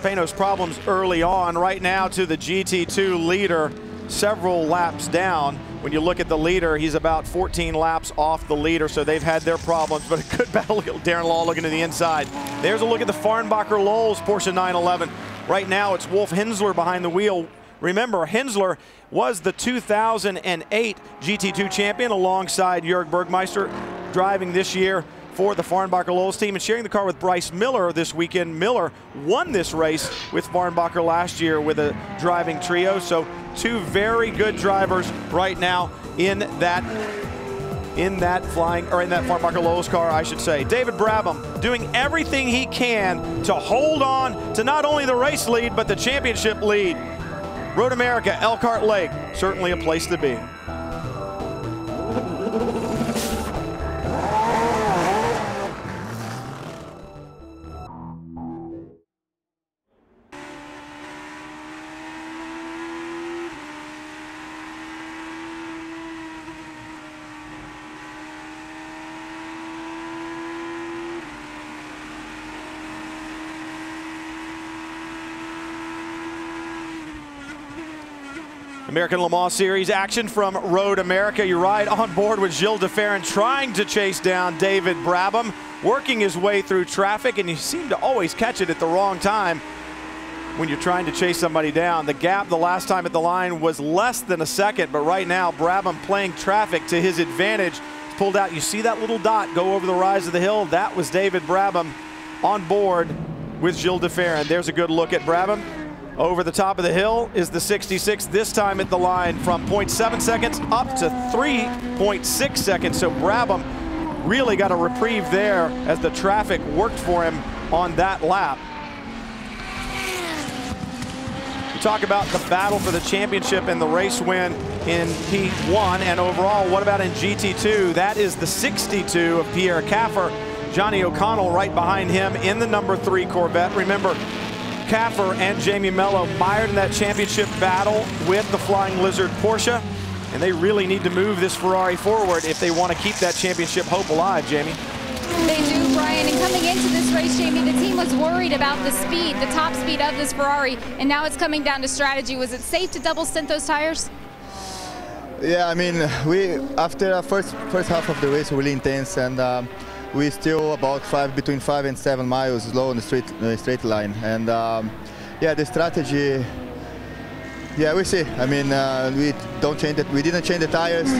Panos problems early on. Right now to the GT2 leader, several laps down. When you look at the leader, he's about 14 laps off the leader, so they've had their problems, but a good battle. Look at Darren Law looking to the inside. There's a look at the Farnbacher Lowes Porsche 911. Right now it's Wolf Hensler behind the wheel. Remember, Hensler was the 2008 GT2 champion alongside Jörg Bergmeister, driving this year for the Farnbacher Lowes team and sharing the car with Bryce Miller this weekend. Miller won this race with Farnbacher last year with a driving trio. So two very good drivers right now in that Farnbacher Lowes car, I should say. David Brabham doing everything he can to hold on to not only the race lead, but the championship lead. Road America, Elkhart Lake, certainly a place to be. American Le Mans Series action from Road America. You ride on board with Gilles de Ferran trying to chase down David Brabham, working his way through traffic, and you seem to always catch it at the wrong time when you're trying to chase somebody down. The gap the last time at the line was less than a second, but right now Brabham playing traffic to his advantage. He's pulled out. You see that little dot go over the rise of the hill? That was David Brabham on board with Gilles de Ferran. There's a good look at Brabham. Over the top of the hill is the 66, this time at the line from 0.7 seconds up to 3.6 seconds. So Brabham really got a reprieve there as the traffic worked for him on that lap. We talk about the battle for the championship and the race win in P1 and overall. What about in GT2? That is the 62 of Pierre Caffer. Johnny O'Connell right behind him in the number 3 Corvette. Remember, Caffer and Jamie Mello mired in that championship battle with the Flying Lizard Porsche, and they really need to move this Ferrari forward if they want to keep that championship hope alive, Jamie. They do, Brian, and coming into this race, Jamie, the team was worried about the speed, the top speed of this Ferrari, and now it's coming down to strategy. Was it safe to double stint those tires? Yeah, I mean, after the first half of the race, really intense, and we still about between 5 and 7 miles slow on the straight line, and yeah, the strategy. Yeah, we see. I mean, we didn't change the tires,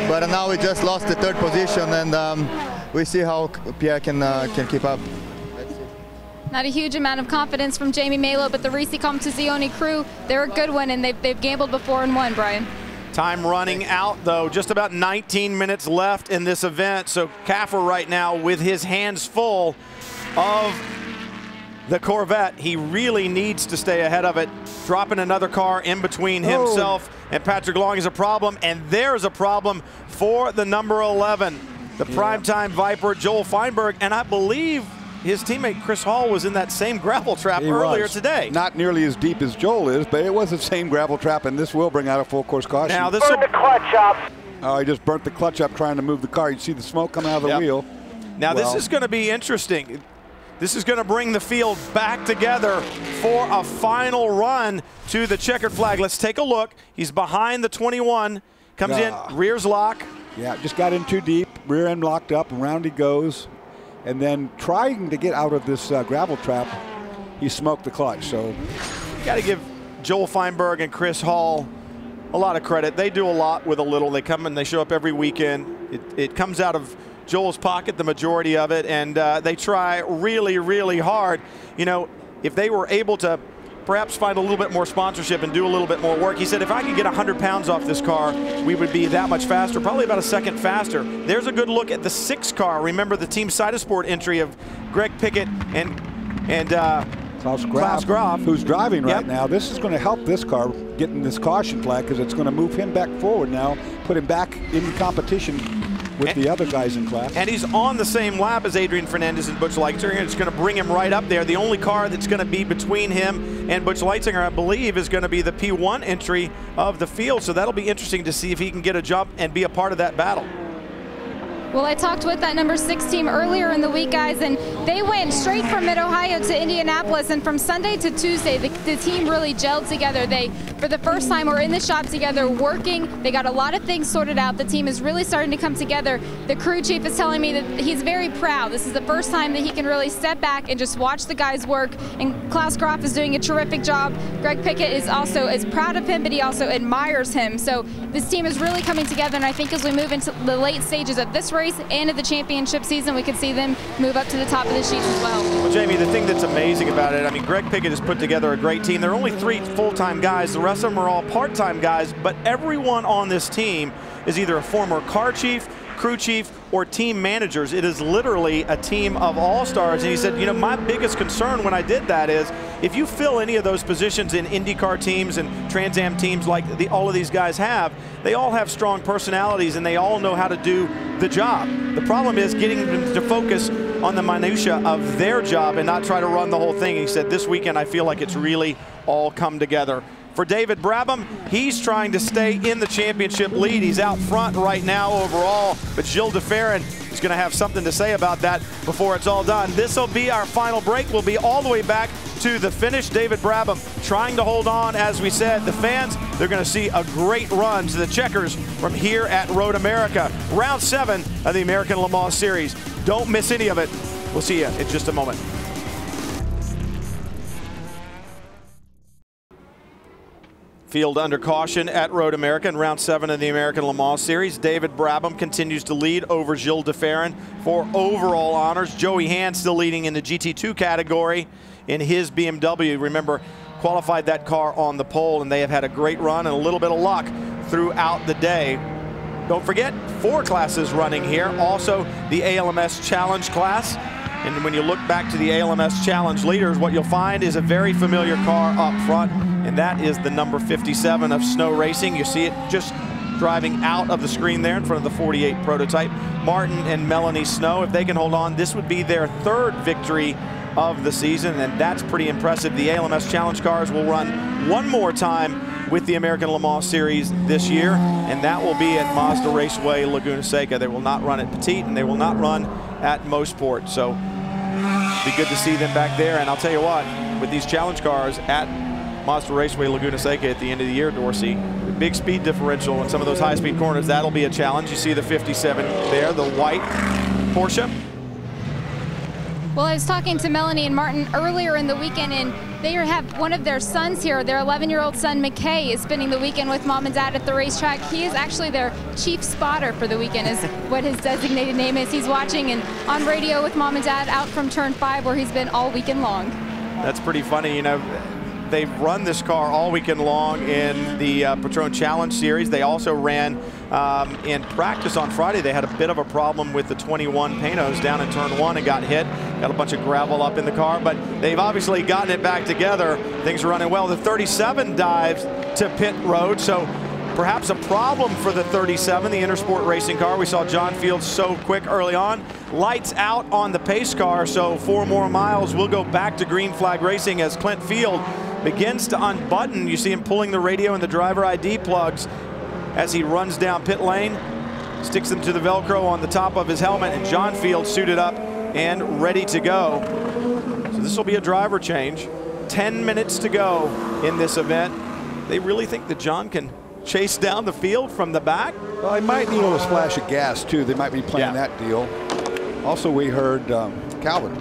but now we just lost the 3rd position, and we see how Pierre can keep up. Not a huge amount of confidence from Jamie Mello, but the Risi Competizione crew, they're a good one, and they've gambled before and won, Brian. Time running out, though. Just about 19 minutes left in this event. So Caffer right now with his hands full of the Corvette. He really needs to stay ahead of it. Dropping another car in between himself and Patrick Long is a problem. And there's a problem for the number 11, the primetime Viper, Joel Feinberg. And I believe his teammate Chris Hall was in that same gravel trap earlier today. Not nearly as deep as Joel is, but it was the same gravel trap, and this will bring out a full course caution. Now this will the clutch up. Oh, he just burnt the clutch up trying to move the car. You see the smoke coming out of the wheel. Now this is going to be interesting. This is going to bring the field back together for a final run to the checkered flag. Let's take a look. He's behind the 21. Comes in, rear's lock. Yeah, just got in too deep. Rear end locked up, around he goes. And then trying to get out of this gravel trap, he smoked the clutch. So you got to give Joel Feinberg and Chris Hall a lot of credit. They do a lot with a little. They come and they show up every weekend. It comes out of Joel's pocket, the majority of it, and they try really, really hard. You know, if they were able to perhaps find a little bit more sponsorship and do a little bit more work. He said, if I could get 100 pounds off this car, we would be that much faster, probably about a second faster. There's a good look at the 6 car. Remember the Team Cytosport entry of Greg Pickett and Klaus Graf, who's driving right now. This is going to help this car getting this caution flag because it's going to move him back forward now, put him back in competition with the other guys in class. And he's on the same lap as Adrian Fernandez and Butch Leitzinger. It's going to bring him right up there. The only car that's going to be between him and Butch Leitzinger, I believe, is going to be the P1 entry of the field. So that'll be interesting to see if he can get a jump and be a part of that battle. Well, I talked with that number 6 team earlier in the week, guys, and they went straight from Mid-Ohio to Indianapolis, and from Sunday to Tuesday, the team really gelled together. They, for the first time, were in the shop together working. They got a lot of things sorted out. The team is really starting to come together. The crew chief is telling me that he's very proud. This is the first time that he can really step back and just watch the guys work, and Klaus Graf is doing a terrific job. Greg Pickett is also as proud of him, but he also admires him. So this team is really coming together, and I think as we move into the late stages of this race and of the championship season, we could see them move up to the top of the sheet as well. Well, Jamie, the thing that's amazing about it, I mean, Greg Pickett has put together a great team. There are only 3 full-time guys. The rest of them are all part-time guys, but everyone on this team is either a former car chief, crew chief, or team managers. It is literally a team of all-stars. And he said, you know, my biggest concern when I did that is if you fill any of those positions in IndyCar teams and Trans Am teams like all of these guys have, they all have strong personalities and they all know how to do the job. The problem is getting them to focus on the minutia of their job and not try to run the whole thing. He said, this weekend I feel like it's really all come together. For David Brabham, he's trying to stay in the championship lead. He's out front right now overall, but Gilles de Ferran is going to have something to say about that before it's all done. This will be our final break. We'll be all the way back to the finish. David Brabham trying to hold on. As we said, the fans, they're going to see a great run to the checkers from here at Road America. Round 7 of the American Le Mans Series. Don't miss any of it. We'll see you in just a moment. Field under caution at Road America in round 7 of the American Le Mans Series. David Brabham continues to lead over Gilles de Ferran for overall honors. Joey Hand still leading in the GT2 category in his BMW. Remember, qualified that car on the pole, and they have had a great run and a little bit of luck throughout the day. Don't forget, 4 classes running here. Also, the ALMS Challenge class. And when you look back to the ALMS Challenge leaders, what you'll find is a very familiar car up front, and that is the number 57 of Snow Racing. You see it just driving out of the screen there in front of the 48 prototype. Martin and Melanie Snow, if they can hold on, this would be their 3rd victory of the season, and that's pretty impressive. The ALMS Challenge cars will run one more time with the American Le Mans Series this year, and that will be at Mazda Raceway Laguna Seca. They will not run at Petit, and they will not run at Mosport. So be good to see them back there. And I'll tell you what, with these challenge cars at Mazda Raceway Laguna Seca at the end of the year, Dorsey, the big speed differential and some of those high-speed corners, that'll be a challenge. You see the 57 there, the white Porsche. Well, I was talking to Melanie and Martin earlier in the weekend, and they have one of their sons here. Their 11-year-old son, McKay, is spending the weekend with mom and dad at the racetrack. He is actually their chief spotter for the weekend, is what his designated name is. He's watching and on radio with mom and dad out from turn 5, where he's been all weekend long. That's pretty funny. You know, they've run this car all weekend long in the Patron Challenge Series. They also ran in practice on Friday. They had a bit of a problem with the 21 Panos down in turn 1 and got hit. Got a bunch of gravel up in the car, but they've obviously gotten it back together. Things are running well. The 37 dives to pit road, so perhaps a problem for the 37, the Intersport racing car. We saw John Fields so quick early on. Lights out on the pace car, so 4 more miles. We'll go back to green flag racing as Clint Field begins to unbutton. You see him pulling the radio and the driver ID plugs as he runs down pit lane, sticks them to the Velcro on the top of his helmet, and John Field suited up and ready to go. So this will be a driver change. 10 minutes to go in this event. They really think that John can chase down the field from the back? Well, he might need a little splash of gas too. They might be playing that deal. Also, we heard Calvin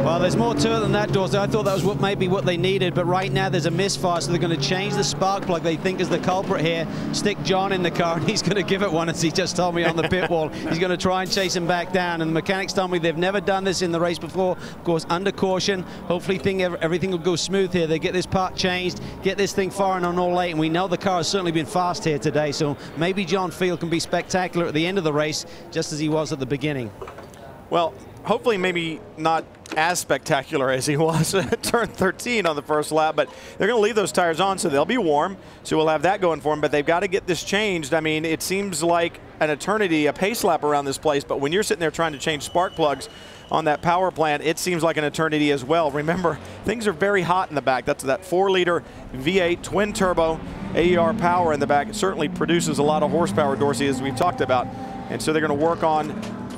Well, there's more to it than that, Dorsey. I thought that was maybe what they needed, but right now there's a misfire, so they're going to change the spark plug they think is the culprit here, stick John in the car, and he's going to give it one, as he just told me on the pit wall. He's going to try and chase him back down, and the mechanics told me they've never done this in the race before. Of course, under caution. Hopefully everything will go smooth here. They get this part changed, get this thing firing on all 8, and we know the car has certainly been fast here today, so maybe John Field can be spectacular at the end of the race, just as he was at the beginning. Well, hopefully maybe not as spectacular as he was at turn 13 on the first lap, but they're going to leave those tires on, so they'll be warm, so we'll have that going for them, but they've got to get this changed. I mean, it seems like an eternity, a pace lap around this place, but when you're sitting there trying to change spark plugs on that power plant, it seems like an eternity as well. Remember, things are very hot in the back. That's that 4-liter V8 twin turbo AER power in the back. It certainly produces a lot of horsepower, Dorsey, as we've talked about, and so they're going to work on,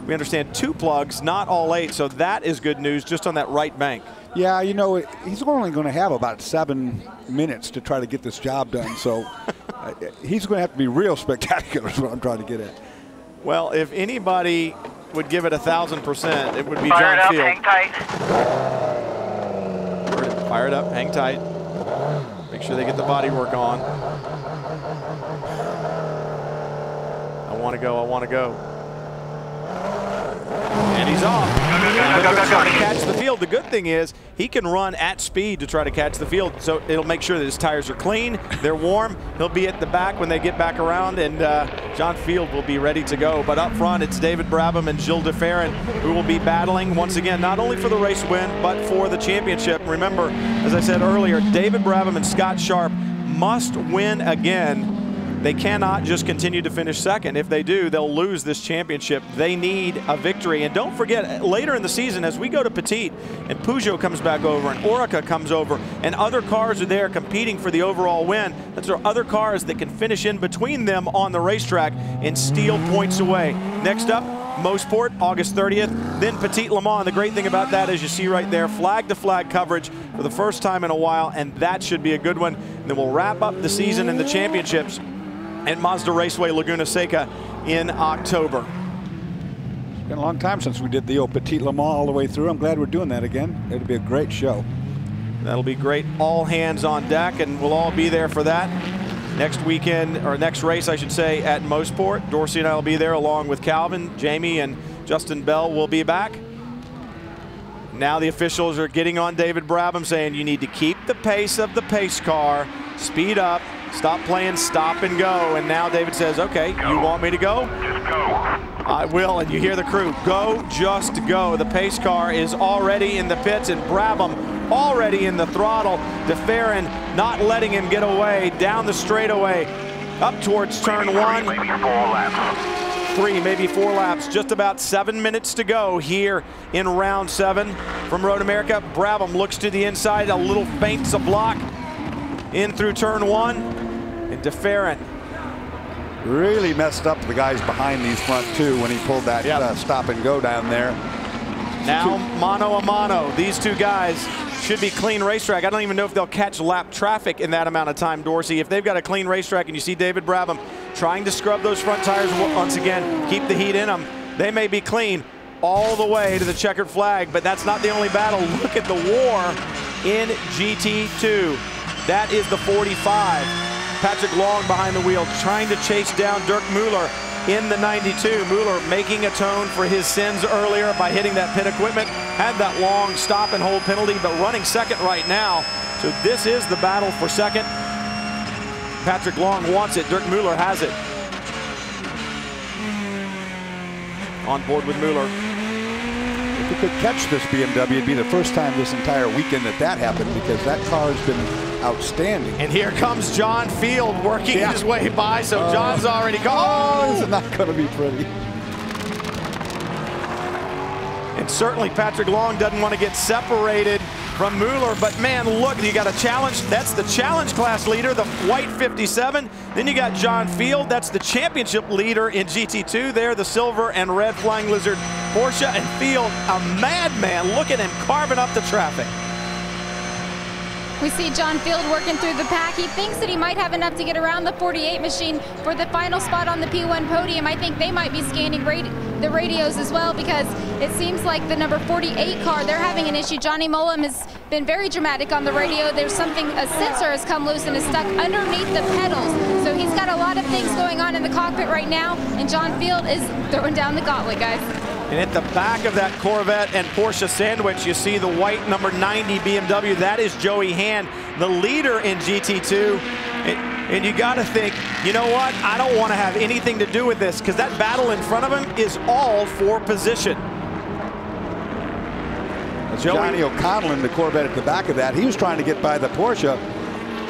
we understand, 2 plugs, not all 8, so that is good news just on that right bank. Yeah, you know, he's only going to have about 7 minutes to try to get this job done, so he's going to have to be real spectacular is what I'm trying to get at. Well, if anybody would give it 1,000%, it would be John Field. Hang tight. Fire it up, hang tight. Make sure they get the body work on. I want to go, I want to go. And he's off. Go, trying to catch the field. The good thing is he can run at speed to try to catch the field, so it'll make sure that his tires are clean, they're warm. He'll be at the back when they get back around, and John Field will be ready to go. But up front, it's David Brabham and Gilles de Ferran who will be battling once again, not only for the race win, but for the championship. Remember, as I said earlier, David Brabham and Scott Sharp must win again. They cannot just continue to finish second. If they do, they'll lose this championship. They need a victory. And don't forget, later in the season, as we go to Petit, and Peugeot comes back over, and Orica comes over, and other cars are there competing for the overall win, there are other cars that can finish in between them on the racetrack and steal points away. Next up, Mosport, August 30th, then Petit Le Mans. The great thing about that, as you see right there, flag-to-flag coverage for the first time in a while, and that should be a good one. And then we'll wrap up the season and the championships at Mazda Raceway Laguna Seca in October. It's been a long time since we did the old Petit Le Mans all the way through. I'm glad we're doing that again. It'll be a great show. That'll be great. All hands on deck, and we'll all be there for that. Next weekend, or next race, I should say, at Mosport. Dorsey and I will be there along with Calvin, Jamie, and Justin Bell will be back. Now the officials are getting on David Brabham, saying you need to keep the pace of the pace car, speed up, stop playing stop and go. And now David says, okay, you want me to go? Just go. I will. And you hear the crew, go, just go. The pace car is already in the pits, and Brabham already in the throttle. De Ferran not letting him get away down the straightaway up towards turn 1. Maybe 4 laps. 3, maybe 4 laps. Just about 7 minutes to go here in round 7 from Road America. Brabham looks to the inside, a little feints a block in through turn 1, and De Ferran really messed up the guys behind these front two when he pulled that stop and go down there. Now mano a mano. These two guys should be clean racetrack. I don't even know if they'll catch lap traffic in that amount of time, Dorsey. If they've got a clean racetrack and you see David Brabham trying to scrub those front tires once again, keep the heat in them, they may be clean all the way to the checkered flag, but that's not the only battle. Look at the war in GT2. That is the 45. Patrick Long behind the wheel trying to chase down Dirk Mueller in the 92. Mueller making atone for his sins earlier by hitting that pit equipment. Had that long stop and hold penalty, but running second right now. So this is the battle for second. Patrick Long wants it. Dirk Mueller has it. On board with Mueller. If we could catch this BMW, it'd be the first time this entire weekend that happened, because that car has been outstanding. And here comes John Field working his way by, so John's already gone. Oh, this is not going to be pretty. And certainly Patrick Long doesn't want to get separated from Mueller, but man, look, you got a challenge. That's the challenge class leader, the white 57. Then you got John Field, that's the championship leader in GT2 there, the silver and red Flying Lizard Porsche. And Field, a madman. Look at him carving up the traffic. We see John Field working through the pack. He thinks that he might have enough to get around the 48 machine for the final spot on the P1 podium. I think they might be scanning the radios as well, because it seems like the number 48 car, they're having an issue. Johnny Mullum has been very dramatic on the radio. There's something, a sensor has come loose and is stuck underneath the pedals. So he's got a lot of things going on in the cockpit right now, and John Field is throwing down the gauntlet, guys. And at the back of that Corvette and Porsche sandwich, you see the white number 90 BMW. That is Joey Hand, the leader in GT2. And you got to think, you know what? I don't want to have anything to do with this, because that battle in front of him is all for position. Johnny O'Connell in the Corvette at the back of that. He was trying to get by the Porsche.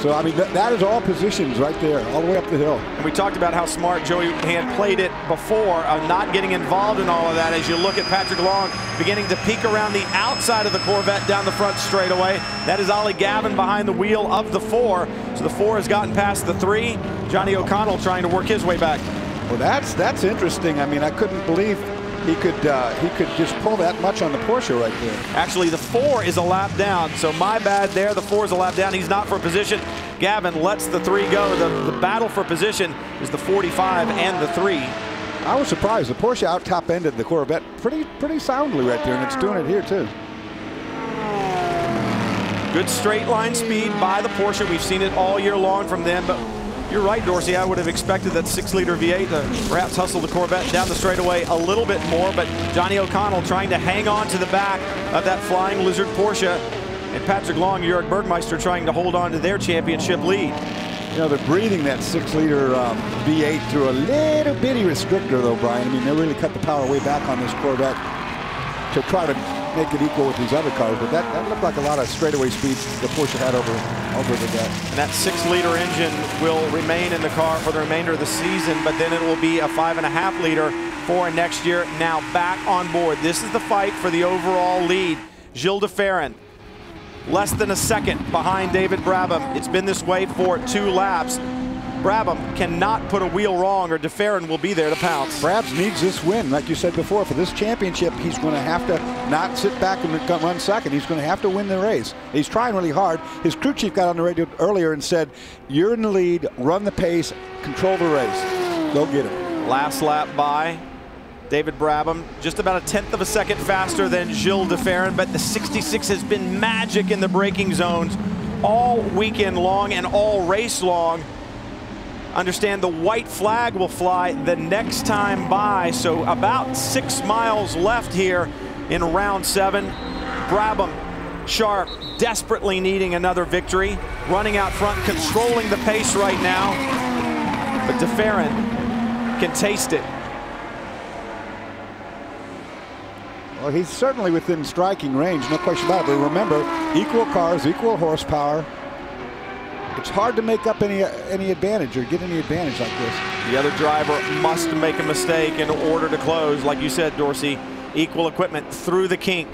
So, I mean, that is all positions right there, all the way up the hill. And we talked about how smart Joey Hand played it before, not getting involved in all of that. As you look at Patrick Long beginning to peek around the outside of the Corvette down the front straightaway. That is Ollie Gavin behind the wheel of the 4. So the 4 has gotten past the 3. Johnny O'Connell trying to work his way back. Well, that's interesting. I mean, I couldn't believe he could just pull that much on the Porsche right there. Actually, the 4 is a lap down, so my bad there. The 4 is a lap down. He's not for position. Gavin lets the 3 go. The battle for position is the 45 and the 3. I was surprised. The Porsche out top-ended the Corvette pretty soundly right there, and it's doing it here too. Good straight line speed by the Porsche. We've seen it all year long from them, but you're right, Dorsey. I would have expected that 6-liter V8 to perhaps hustle the Corvette down the straightaway a little bit more, but Johnny O'Connell trying to hang on to the back of that Flying Lizard Porsche, and Patrick Long, Jörg Bergmeister trying to hold on to their championship lead. You know, they're breathing that 6-liter V8 through a little bitty restrictor, though, Brian. I mean, they really cut the power way back on this Corvette to try to make it equal with these other cars, but that looked like a lot of straightaway speed the Porsche had over the deck. And that 6-liter engine will remain in the car for the remainder of the season, but then it will be a 5.5-liter for next year. Now back on board. This is the fight for the overall lead. Gilles de Ferran, less than a second behind David Brabham. It's been this way for 2 laps. Brabham cannot put a wheel wrong, or de Ferran will be there to pounce. Brabs needs this win, like you said before. For this championship, he's going to have to not sit back and run second. He's going to have to win the race. He's trying really hard. His crew chief got on the radio earlier and said, "You're in the lead, run the pace, control the race. Go get him." Last lap by David Brabham, just about a 1/10 of a second faster than Gilles de Ferran, but the 66 has been magic in the braking zones all weekend long and all race long. Understand the white flag will fly the next time by, so about 6 miles left here in round 7. Brabham, Sharp, desperately needing another victory, running out front, controlling the pace right now, but de Ferran can taste it. Well, he's certainly within striking range, no question about it. But remember, equal cars, equal horsepower. It's hard to make up any advantage or get any advantage like this. The other driver must make a mistake in order to close. Like you said, Dorsey, equal equipment through the kink.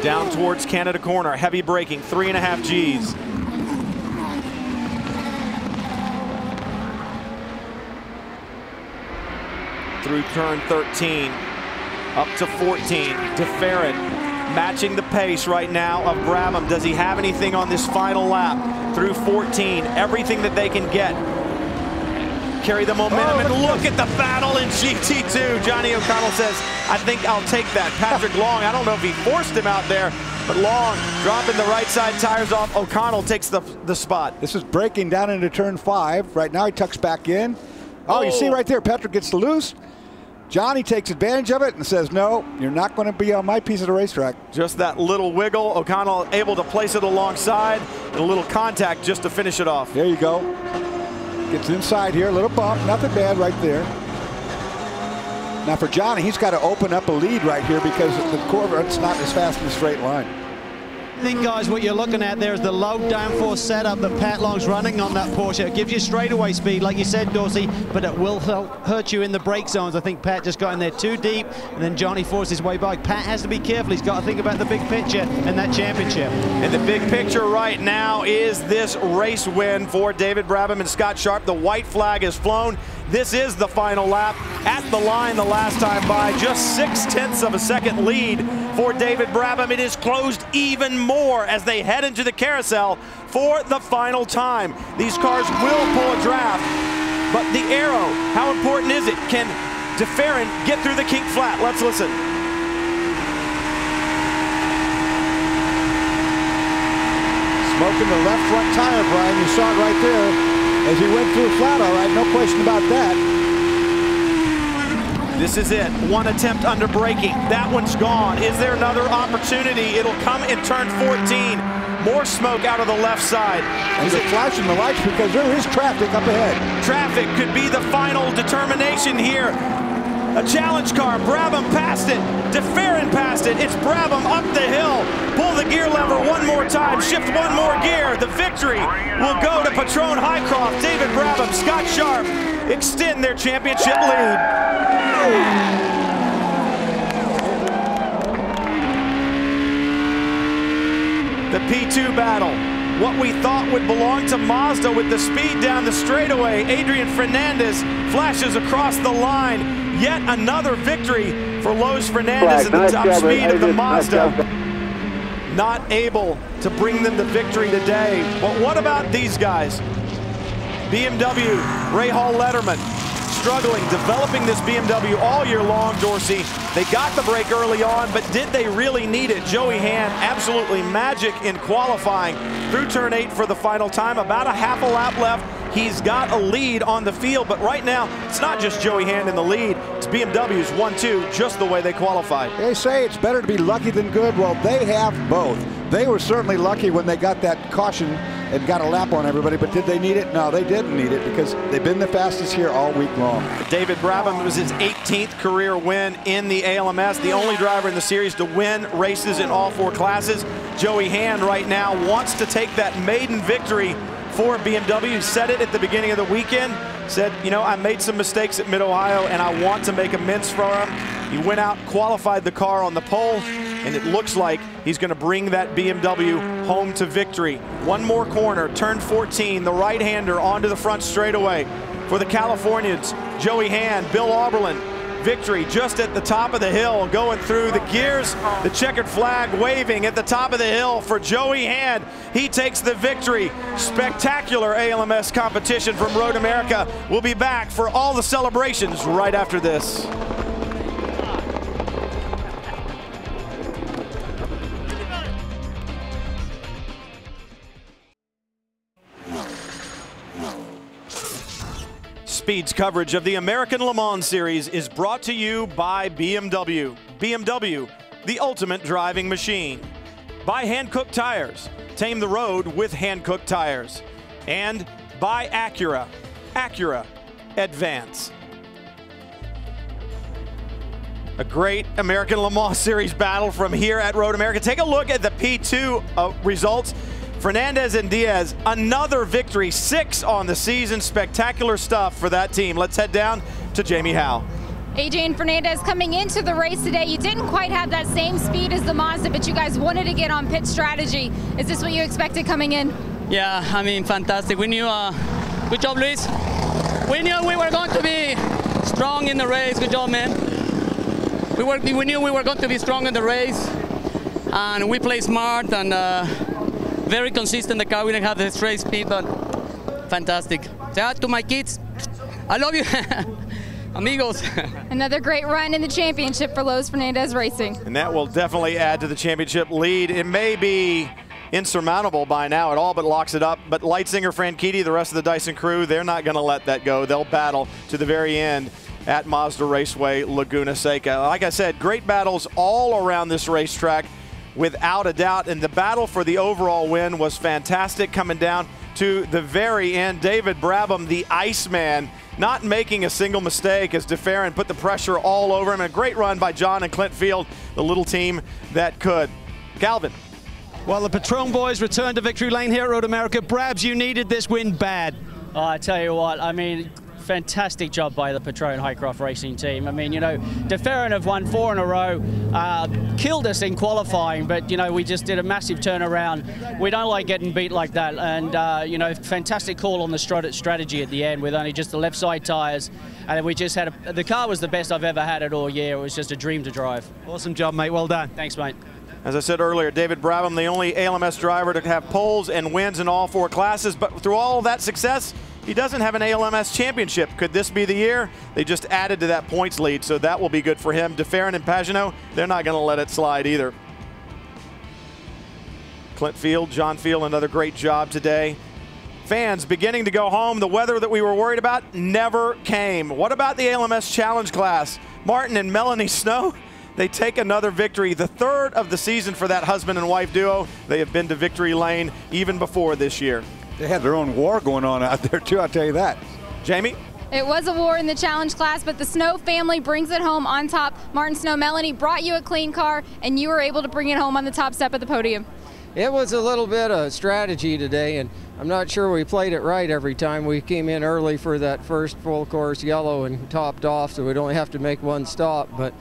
Down towards Canada corner, heavy braking, 3.5 Gs. Through turn 13, up to 14, de Ferran matching the pace right now of Brabham. Does he have anything on this final lap? Through 14, everything that they can get. Carry the momentum, and look at the battle in GT2. Johnny O'Connell says, "I think I'll take that." Patrick Long, I don't know if he forced him out there, but Long dropping the right side tires off. O'Connell takes the spot. This is breaking down into turn 5. Right now he tucks back in. Oh, you see right there, Patrick gets loose. Johnny takes advantage of it and says, "No, you're not going to be on my piece of the racetrack." Just that little wiggle. O'Connell able to place it alongside, and a little contact just to finish it off. There you go. Gets inside here, a little bump, nothing bad right there. Now for Johnny, he's got to open up a lead right here because the Corvette's not as fast in a straight line. I think, guys, what you're looking at there is the low downforce setup that Pat Long's running on that Porsche. It gives you straightaway speed, like you said, Dorsey, but it will hurt you in the brake zones. I think Pat just got in there too deep, and then Johnny forced his way back. Pat has to be careful. He's got to think about the big picture in that championship. And the big picture right now is this race win for David Brabham and Scott Sharp. The white flag is flown. This is the final lap at the line the last time by. Just 0.6 of a second lead for David Brabham. It is closed even more as they head into the carousel for the final time. These cars will pull a draft, but the aero, how important is it? Can DeFerrin get through the kink flat? Let's listen. Smoking the left front tire, Brian. You saw it right there as he went through flat, all right. No question about that. This is it. One attempt under braking. That one's gone. Is there another opportunity? It'll come in turn 14. More smoke out of the left side. And they're flashing the lights because there is traffic up ahead. Traffic could be the final determination here. A challenge car. Brabham passed it. DeFerrin passed it. It's Brabham up the hill. Pull the gear lever one more time. Shift one more gear. The victory will go to Patron Highcroft. David Brabham, Scott Sharp extend their championship lead. The P2 battle. What we thought would belong to Mazda with the speed down the straightaway. Adrian Fernandez flashes across the line. Yet another victory for Lowe's Fernandez at the top speed of the Mazda. Not able to bring them the victory today. But what about these guys? BMW, Rahal Letterman, struggling, developing this BMW all year long, Dorsey. They got the break early on, but did they really need it? Joey Hand, absolutely magic in qualifying through turn 8 for the final time. About a half a lap left. He's got a lead on the field, but right now, it's not just Joey Hand in the lead. It's BMW's 1-2, just the way they qualified. They say it's better to be lucky than good. Well, they have both. They were certainly lucky when they got that caution and got a lap on everybody, but did they need it? No, they didn't need it because they've been the fastest here all week long. David Brabham was his 18th career win in the ALMS, the only driver in the series to win races in all 4 classes. Joey Hand right now wants to take that maiden victory for BMW. He said it at the beginning of the weekend, said, you know, I made some mistakes at Mid-Ohio and I want to make amends for them. He went out, qualified the car on the pole, and it looks like he's going to bring that BMW home to victory. One more corner, turn 14, the right-hander onto the front straightaway for the Californians. Joey Hand, Bill Auberland, victory just at the top of the hill, going through the gears, the checkered flag waving at the top of the hill for Joey Hand. He takes the victory. Spectacular ALMS competition from Road America. We'll be back for all the celebrations right after this. Speed's coverage of the American Le Mans Series is brought to you by BMW. BMW, the ultimate driving machine. By Hankook Tires. Tame the road with Hankook Tires. And by Acura. Acura Advance. A great American Le Mans Series battle from here at Road America. Take a look at the P2 results. Fernandez and Diaz, another victory, 6 on the season. Spectacular stuff for that team. Let's head down to Jamie Howe. Adrian Fernandez coming into the race today. You didn't quite have that same speed as the Mazda, but you guys wanted to get on pit strategy. Is this what you expected coming in? Yeah, I mean, fantastic. We knew, good job, Luis. We knew we were going to be strong in the race. Good job, man. We knew we were going to be strong in the race, and we played smart and very consistent. The car, we didn't have the straight speed, but fantastic. Say hi to my kids. I love you, amigos. Another great run in the championship for Lowe's Fernandez Racing. And that will definitely add to the championship lead. It may be insurmountable by now. It all but locks it up. But Leitzinger, Franchitti, the rest of the Dyson crew, they're not going to let that go. They'll battle to the very end at Mazda Raceway, Laguna Seca. Like I said, great battles all around this racetrack, without a doubt. And the battle for the overall win was fantastic, coming down to the very end. David Brabham, the Iceman, not making a single mistake as DeFerrin put the pressure all over him. And a great run by John and Clint Field, the little team that could. Calvin. Well, the Patron boys returned to victory lane here at Road America. Brabs, you needed this win bad. I tell you what, I mean, fantastic job by the Patron Highcroft racing team. I mean, you know, DeFerrin have won 4 in a row, killed us in qualifying, but, you know, we just did a massive turnaround. We don't like getting beat like that, and, you know, fantastic call on the strategy at the end with only just the left side tyres, and we just had the car was the best I've ever had it all year. It was just a dream to drive. Awesome job, mate. Well done. Thanks, mate. As I said earlier, David Brabham, the only ALMS driver to have poles and wins in all 4 classes, but through all that success, he doesn't have an ALMS championship. Could this be the year? They just added to that points lead, so that will be good for him. DeFerrin and Pagenaud, they're not going to let it slide either. Clint Field, John Field, another great job today. Fans beginning to go home. The weather that we were worried about never came. What about the ALMS challenge class? Martin and Melanie Snow, they take another victory, the 3rd of the season for that husband and wife duo. They have been to victory lane even before this year. They had their own war going on out there too, I'll tell you that. Jamie? It was a war in the challenge class, but the Snow family brings it home on top. Martin Snow, Melanie brought you a clean car, and you were able to bring it home on the top step of the podium. It was a little bit of strategy today, and I'm not sure we played it right every time. We came in early for that first full course yellow and topped off, so we'd only have to make 1 stop. But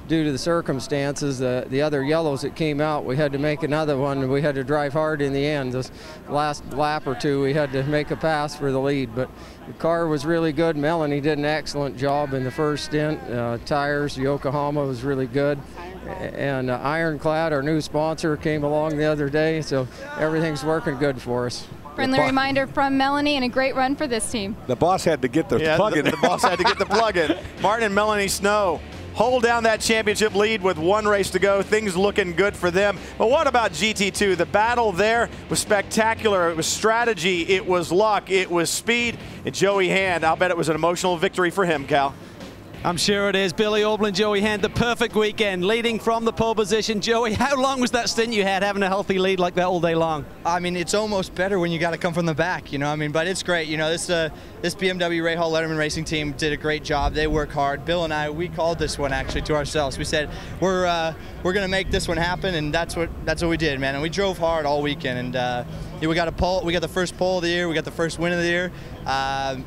due to the circumstances, the other yellows that came out, we had to make another one, and we had to drive hard in the end. This last lap or 2, we had to make a pass for the lead, but the car was really good. Melanie did an excellent job in the first stint. Tires, Yokohama was really good. And Ironclad, our new sponsor, came along the other day, so everything's working good for us. Friendly reminder from Melanie, and a great run for this team. The boss had to get the plug in. The boss had to get the plug in. Martin and Melanie Snow hold down that championship lead with 1 race to go. Things looking good for them. But what about GT2? The battle there was spectacular. It was strategy, it was luck, it was speed. And Joey Hand, I'll bet it was an emotional victory for him, Cal. I'm sure it is. Billy Aublin, Joey Hand, the perfect weekend, leading from the pole position. Joey, how long was that stint you had having a healthy lead like that all day long? I mean, it's almost better when you got to come from the back, you know. I mean, but it's great. You know, this BMW Rahal Letterman racing team did a great job. They work hard. Bill and I, we called this one actually to ourselves. We said we're going to make this one happen, and that's what we did, man. And we drove hard all weekend, and we got a pole. We got the first pole of the year. We got the first win of the year.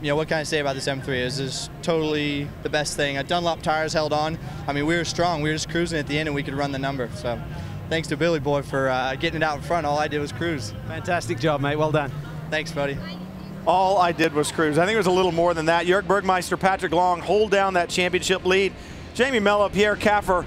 You know, what can I say about this M3? This is totally the best thing. Dunlop tires held on. I mean, we were strong. We were just cruising at the end, and we could run the number. So thanks to Billy Boy for getting it out in front. All I did was cruise. Fantastic job, mate. Well done. Thanks, buddy. All I did was cruise. I think it was a little more than that. Jörg Bergmeister, Patrick Long hold down that championship lead. Jamie Mello, Pierre Caffer,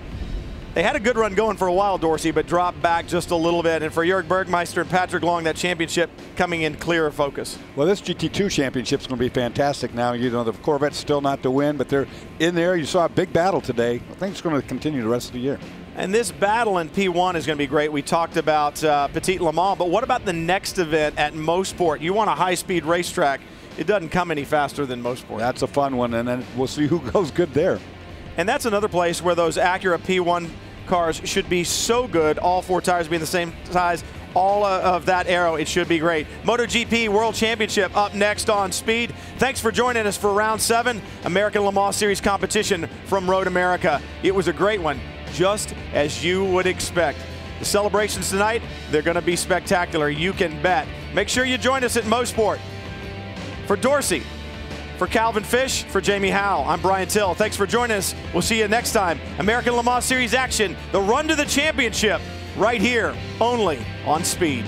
they had a good run going for a while, Dorsey, but dropped back just a little bit. And for Jörg Bergmeister and Patrick Long, that championship coming in clearer focus. Well, this GT2 championship is going to be fantastic now. You know, the Corvette's still not to win, but they're in there. You saw a big battle today. I think it's going to continue the rest of the year. And this battle in P1 is going to be great. We talked about Petit Le Mans, but what about the next event at Mosport? You want a high-speed racetrack. It doesn't come any faster than Mosport. That's a fun one, and then we'll see who goes good there. And that's another place where those Acura P1 cars should be so good, all 4 tires being the same size, all of that aero, it should be great. MotoGP World Championship up next on Speed. Thanks for joining us for Round 7, American Le Mans Series competition from Road America. It was a great one, just as you would expect. The celebrations tonight, they're going to be spectacular, you can bet. Make sure you join us at Mosport. For Dorsey, for Calvin Fish, for Jamie Howe, I'm Brian Till. Thanks for joining us. We'll see you next time. American Le Mans Series action, the run to the championship, right here, only on Speed.